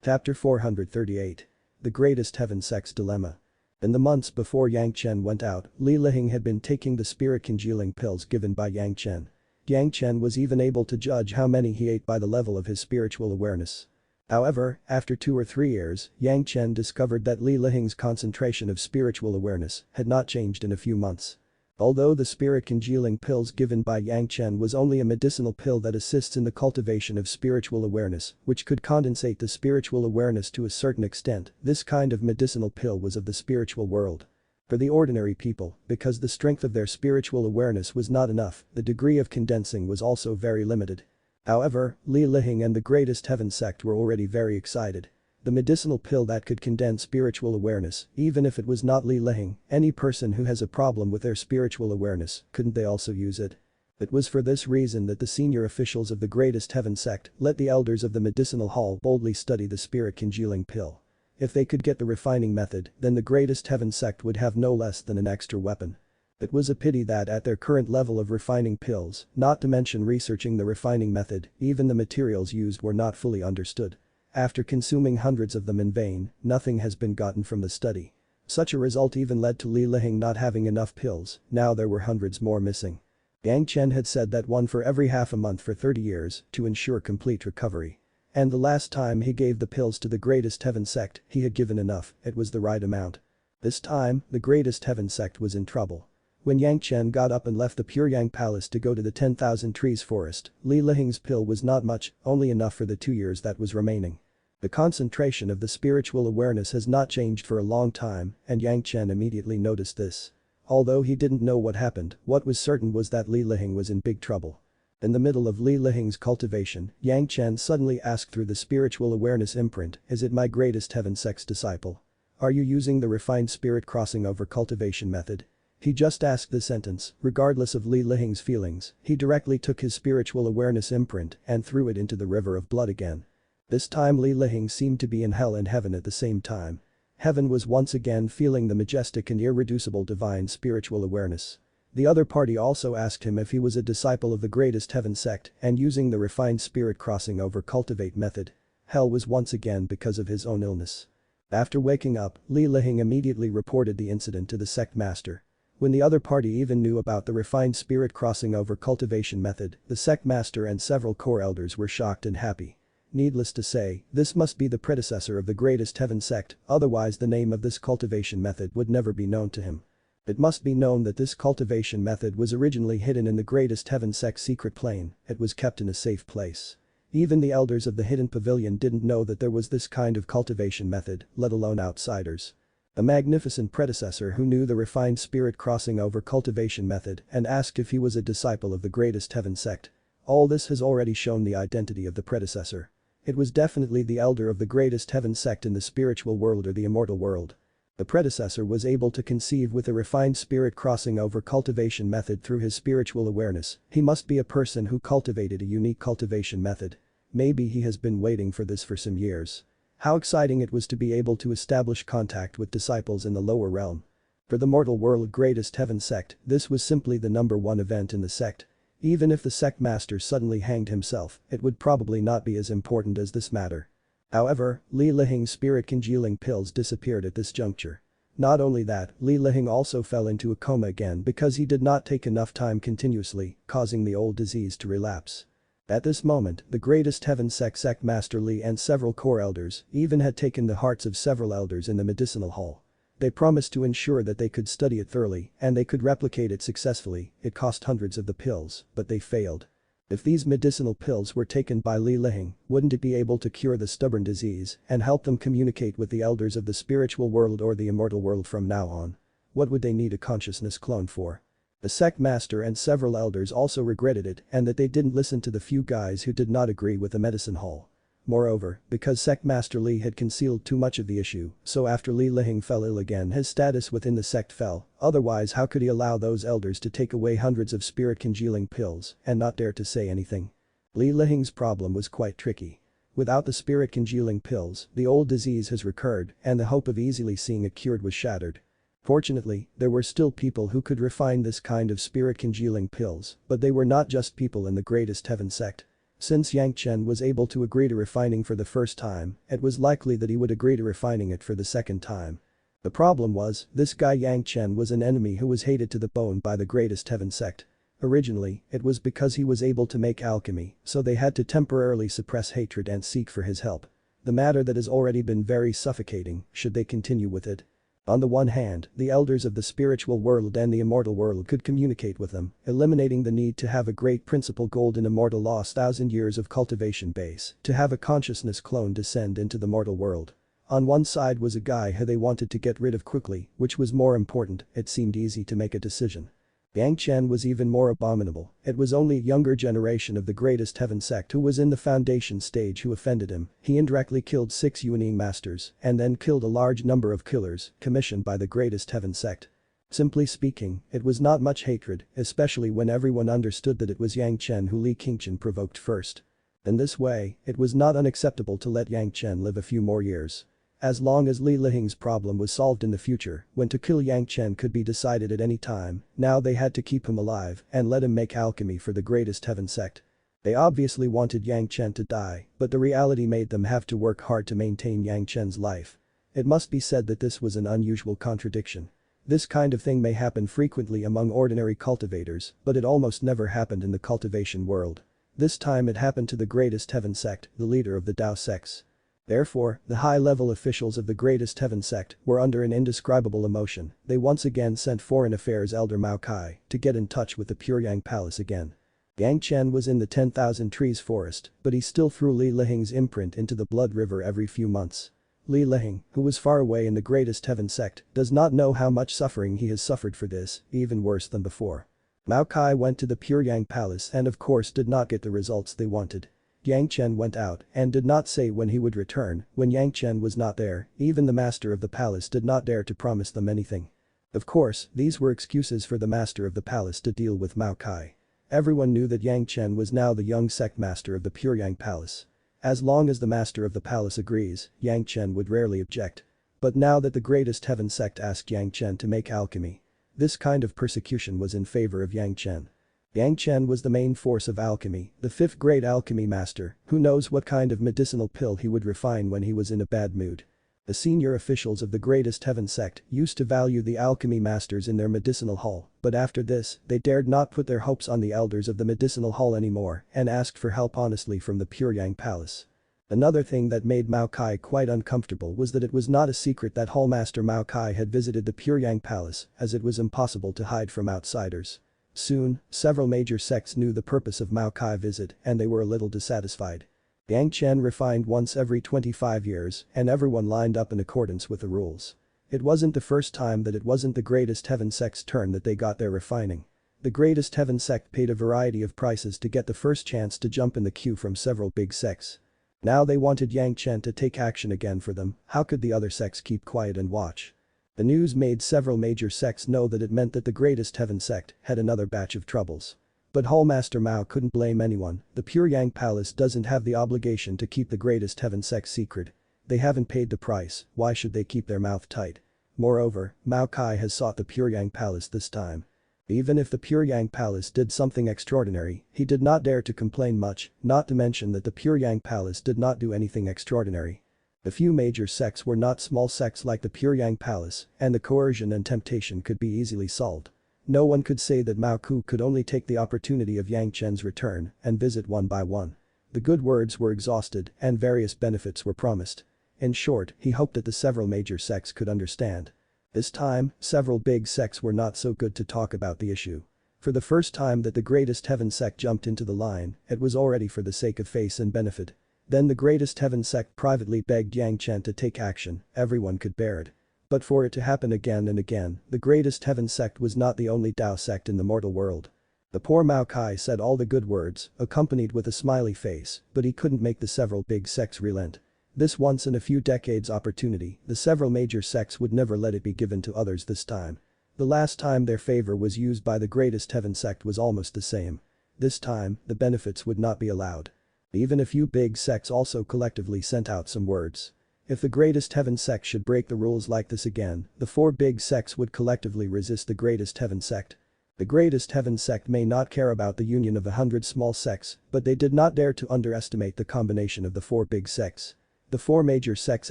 Chapter 438. The Greatest Heaven Sect's Dilemma. In the months before Yang Chen went out, Li Lihing had been taking the spirit congealing pills given by Yang Chen. Yang Chen was even able to judge how many he ate by the level of his spiritual awareness. However, after 2 or 3 years, Yang Chen discovered that Li Lihing's concentration of spiritual awareness had not changed in a few months. Although the spirit congealing pills given by Yang Chen was only a medicinal pill that assists in the cultivation of spiritual awareness, which could condensate the spiritual awareness to a certain extent, this kind of medicinal pill was of the spiritual world. For the ordinary people, because the strength of their spiritual awareness was not enough, the degree of condensing was also very limited. However, Li Lihing and the Greatest Heaven sect were already very excited. The medicinal pill that could condense spiritual awareness, even if it was not Li Lihing, any person who has a problem with their spiritual awareness, couldn't they also use it? It was for this reason that the senior officials of the Greatest Heaven sect let the elders of the medicinal hall boldly study the spirit congealing pill. If they could get the refining method, then the Greatest Heaven sect would have no less than an extra weapon. It was a pity that at their current level of refining pills, not to mention researching the refining method, even the materials used were not fully understood. After consuming hundreds of them in vain, nothing has been gotten from the study. Such a result even led to Li Lihing not having enough pills, now there were hundreds more missing. Yang Chen had said that one for every half a month for 30 years to ensure complete recovery. And the last time he gave the pills to the Greatest Heaven sect, he had given enough, it was the right amount. This time, the Greatest Heaven sect was in trouble. When Yang Chen got up and left the Pure Yang Palace to go to the 10,000 Trees Forest, Li Lihing's pill was not much, only enough for the 2 years that was remaining. The concentration of the spiritual awareness has not changed for a long time, and Yang Chen immediately noticed this. Although he didn't know what happened, what was certain was that Li Liheng was in big trouble. In the middle of Li Liheng's cultivation, Yang Chen suddenly asked through the spiritual awareness imprint, "Is it my greatest heaven sect's disciple? Are you using the refined spirit crossing over cultivation method?" He just asked the sentence, regardless of Li Liheng's feelings, he directly took his spiritual awareness imprint and threw it into the river of blood again. This time Li Liheng seemed to be in hell and heaven at the same time. Heaven was once again feeling the majestic and irreducible divine spiritual awareness. The other party also asked him if he was a disciple of the greatest heaven sect and using the refined spirit crossing over cultivate method. Hell was once again because of his own illness. After waking up, Li Liheng immediately reported the incident to the sect master. When the other party even knew about the refined spirit crossing over cultivation method, the sect master and several core elders were shocked and happy. Needless to say, this must be the predecessor of the greatest heaven sect, otherwise the name of this cultivation method would never be known to him. It must be known that this cultivation method was originally hidden in the greatest heaven sect's secret plane, it was kept in a safe place. Even the elders of the hidden pavilion didn't know that there was this kind of cultivation method, let alone outsiders. A magnificent predecessor who knew the refined spirit crossing over cultivation method and asked if he was a disciple of the greatest heaven sect. All this has already shown the identity of the predecessor. It was definitely the elder of the greatest heaven sect in the spiritual world or the immortal world. The predecessor was able to conceive with a refined spirit crossing over cultivation method through his spiritual awareness. He must be a person who cultivated a unique cultivation method. Maybe he has been waiting for this for some years. How exciting it was to be able to establish contact with disciples in the lower realm. For the mortal world greatest heaven sect, this was simply the #1 event in the sect. Even if the sect master suddenly hanged himself, it would probably not be as important as this matter. However, Li Liheng's spirit congealing pills disappeared at this juncture. Not only that, Li Liheng also fell into a coma again because he did not take enough time continuously, causing the old disease to relapse. At this moment, the greatest heaven sect master Li and several core elders even had taken the hearts of several elders in the medicinal hall. They promised to ensure that they could study it thoroughly and they could replicate it successfully. It cost hundreds of the pills, but they failed. If these medicinal pills were taken by Li Liheng, wouldn't it be able to cure the stubborn disease and help them communicate with the elders of the spiritual world or the immortal world from now on? What would they need a consciousness clone for? The sect master and several elders also regretted it and that they didn't listen to the few guys who did not agree with the medicine hall. Moreover, because sect master Li had concealed too much of the issue, so after Li Liheng fell ill again his status within the sect fell, otherwise how could he allow those elders to take away hundreds of spirit congealing pills and not dare to say anything? Li Liheng's problem was quite tricky. Without the spirit congealing pills, the old disease has recurred and the hope of easily seeing it cured was shattered. Fortunately, there were still people who could refine this kind of spirit congealing pills, but they were not just people in the greatest heaven sect. Since Yang Chen was able to agree to refining for the first time, it was likely that he would agree to refining it for the second time. The problem was, this guy Yang Chen was an enemy who was hated to the bone by the greatest heaven sect. Originally, it was because he was able to make alchemy, so they had to temporarily suppress hatred and seek for his help. The matter that has already been very suffocating, should they continue with it? On the one hand, the elders of the spiritual world and the immortal world could communicate with them, eliminating the need to have a Great Principle Golden Immortal lost 1,000 years of cultivation base to have a consciousness clone descend into the mortal world. On one side was a guy who they wanted to get rid of quickly, which was more important, it seemed easy to make a decision. Yang Chen was even more abominable, it was only a younger generation of the greatest heaven sect who was in the foundation stage who offended him. He indirectly killed 6 Yuaning masters and then killed a large number of killers commissioned by the greatest heaven sect. Simply speaking, it was not much hatred, especially when everyone understood that it was Yang Chen who Li Qingchen provoked first. In this way, it was not unacceptable to let Yang Chen live a few more years. As long as Li Liheng's problem was solved in the future, when to kill Yang Chen could be decided at any time, now they had to keep him alive and let him make alchemy for the greatest heaven sect. They obviously wanted Yang Chen to die, but the reality made them have to work hard to maintain Yang Chen's life. It must be said that this was an unusual contradiction. This kind of thing may happen frequently among ordinary cultivators, but it almost never happened in the cultivation world. This time it happened to the greatest heaven sect, the leader of the Tao sects. Therefore, the high-level officials of the greatest heaven sect were under an indescribable emotion. They once again sent Foreign Affairs Elder Mao Kai to get in touch with the Puryang Palace again. Yang Chen was in the 10,000 trees forest, but he still threw Li Lihing's imprint into the blood river every few months. Li Lihing, who was far away in the greatest heaven sect, does not know how much suffering he has suffered for this, even worse than before. Mao Kai went to the Pure Yang Palace and of course did not get the results they wanted. Yang Chen went out and did not say when he would return. When Yang Chen was not there, even the master of the palace did not dare to promise them anything. Of course, these were excuses for the master of the palace to deal with Mao Kai. Everyone knew that Yang Chen was now the young sect master of the Pure Yang Palace. As long as the master of the palace agrees, Yang Chen would rarely object. But now that the greatest heaven sect asked Yang Chen to make alchemy, this kind of persecution was in favor of Yang Chen. Yang Chen was the main force of alchemy, the fifth great alchemy master, who knows what kind of medicinal pill he would refine when he was in a bad mood. The senior officials of the greatest heaven sect used to value the alchemy masters in their medicinal hall, but after this, they dared not put their hopes on the elders of the medicinal hall anymore and asked for help honestly from the Pure Yang Palace. Another thing that made Mao Kai quite uncomfortable was that it was not a secret that Hallmaster Mao Kai had visited the Pure Yang Palace, as it was impossible to hide from outsiders. Soon, several major sects knew the purpose of Mao Kai visit and they were a little dissatisfied. Yang Chen refined once every 25 years and everyone lined up in accordance with the rules. It wasn't the first time that it wasn't the greatest heaven sect's turn that they got their refining. The greatest heaven sect paid a variety of prices to get the first chance to jump in the queue from several big sects. Now they wanted Yang Chen to take action again for them. How could the other sects keep quiet and watch? The news made several major sects know that it meant that the greatest heaven sect had another batch of troubles. But Hallmaster Mao couldn't blame anyone. The Pure Yang Palace doesn't have the obligation to keep the greatest heaven sect secret. They haven't paid the price, why should they keep their mouth tight? Moreover, Mao Kai has sought the Pure Yang Palace this time. Even if the Pure Yang Palace did something extraordinary, he did not dare to complain much, not to mention that the Pure Yang Palace did not do anything extraordinary. The few major sects were not small sects like the Pure Yang Palace, and the coercion and temptation could be easily solved. No one could say that Mao Ku could only take the opportunity of Yang Chen's return and visit one by one. The good words were exhausted and various benefits were promised. In short, he hoped that the several major sects could understand. This time, several big sects were not so good to talk about the issue. For the first time that the greatest heaven sect jumped into the line, it was already for the sake of face and benefit. Then the greatest heaven sect privately begged Yang Chen to take action, everyone could bear it. But for it to happen again and again, the greatest heaven sect was not the only Tao sect in the mortal world. The poor Mao Kai said all the good words, accompanied with a smiley face, but he couldn't make the several big sects relent. This once in a few decades opportunity, the several major sects would never let it be given to others this time. The last time their favor was used by the greatest heaven sect was almost the same. This time, the benefits would not be allowed. Even a few big sects also collectively sent out some words. If the greatest heaven sect should break the rules like this again, the four big sects would collectively resist the greatest heaven sect. The greatest heaven sect may not care about the union of 100 small sects, but they did not dare to underestimate the combination of the four big sects. The four major sects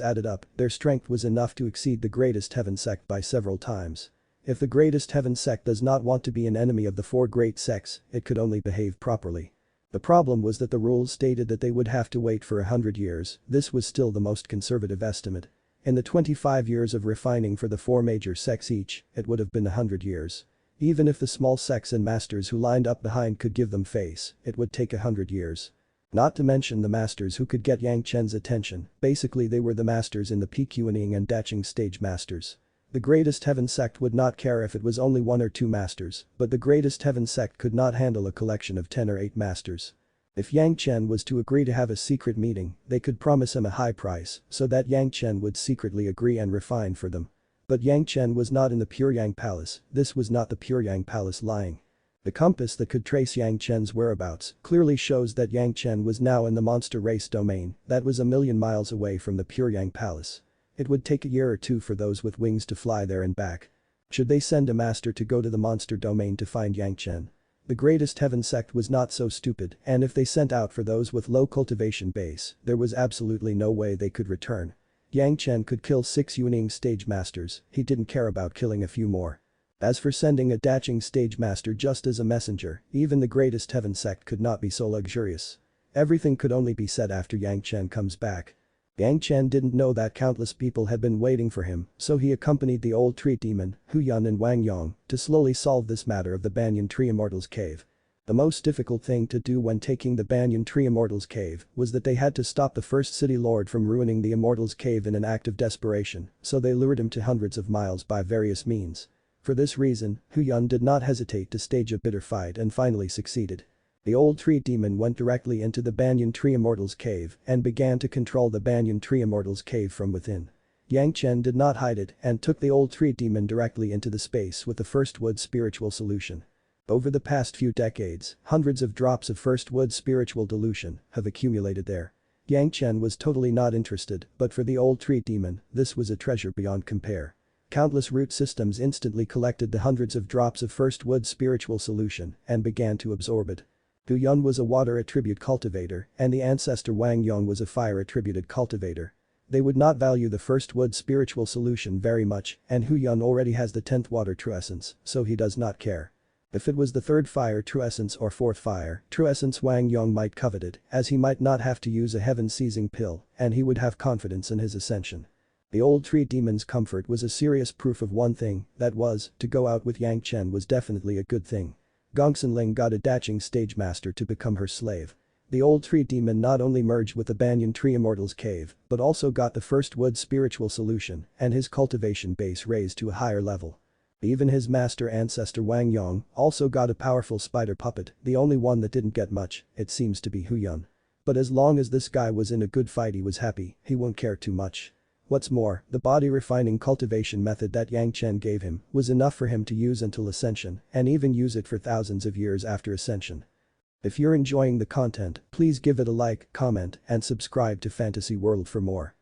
added up, their strength was enough to exceed the greatest heaven sect by several times. If the greatest heaven sect does not want to be an enemy of the four great sects, it could only behave properly. The problem was that the rules stated that they would have to wait for 100 years, this was still the most conservative estimate. In the 25 years of refining for the four major sects each, it would have been 100 years. Even if the small sects and masters who lined up behind could give them face, it would take 100 years. Not to mention the masters who could get Yang Chen's attention, basically they were the masters in the PQing and Daching stage masters. The greatest heaven sect would not care if it was only 1 or 2 masters, but the greatest heaven sect could not handle a collection of 10 or 8 masters. If Yang Chen was to agree to have a secret meeting, they could promise him a high price so that Yang Chen would secretly agree and refine for them. But Yang Chen was not in the Pure Yang Palace, this was not the Pure Yang Palace lying. The compass that could trace Yang Chen's whereabouts clearly shows that Yang Chen was now in the monster race domain that was 1,000,000 miles away from the Pure Yang Palace. It would take a year or two for those with wings to fly there and back. Should they send a master to go to the monster domain to find Yang Chen? The greatest heaven sect was not so stupid, and if they sent out for those with low cultivation base, there was absolutely no way they could return. Yang Chen could kill 6 Yuning stage masters, he didn't care about killing a few more. As for sending a Daching stage master just as a messenger, even the greatest heaven sect could not be so luxurious. Everything could only be said after Yang Chen comes back. Yang Chen didn't know that countless people had been waiting for him, so he accompanied the old tree demon, Hu Yun and Wang Yong, to slowly solve this matter of the banyan tree immortal's cave. The most difficult thing to do when taking the Banyan Tree Immortal's Cave was that they had to stop the first city lord from ruining the Immortal's Cave in an act of desperation, so they lured him to hundreds of miles by various means. For this reason, Hu Yun did not hesitate to stage a bitter fight and finally succeeded. The old tree demon went directly into the Banyan Tree Immortal's Cave and began to control the Banyan Tree Immortal's Cave from within. Yang Chen did not hide it and took the old tree demon directly into the space with the first wood spiritual solution. Over the past few decades, hundreds of drops of first wood spiritual dilution have accumulated there. Yang Chen was totally not interested, but for the old tree demon, this was a treasure beyond compare. Countless root systems instantly collected the hundreds of drops of first wood spiritual solution and began to absorb it. Hu Yun was a water attribute cultivator and the ancestor Wang Yong was a fire attributed cultivator. They would not value the first wood spiritual solution very much and Hu Yun already has the 10th water true essence, so he does not care. If it was the 3rd fire true essence or 4th fire true essence Wang Yong might covet it as he might not have to use a heaven-seizing pill and he would have confidence in his ascension. The old tree demon's comfort was a serious proof of one thing, that was, to go out with Yang Chen was definitely a good thing. Gongsun Ling got a daching stage master to become her slave. The old tree demon not only merged with the Banyan Tree Immortal's Cave, but also got the first wood spiritual solution and his cultivation base raised to a higher level. Even his master ancestor Wang Yong also got a powerful spider puppet, the only one that didn't get much, it seems to be Hu Yun. But as long as this guy was in a good fight he was happy, he won't care too much. What's more, the body refining cultivation method that Yang Chen gave him was enough for him to use until ascension and even use it for thousands of years after ascension. If you're enjoying the content, please give it a like, comment, and subscribe to Fantasy World for more.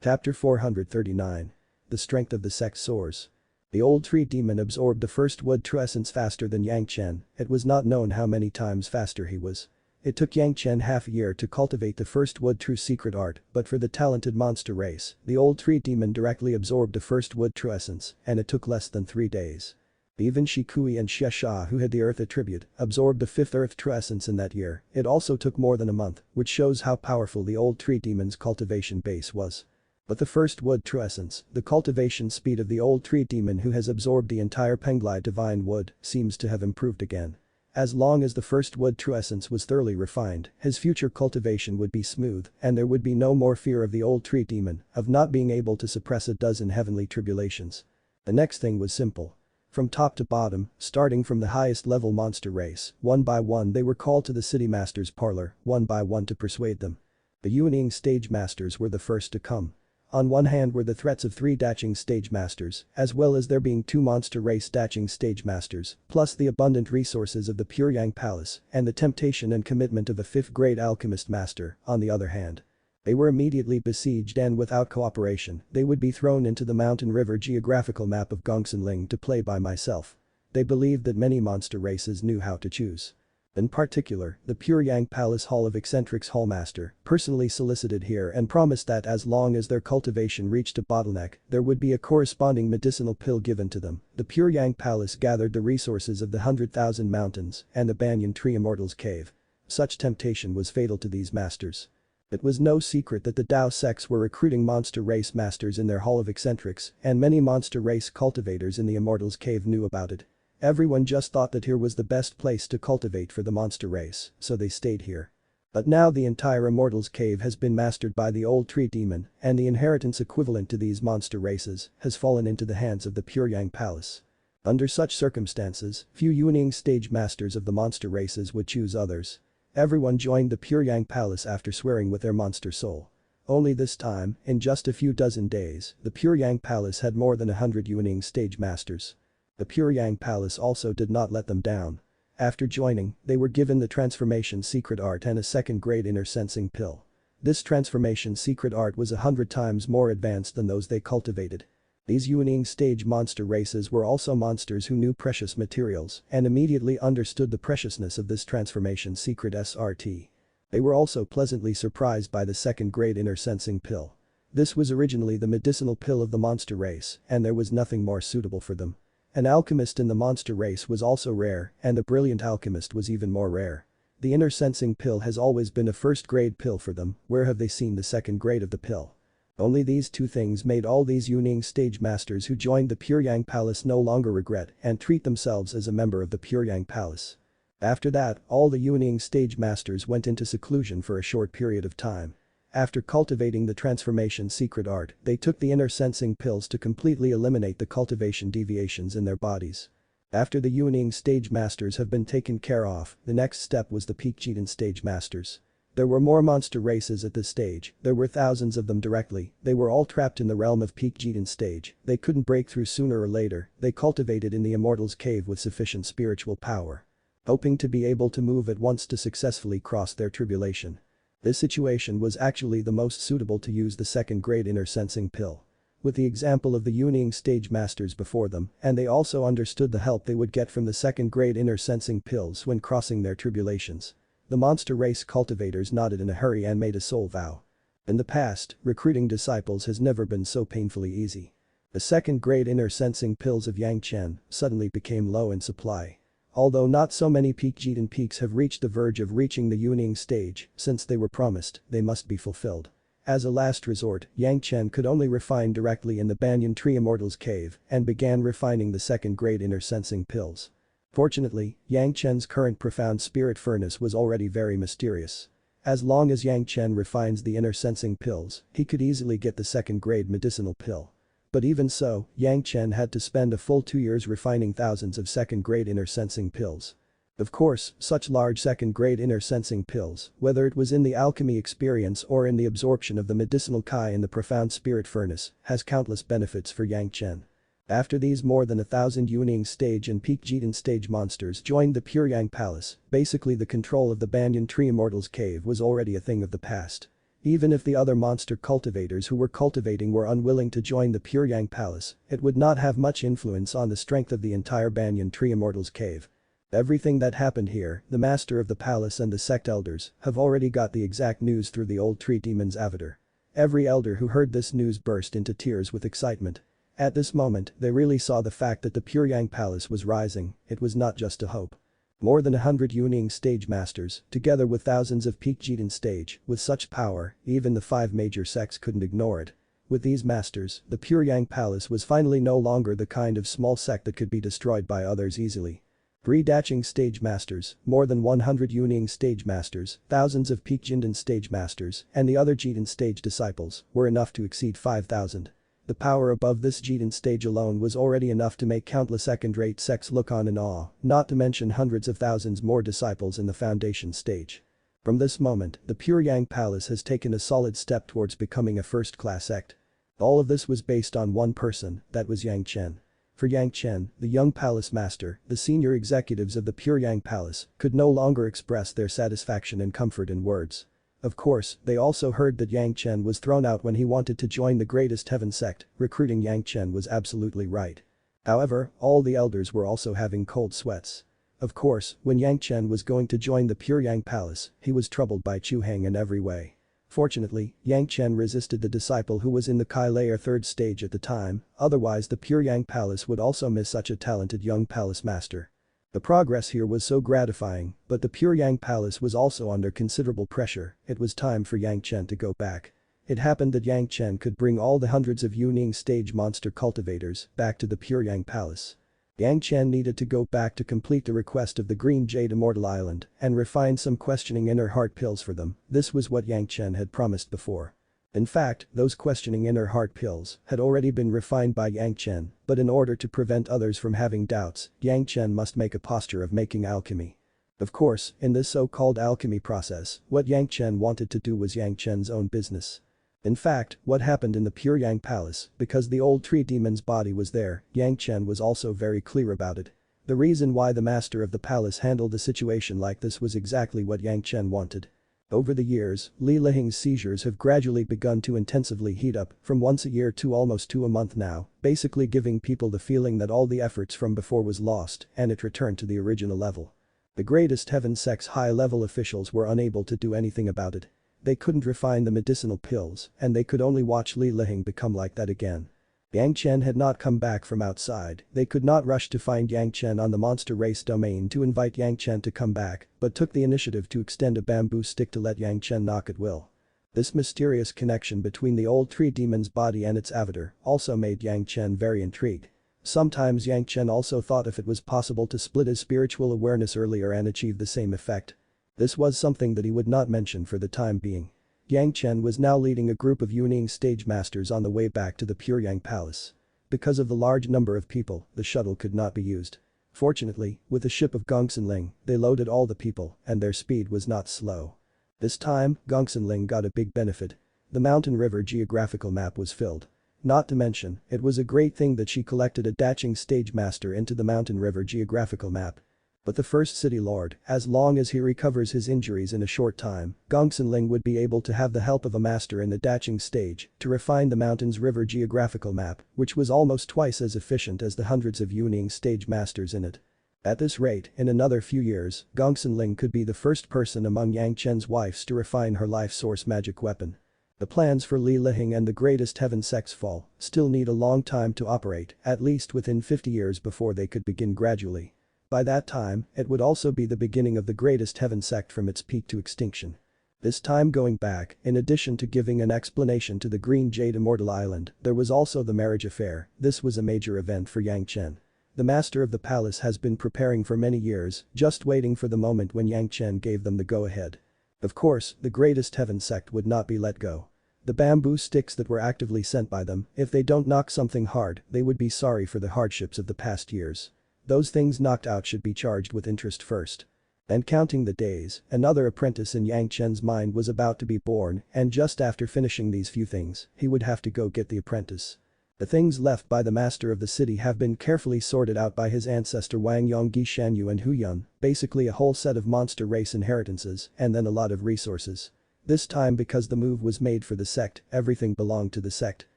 Chapter 439. The strength of the sect soars. The old tree demon absorbed the first wood true essence faster than Yang Chen, it was not known how many times faster he was. It took Yang Chen half a year to cultivate the first wood true secret art, but for the talented monster race, the old tree demon directly absorbed the first wood true essence, and it took less than 3 days. Even Shikui and Xia, who had the earth attribute, absorbed the 5th earth true essence in that year, it also took more than a month, which shows how powerful the old tree demon's cultivation base was. But the first wood true essence, the cultivation speed of the old tree demon who has absorbed the entire Penglai divine wood, seems to have improved again. As long as the first wood true essence was thoroughly refined, his future cultivation would be smooth and there would be no more fear of the old tree demon, of not being able to suppress a dozen heavenly tribulations. The next thing was simple. From top to bottom, starting from the highest level monster race, one by one they were called to the city master's parlor, one by one to persuade them. The Yuaning stage masters were the first to come. On one hand were the threats of 3 daching stage masters, as well as there being 2 monster race daching stage masters, plus the abundant resources of the Puryang Palace and the temptation and commitment of a 5th grade alchemist master, on the other hand. They were immediately besieged and without cooperation, they would be thrown into the mountain river geographical map of Gongsun Ling to play by myself. They believed that many monster races knew how to choose. In particular, the Puryang Palace Hall of Eccentrics Hallmaster personally solicited here and promised that as long as their cultivation reached a bottleneck, there would be a corresponding medicinal pill given to them. The Puryang Palace gathered the resources of the 100,000 mountains and the Banyan Tree Immortal's Cave. Such temptation was fatal to these masters. It was no secret that the Dao sects were recruiting monster race masters in their Hall of Eccentrics, and many monster race cultivators in the Immortal's Cave knew about it. Everyone just thought that here was the best place to cultivate for the monster race, so they stayed here. But now the entire Immortal's Cave has been mastered by the old tree demon, and the inheritance equivalent to these monster races has fallen into the hands of the Puryang Palace. Under such circumstances, few Yuaning stage masters of the monster races would choose others. Everyone joined the Puryang Palace after swearing with their monster soul. Only this time, in just a few dozen days, the Puryang Palace had more than 100 Yuaning stage masters. The Puryang Palace also did not let them down. After joining, they were given the transformation secret art and a 2nd grade inner sensing pill. This transformation secret art was 100 times more advanced than those they cultivated. These Yuaning stage monster races were also monsters who knew precious materials and immediately understood the preciousness of this transformation secret SRT. They were also pleasantly surprised by the 2nd grade inner sensing pill. This was originally the medicinal pill of the monster race and there was nothing more suitable for them. An alchemist in the monster race was also rare and the brilliant alchemist was even more rare. The inner sensing pill has always been a 1st grade pill for them, where have they seen the 2nd grade of the pill? Only these 2 things made all these Yuaning stage masters who joined the Puryang Palace no longer regret and treat themselves as a member of the Puryang Palace. After that, all the Yuanying stage masters went into seclusion for a short period of time. After cultivating the transformation secret art, they took the inner sensing pills to completely eliminate the cultivation deviations in their bodies. After the Yuanying stage masters have been taken care of, the next step was the peak Jidan stage masters. There were more monster races at this stage, there were thousands of them directly, they were all trapped in the realm of peak Jidan stage, they couldn't break through sooner or later, they cultivated in the Immortal's cave with sufficient spiritual power. Hoping to be able to move at once to successfully cross their tribulation. This situation was actually the most suitable to use the second grade inner sensing pill. With the example of the Yuanying stage masters before them, and they also understood the help they would get from the second grade inner sensing pills when crossing their tribulations. The monster race cultivators nodded in a hurry and made a soul vow. In the past, recruiting disciples has never been so painfully easy. The second grade inner sensing pills of Yang Chen suddenly became low in supply. Although not so many peak Jidan peaks have reached the verge of reaching the Yuanying stage, since they were promised, they must be fulfilled. As a last resort, Yang Chen could only refine directly in the Banyan Tree Immortal's cave and began refining the second grade inner sensing pills. Fortunately, Yang Chen's current profound spirit furnace was already very mysterious. As long as Yang Chen refines the inner sensing pills, he could easily get the second grade medicinal pill. But even so, Yang Chen had to spend a full 2 years refining thousands of second grade inner sensing pills. Of course, such large second-grade inner sensing pills, whether it was in the alchemy experience or in the absorption of the medicinal Kai in the profound spirit furnace, has countless benefits for Yang Chen. After these more than 1,000 Yuanying stage and peak Jidan stage monsters joined the Pure Yang Palace, basically the control of the Banyan Tree Immortal's cave was already a thing of the past. Even if the other monster cultivators who were cultivating were unwilling to join the Pure Yang Palace, it would not have much influence on the strength of the entire Banyan Tree Immortal's cave. Everything that happened here, the master of the palace and the sect elders have already got the exact news through the old tree demon's avatar. Every elder who heard this news burst into tears with excitement. At this moment, they really saw the fact that the Pure Yang Palace was rising, it was not just a hope. More than 100 Yuanying stage masters, together with thousands of peak Jidan stage, with such power, even the 5 major sects couldn't ignore it. With these masters, the Pure Yang Palace was finally no longer the kind of small sect that could be destroyed by others easily. Breathtaking stage masters, more than 100 Yuanying stage masters, thousands of peak Jidan stage masters, and the other Jidan stage disciples were enough to exceed 5,000. The power above this Jidan stage alone was already enough to make countless second-rate sects look on in awe, not to mention hundreds of thousands more disciples in the foundation stage. From this moment, the Pure Yang Palace has taken a solid step towards becoming a first-class sect. All of this was based on one person, that was Yang Chen. For Yang Chen, the young palace master, the senior executives of the Pure Yang Palace could no longer express their satisfaction and comfort in words. Of course, they also heard that Yang Chen was thrown out when he wanted to join the greatest heaven sect, recruiting Yang Chen was absolutely right. However, all the elders were also having cold sweats. Of course, when Yang Chen was going to join the Pure Yang Palace, he was troubled by Chu Heng in every way. Fortunately, Yang Chen resisted the disciple who was in the Kai layer 3rd stage at the time, otherwise the Pure Yang Palace would also miss such a talented young palace master. The progress here was so gratifying, but the Pure Yang Palace was also under considerable pressure, it was time for Yang Chen to go back. It happened that Yang Chen could bring all the hundreds of Yuanying stage monster cultivators back to the Pure Yang Palace. Yang Chen needed to go back to complete the request of the Green Jade Immortal Island and refine some questioning inner heart pills for them, this was what Yang Chen had promised before. In fact, those questioning inner heart pills had already been refined by Yang Chen, but in order to prevent others from having doubts, Yang Chen must make a posture of making alchemy. Of course, in this so-called alchemy process, what Yang Chen wanted to do was Yang Chen's own business. In fact, what happened in the Pure Yang Palace, because the old tree demon's body was there, Yang Chen was also very clear about it. The reason why the master of the palace handled a situation like this was exactly what Yang Chen wanted. Over the years, Li Lihing's seizures have gradually begun to intensively heat up, from once a year to almost 2 a month now, basically giving people the feeling that all the efforts from before was lost and it returned to the original level. The greatest heaven sect's high-level officials were unable to do anything about it. They couldn't refine the medicinal pills, and they could only watch Li Lihing become like that again. Yang Chen had not come back from outside, they could not rush to find Yang Chen on the monster race domain to invite Yang Chen to come back, but took the initiative to extend a bamboo stick to let Yang Chen knock at will. This mysterious connection between the old tree demon's body and its avatar also made Yang Chen very intrigued. Sometimes Yang Chen also thought if it was possible to split his spiritual awareness earlier and achieve the same effect. This was something that he would not mention for the time being. Yang Chen was now leading a group of Yuning stage masters on the way back to the Puryang Palace. Because of the large number of people, the shuttle could not be used. Fortunately, with the ship of Gongsunling, they loaded all the people and their speed was not slow. This time, Gongsunling got a big benefit. The mountain river geographical map was filled. Not to mention, it was a great thing that she collected a Dacheng stage master into the mountain river geographical map. But the first city lord, as long as he recovers his injuries in a short time, Gongsunling would be able to have the help of a master in the Dacheng stage to refine the mountain's river geographical map, which was almost twice as efficient as the hundreds of Yuning stage masters in it. At this rate, in another few years, Gongsunling could be the first person among Yang Chen's wives to refine her life source magic weapon. The plans for Li Liheng and the greatest heaven sect's fall still need a long time to operate, at least within 50 years before they could begin gradually. By that time, it would also be the beginning of the greatest heaven sect from its peak to extinction. This time going back, in addition to giving an explanation to the Green Jade Immortal Island, there was also the marriage affair. This was a major event for Yang Chen. The master of the palace has been preparing for many years, just waiting for the moment when Yang Chen gave them the go-ahead. Of course, the greatest heaven sect would not be let go. The bamboo sticks that were actively sent by them, if they don't knock something hard, they would be sorry for the hardships of the past years. Those things knocked out should be charged with interest first. And counting the days, another apprentice in Yang Chen's mind was about to be born, and just after finishing these few things, he would have to go get the apprentice. The things left by the master of the city have been carefully sorted out by his ancestor Wang Yonggi Shanyu and Hu Yun, basically a whole set of monster race inheritances and then a lot of resources. This time because the move was made for the sect, everything belonged to the sect.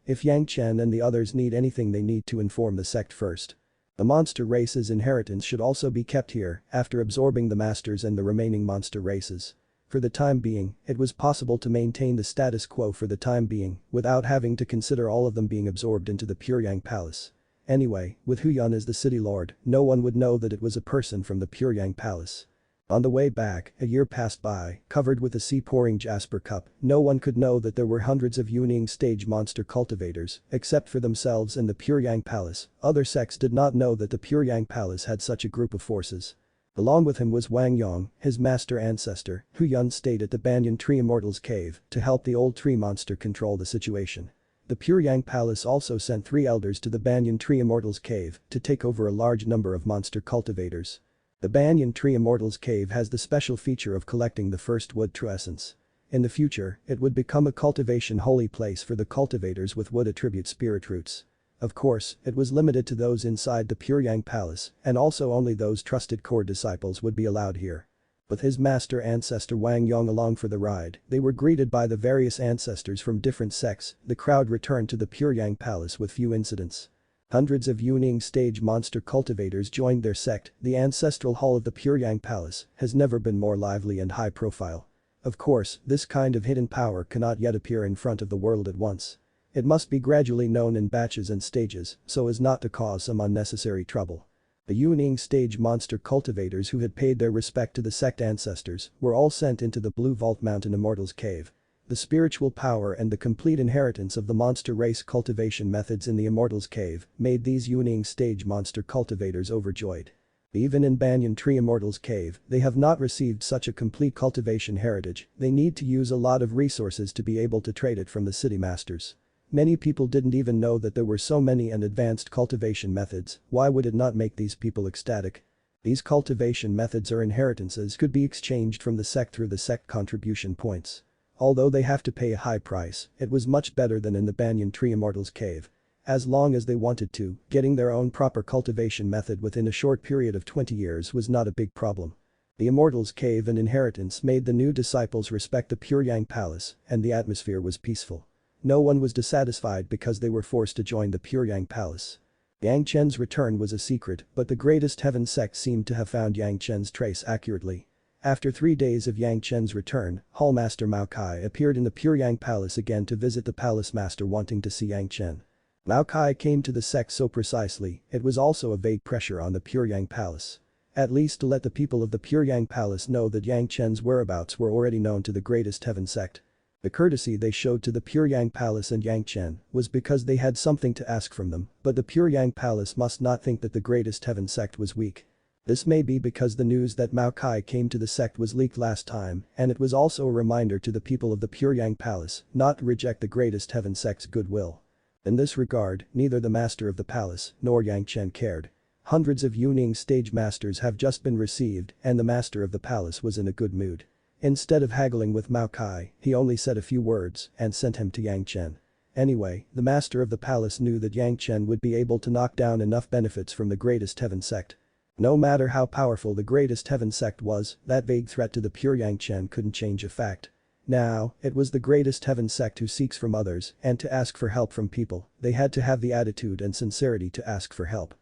If Yang Chen and the others need anything they need to inform the sect first. The monster race's inheritance should also be kept here after absorbing the masters and the remaining monster races. For the time being, it was possible to maintain the status quo for the time being without having to consider all of them being absorbed into the Puryang Palace. Anyway, with Hu Yun as the city lord, no one would know that it was a person from the Puryang Palace. On the way back, a year passed by, covered with a sea-pouring jasper cup, no one could know that there were hundreds of Yuning stage monster cultivators, except for themselves and the Puryang Palace. Other sects did not know that the Puryang Palace had such a group of forces. Along with him was Wang Yong, his master ancestor. Hu Yun stayed at the Banyan Tree Immortal's cave to help the old tree monster control the situation. The Puryang Palace also sent 3 elders to the Banyan Tree Immortal's cave to take over a large number of monster cultivators. The Banyan Tree Immortal's cave has the special feature of collecting the first wood true essence. In the future, it would become a cultivation holy place for the cultivators with wood attribute spirit roots. Of course, it was limited to those inside the Puryang Palace, and also only those trusted core disciples would be allowed here. With his master ancestor Wang Yong along for the ride, they were greeted by the various ancestors from different sects. The crowd returned to the Puryang Palace with few incidents. Hundreds of Yuning stage monster cultivators joined their sect. The ancestral hall of the Puryang Palace has never been more lively and high profile. Of course, this kind of hidden power cannot yet appear in front of the world at once. It must be gradually known in batches and stages so as not to cause some unnecessary trouble. The Yuning stage monster cultivators who had paid their respect to the sect ancestors were all sent into the Blue Vault Mountain Immortal's cave. The spiritual power and the complete inheritance of the monster race cultivation methods in the Immortal's cave made these Yuning stage monster cultivators overjoyed. Even in Banyan Tree Immortal's cave, they have not received such a complete cultivation heritage. They need to use a lot of resources to be able to trade it from the city masters. Many people didn't even know that there were so many and advanced cultivation methods. Why would it not make these people ecstatic? These cultivation methods or inheritances could be exchanged from the sect through the sect contribution points. Although they have to pay a high price, it was much better than in the Banyan Tree Immortal's cave. As long as they wanted to, getting their own proper cultivation method within a short period of 20 years was not a big problem. The Immortal's cave and inheritance made the new disciples respect the Puryang Palace, and the atmosphere was peaceful. No one was dissatisfied because they were forced to join the Puryang Palace. Yang Chen's return was a secret, but the greatest heaven sect seemed to have found Yang Chen's trace accurately. After 3 days of Yang Chen's return, Hallmaster Mao Kai appeared in the Puryang Palace again to visit the palace master wanting to see Yang Chen. Mao Kai came to the sect so precisely, it was also a vague pressure on the Puryang Palace. At least to let the people of the Puryang Palace know that Yang Chen's whereabouts were already known to the greatest heaven sect. The courtesy they showed to the Pure Yang Palace and Yang Chen was because they had something to ask from them, but the Pure Yang Palace must not think that the greatest heaven sect was weak. This may be because the news that Mao Kai came to the sect was leaked last time, and it was also a reminder to the people of the Pure Yang Palace not to reject the greatest heaven sect's goodwill. In this regard, neither the master of the palace nor Yang Chen cared. Hundreds of Wielding stage masters have just been received and the master of the palace was in a good mood. Instead of haggling with Mao Kai, he only said a few words and sent him to Yang Chen. Anyway, the master of the palace knew that Yang Chen would be able to knock down enough benefits from the greatest heaven sect. No matter how powerful the greatest heaven sect was, that vague threat to the pure Yang Chen couldn't change a fact. Now, it was the greatest heaven sect who seeks from others and to ask for help from people, they had to have the attitude and sincerity to ask for help.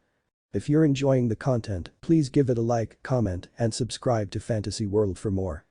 If you're enjoying the content, please give it a like, comment, and subscribe to Fantasy World for more.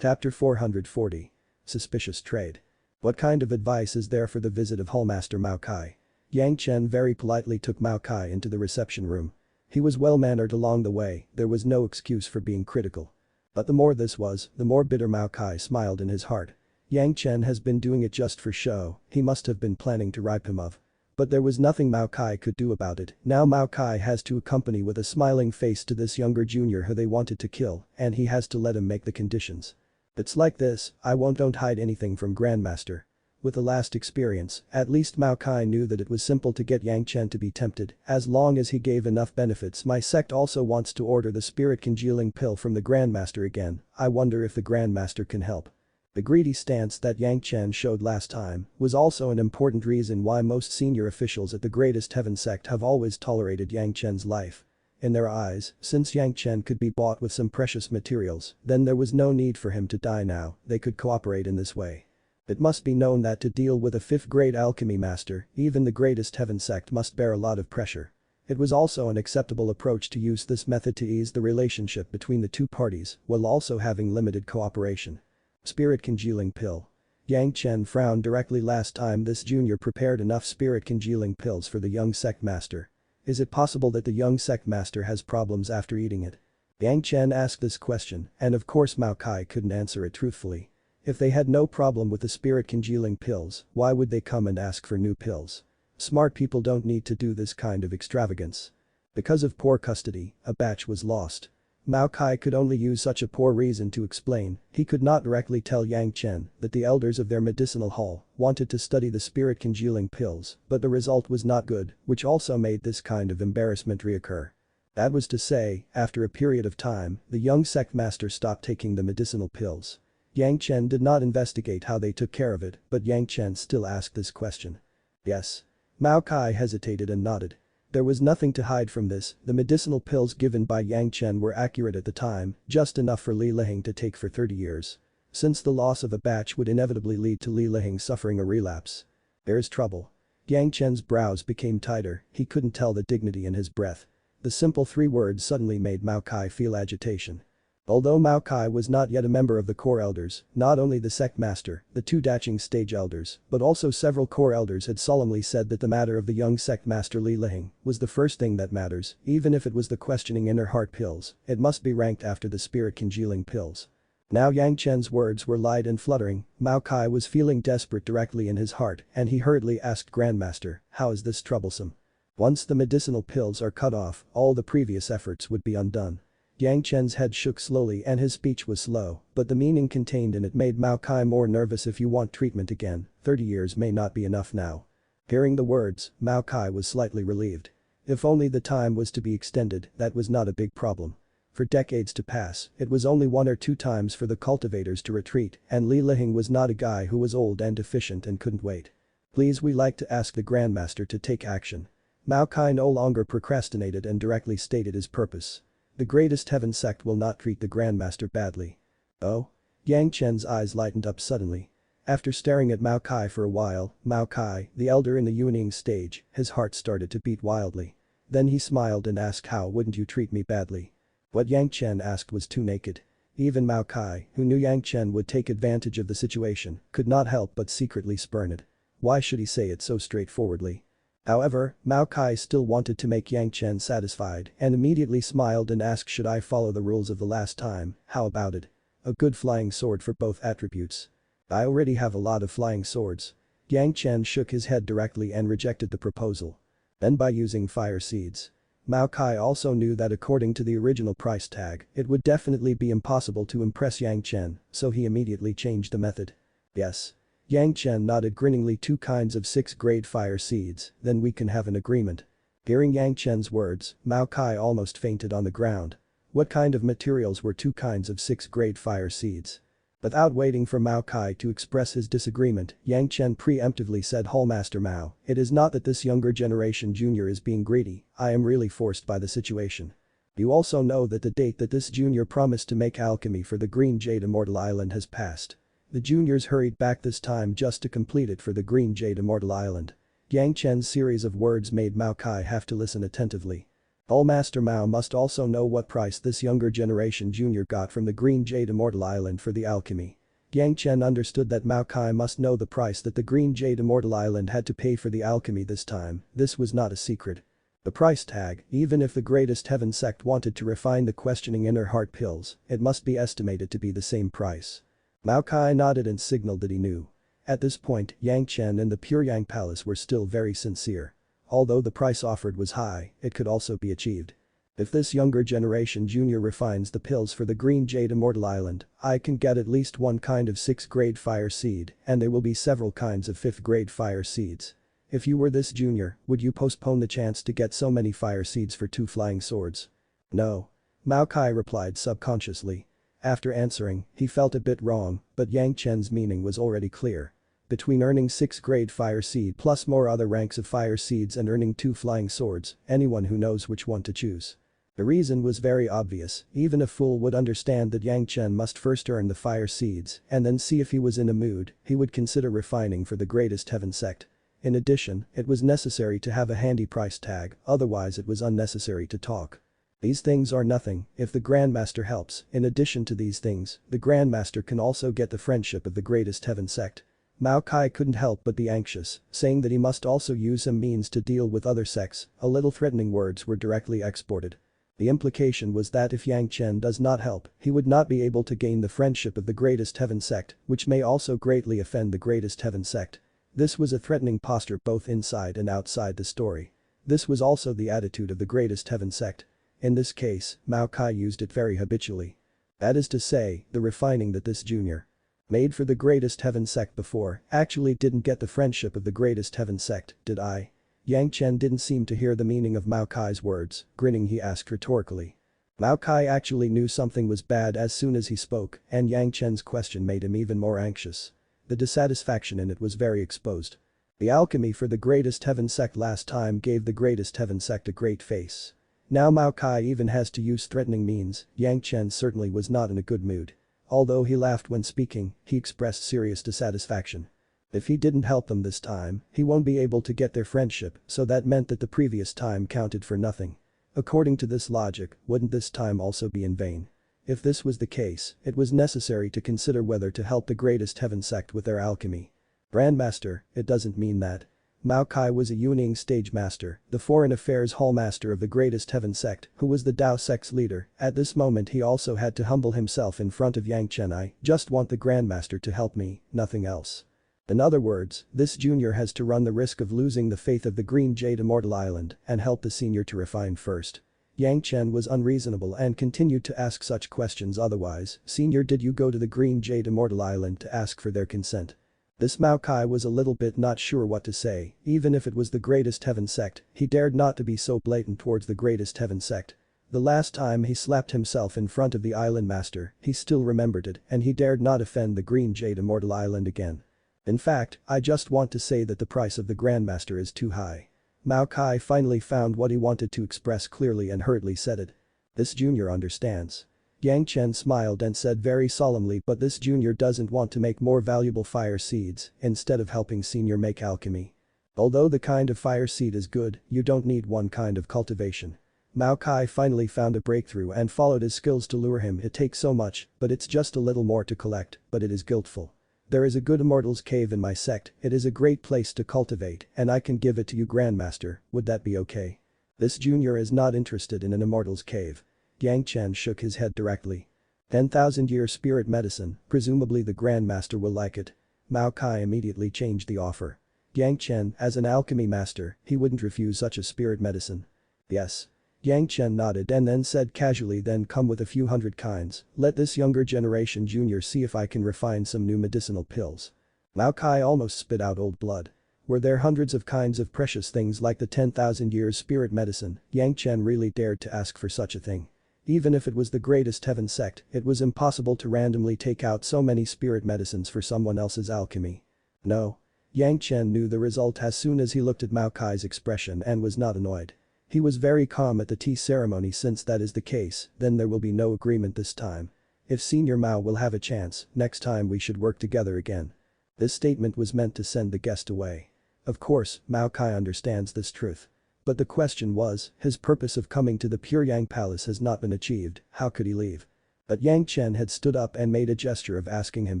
Chapter 440. Suspicious Trade. What kind of advice is there for the visit of Hallmaster Mao Kai? Yang Chen very politely took Mao Kai into the reception room. He was well-mannered along the way, there was no excuse for being critical. But the more this was, the more bitter Mao Kai smiled in his heart. Yang Chen has been doing it just for show, he must have been planning to rip him off. But there was nothing Mao Kai could do about it, now Mao Kai has to accompany with a smiling face to this younger junior who they wanted to kill, and he has to let him make the conditions. It's like this, I don't hide anything from Grandmaster. With the last experience, at least Mao Kai knew that it was simple to get Yang Chen to be tempted, as long as he gave enough benefits. My sect also wants to order the spirit congealing pill from the Grandmaster again, I wonder if the Grandmaster can help. The greedy stance that Yang Chen showed last time was also an important reason why most senior officials at the greatest heaven sect have always tolerated Yang Chen's life. In their eyes, since Yang Chen could be bought with some precious materials, then there was no need for him to die now, they could cooperate in this way. It must be known that to deal with a 5th grade alchemy master, even the greatest heaven sect must bear a lot of pressure. It was also an acceptable approach to use this method to ease the relationship between the two parties while also having limited cooperation. Spirit congealing pill. Yang Chen frowned directly last time this junior prepared enough spirit congealing pills for the young sect master. Is it possible that the young sect master has problems after eating it? Yang Chen asked this question, and of course Mao Kai couldn't answer it truthfully. If they had no problem with the spirit congealing pills, why would they come and ask for new pills? Smart people don't need to do this kind of extravagance. Because of poor custody, a batch was lost. Mao Kai could only use such a poor reason to explain, he could not directly tell Yang Chen that the elders of their medicinal hall wanted to study the spirit congealing pills, but the result was not good, which also made this kind of embarrassment reoccur. That was to say, after a period of time, the young sect master stopped taking the medicinal pills. Yang Chen did not investigate how they took care of it, but Yang Chen still asked this question. Yes. Mao Kai hesitated and nodded. There was nothing to hide from this, the medicinal pills given by Yang Chen were accurate at the time, just enough for Li Liheng to take for 30 years. Since the loss of a batch would inevitably lead to Li Liheng suffering a relapse. There's trouble. Yang Chen's brows became tighter, he couldn't tell the dignity in his breath. The simple 3 words suddenly made Mao Kai feel agitation. Although Mao Kai was not yet a member of the core elders, not only the sect master, the 2 Daching stage elders, but also several core elders had solemnly said that the matter of the young sect master Li Liheng was the first thing that matters, even if it was the questioning inner heart pills, it must be ranked after the spirit congealing pills. Now Yang Chen's words were light and fluttering, Mao Kai was feeling desperate directly in his heart and he hurriedly asked Grandmaster, how is this troublesome? Once the medicinal pills are cut off, all the previous efforts would be undone. Yang Chen's head shook slowly and his speech was slow, but the meaning contained in it made Mao Kai more nervous. If you want treatment again, 30 years may not be enough now. Hearing the words, Mao Kai was slightly relieved. If only the time was to be extended, that was not a big problem. For decades to pass, it was only 1 or 2 times for the cultivators to retreat, and Li Liheng was not a guy who was old and deficient and couldn't wait. Please, we like to ask the Grandmaster to take action. Mao Kai no longer procrastinated and directly stated his purpose. The greatest heaven sect will not treat the Grandmaster badly. Oh? Yang Chen's eyes lightened up suddenly. After staring at Mao Kai for a while, Mao Kai, the elder in the Wielding stage, his heart started to beat wildly. Then he smiled and asked, how wouldn't you treat me badly? What Yang Chen asked was too naked. Even Mao Kai, who knew Yang Chen would take advantage of the situation, could not help but secretly spurn it. Why should he say it so straightforwardly? However, Mao Kai still wanted to make Yang Chen satisfied and immediately smiled and asked, should I follow the rules of the last time, how about it? A good flying sword for both attributes. I already have a lot of flying swords. Yang Chen shook his head directly and rejected the proposal. Then by using fire seeds. Mao Kai also knew that according to the original price tag, it would definitely be impossible to impress Yang Chen, so he immediately changed the method. Yes. Yang Chen nodded grinningly. 2 kinds of 6-grade fire seeds, then we can have an agreement. Hearing Yang Chen's words, Mao Kai almost fainted on the ground. What kind of materials were 2 kinds of 6-grade fire seeds? Without waiting for Mao Kai to express his disagreement, Yang Chen preemptively said, Hallmaster Mao, it is not that this younger generation junior is being greedy, I am really forced by the situation. You also know that the date that this junior promised to make alchemy for the Green Jade Immortal Island has passed. The juniors hurried back this time just to complete it for the Green Jade Immortal Island. Yang Chen's series of words made Mao Kai have to listen attentively. Master Mao must also know what price this younger generation junior got from the Green Jade Immortal Island for the alchemy. Yang Chen understood that Mao Kai must know the price that the Green Jade Immortal Island had to pay for the alchemy this time. This was not a secret. The price tag, even if the Greatest Heaven sect wanted to refine the questioning inner heart pills, it must be estimated to be the same price. Mao Kai nodded and signaled that he knew. At this point, Yang Chen and the Pure Yang Palace were still very sincere. Although the price offered was high, it could also be achieved. If this younger generation junior refines the pills for the Green Jade Immortal Island, I can get at least 1 kind of 6th-grade fire seed, and there will be several kinds of 5th-grade fire seeds. If you were this junior, would you postpone the chance to get so many fire seeds for 2 flying swords? No. Mao Kai replied subconsciously. After answering, he felt a bit wrong, but Yang Chen's meaning was already clear. Between earning 6th-grade fire seed plus more other ranks of fire seeds and earning 2 flying swords, anyone who knows which one to choose. The reason was very obvious, even a fool would understand that Yang Chen must first earn the fire seeds and then see if he was in a mood, he would consider refining for the Greatest Heaven sect. In addition, it was necessary to have a handy price tag, otherwise it was unnecessary to talk. These things are nothing if the Grandmaster helps. In addition to these things, the Grandmaster can also get the friendship of the Greatest Heaven sect. Mao Kai couldn't help but be anxious, saying that he must also use some means to deal with other sects. A little threatening words were directly exported. The implication was that if Yang Chen does not help, he would not be able to gain the friendship of the Greatest Heaven sect, which may also greatly offend the Greatest Heaven sect. This was a threatening posture both inside and outside the story. This was also the attitude of the Greatest Heaven sect. In this case, Mao Kai used it very habitually. That is to say, the refining that this junior made for the Greatest Heaven sect before actually didn't get the friendship of the Greatest Heaven sect, did I? Yang Chen didn't seem to hear the meaning of Mao Kai's words, grinning he asked rhetorically. Mao Kai actually knew something was bad as soon as he spoke, and Yang Chen's question made him even more anxious. The dissatisfaction in it was very exposed. The alchemy for the Greatest Heaven sect last time gave the Greatest Heaven sect a great face. Now Mao Kai even has to use threatening means. Yang Chen certainly was not in a good mood. Although he laughed when speaking, he expressed serious dissatisfaction. If he didn't help them this time, he won't be able to get their friendship, so that meant that the previous time counted for nothing. According to this logic, wouldn't this time also be in vain? If this was the case, it was necessary to consider whether to help the Greatest Heaven sect with their alchemy. Grandmaster, it doesn't mean that. Mao Kai was a Yuning stage master, the foreign affairs hallmaster of the Greatest Heaven sect, who was the Dao sect's leader. At this moment he also had to humble himself in front of Yang Chen. I just want the Grandmaster to help me, nothing else. In other words, this junior has to run the risk of losing the faith of the Green Jade Immortal Island and help the senior to refine first. Yang Chen was unreasonable and continued to ask such questions. Otherwise, senior, did you go to the Green Jade Immortal Island to ask for their consent? This Mao Kai was a little bit not sure what to say. Even if it was the Greatest Heaven sect, he dared not to be so blatant towards the Greatest Heaven sect. The last time he slapped himself in front of the Island Master, he still remembered it, and he dared not offend the Green Jade Immortal Island again. In fact, I just want to say that the price of the Grandmaster is too high. Mao Kai finally found what he wanted to express clearly and hurriedly said it. This junior understands. Yang Chen smiled and said very solemnly, but this junior doesn't want to make more valuable fire seeds instead of helping senior make alchemy. Although the kind of fire seed is good, you don't need one kind of cultivation. Mao Kai finally found a breakthrough and followed his skills to lure him. It takes so much, but it's just a little more to collect, but it is guiltful. There is a good immortal's cave in my sect, it is a great place to cultivate and I can give it to you, Grandmaster, would that be okay? This junior is not interested in an immortal's cave. Yang Chen shook his head directly. 10,000-year spirit medicine, presumably the Grandmaster will like it. Mao Kai immediately changed the offer. Yang Chen, as an alchemy master, he wouldn't refuse such a spirit medicine. Yes. Yang Chen nodded and then said casually, then come with a few hundred kinds, let this younger generation junior see if I can refine some new medicinal pills. Mao Kai almost spit out old blood. Were there hundreds of kinds of precious things like the 10,000 years spirit medicine, Yang Chen really dared to ask for such a thing. Even if it was the greatest heaven sect, it was impossible to randomly take out so many spirit medicines for someone else's alchemy. No. Yang Chen knew the result as soon as he looked at Mao Kai's expression and was not annoyed. He was very calm at the tea ceremony. Since that is the case, then there will be no agreement this time. If Senior Mao will have a chance, next time we should work together again. This statement was meant to send the guest away. Of course, Mao Kai understands this truth. But the question was, his purpose of coming to the Pyongyang Palace has not been achieved, how could he leave? But Yang Chen had stood up and made a gesture of asking him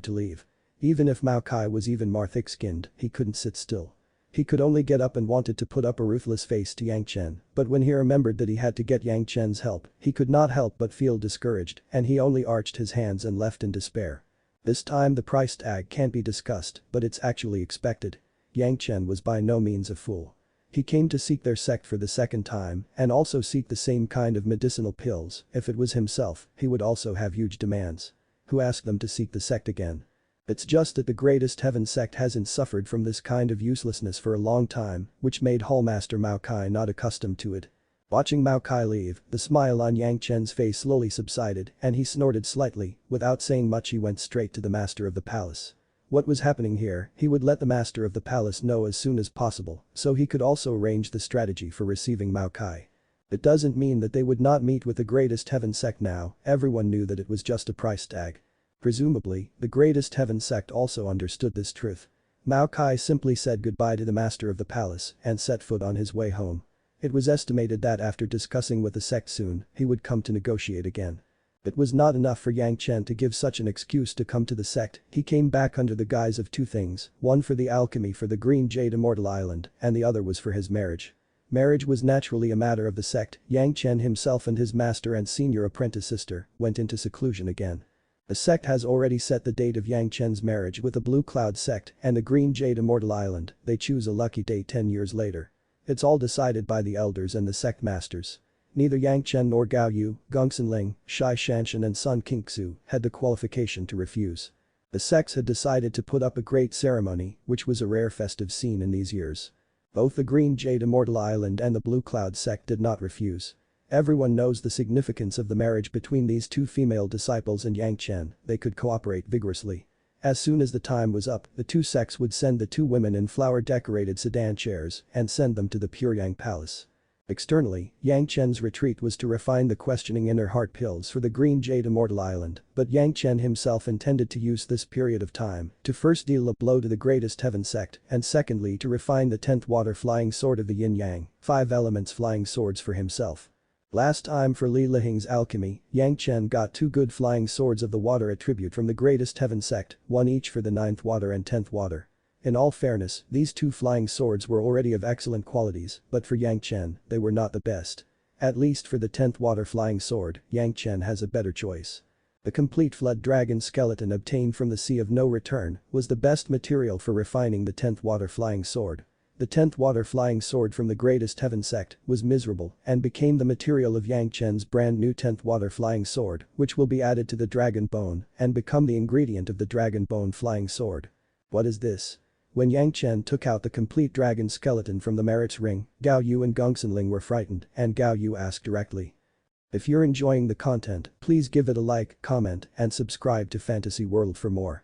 to leave. Even if Mao Kai was even more thick-skinned, he couldn't sit still. He could only get up and wanted to put up a ruthless face to Yang Chen, but when he remembered that he had to get Yang Chen's help, he could not help but feel discouraged, and he only arched his hands and left in despair. This time the price tag can't be discussed, but it's actually expected. Yang Chen was by no means a fool. He came to seek their sect for the second time and also seek the same kind of medicinal pills. If it was himself, he would also have huge demands. Who asked them to seek the sect again? It's just that the greatest heaven sect hasn't suffered from this kind of uselessness for a long time, which made Hallmaster Mao Kai not accustomed to it. Watching Mao Kai leave, the smile on Yang Chen's face slowly subsided and he snorted slightly. Without saying much, he went straight to the master of the palace. What was happening here, he would let the master of the palace know as soon as possible, so he could also arrange the strategy for receiving Mao Kai. It doesn't mean that they would not meet with the greatest heaven sect now, everyone knew that it was just a price tag. Presumably, the greatest heaven sect also understood this truth. Mao Kai simply said goodbye to the master of the palace and set foot on his way home. It was estimated that after discussing with the sect soon, he would come to negotiate again. It was not enough for Yang Chen to give such an excuse to come to the sect, he came back under the guise of two things, one for the alchemy for the Green Jade Immortal Island and the other was for his marriage. Marriage was naturally a matter of the sect. Yang Chen himself and his master and senior apprentice sister went into seclusion again. The sect has already set the date of Yang Chen's marriage with the Blue Cloud sect and the Green Jade Immortal Island. They choose a lucky date 10 years later. It's all decided by the elders and the sect masters. Neither Yang Chen nor Gao Yu, Gongsun Ling, Shai Zhanxian and Sun Qingxu had the qualification to refuse. The sects had decided to put up a great ceremony, which was a rare festive scene in these years. Both the Green Jade Immortal Island and the Blue Cloud sect did not refuse. Everyone knows the significance of the marriage between these two female disciples and Yang Chen, they could cooperate vigorously. As soon as the time was up, the two sects would send the two women in flower-decorated sedan chairs and send them to the Pyongyang Palace. Externally, Yang Chen's retreat was to refine the questioning inner heart pills for the Green Jade Immortal Island, but Yang Chen himself intended to use this period of time to first deal a blow to the greatest heaven sect and secondly to refine the 10th water flying sword of the yin yang, 5 elements flying swords for himself. Last time for Li Lihing's alchemy, Yang Chen got 2 good flying swords of the water attribute from the greatest heaven sect, 1 each for the 9th water and 10th water. In all fairness, these 2 flying swords were already of excellent qualities, but for Yang Chen, they were not the best. At least for the 10th water flying sword, Yang Chen has a better choice. The complete flood dragon skeleton obtained from the Sea of No Return was the best material for refining the 10th water flying sword. The 10th water flying sword from the greatest heaven sect was miserable and became the material of Yang Chen's brand new 10th water flying sword, which will be added to the dragon bone and become the ingredient of the dragon bone flying sword. What is this? When Yang Chen took out the complete dragon skeleton from the Merit's ring, Gao Yu and Gongsun Ling were frightened and Gao Yu asked directly. If you're enjoying the content, please give it a like, comment and subscribe to Fantasy World for more.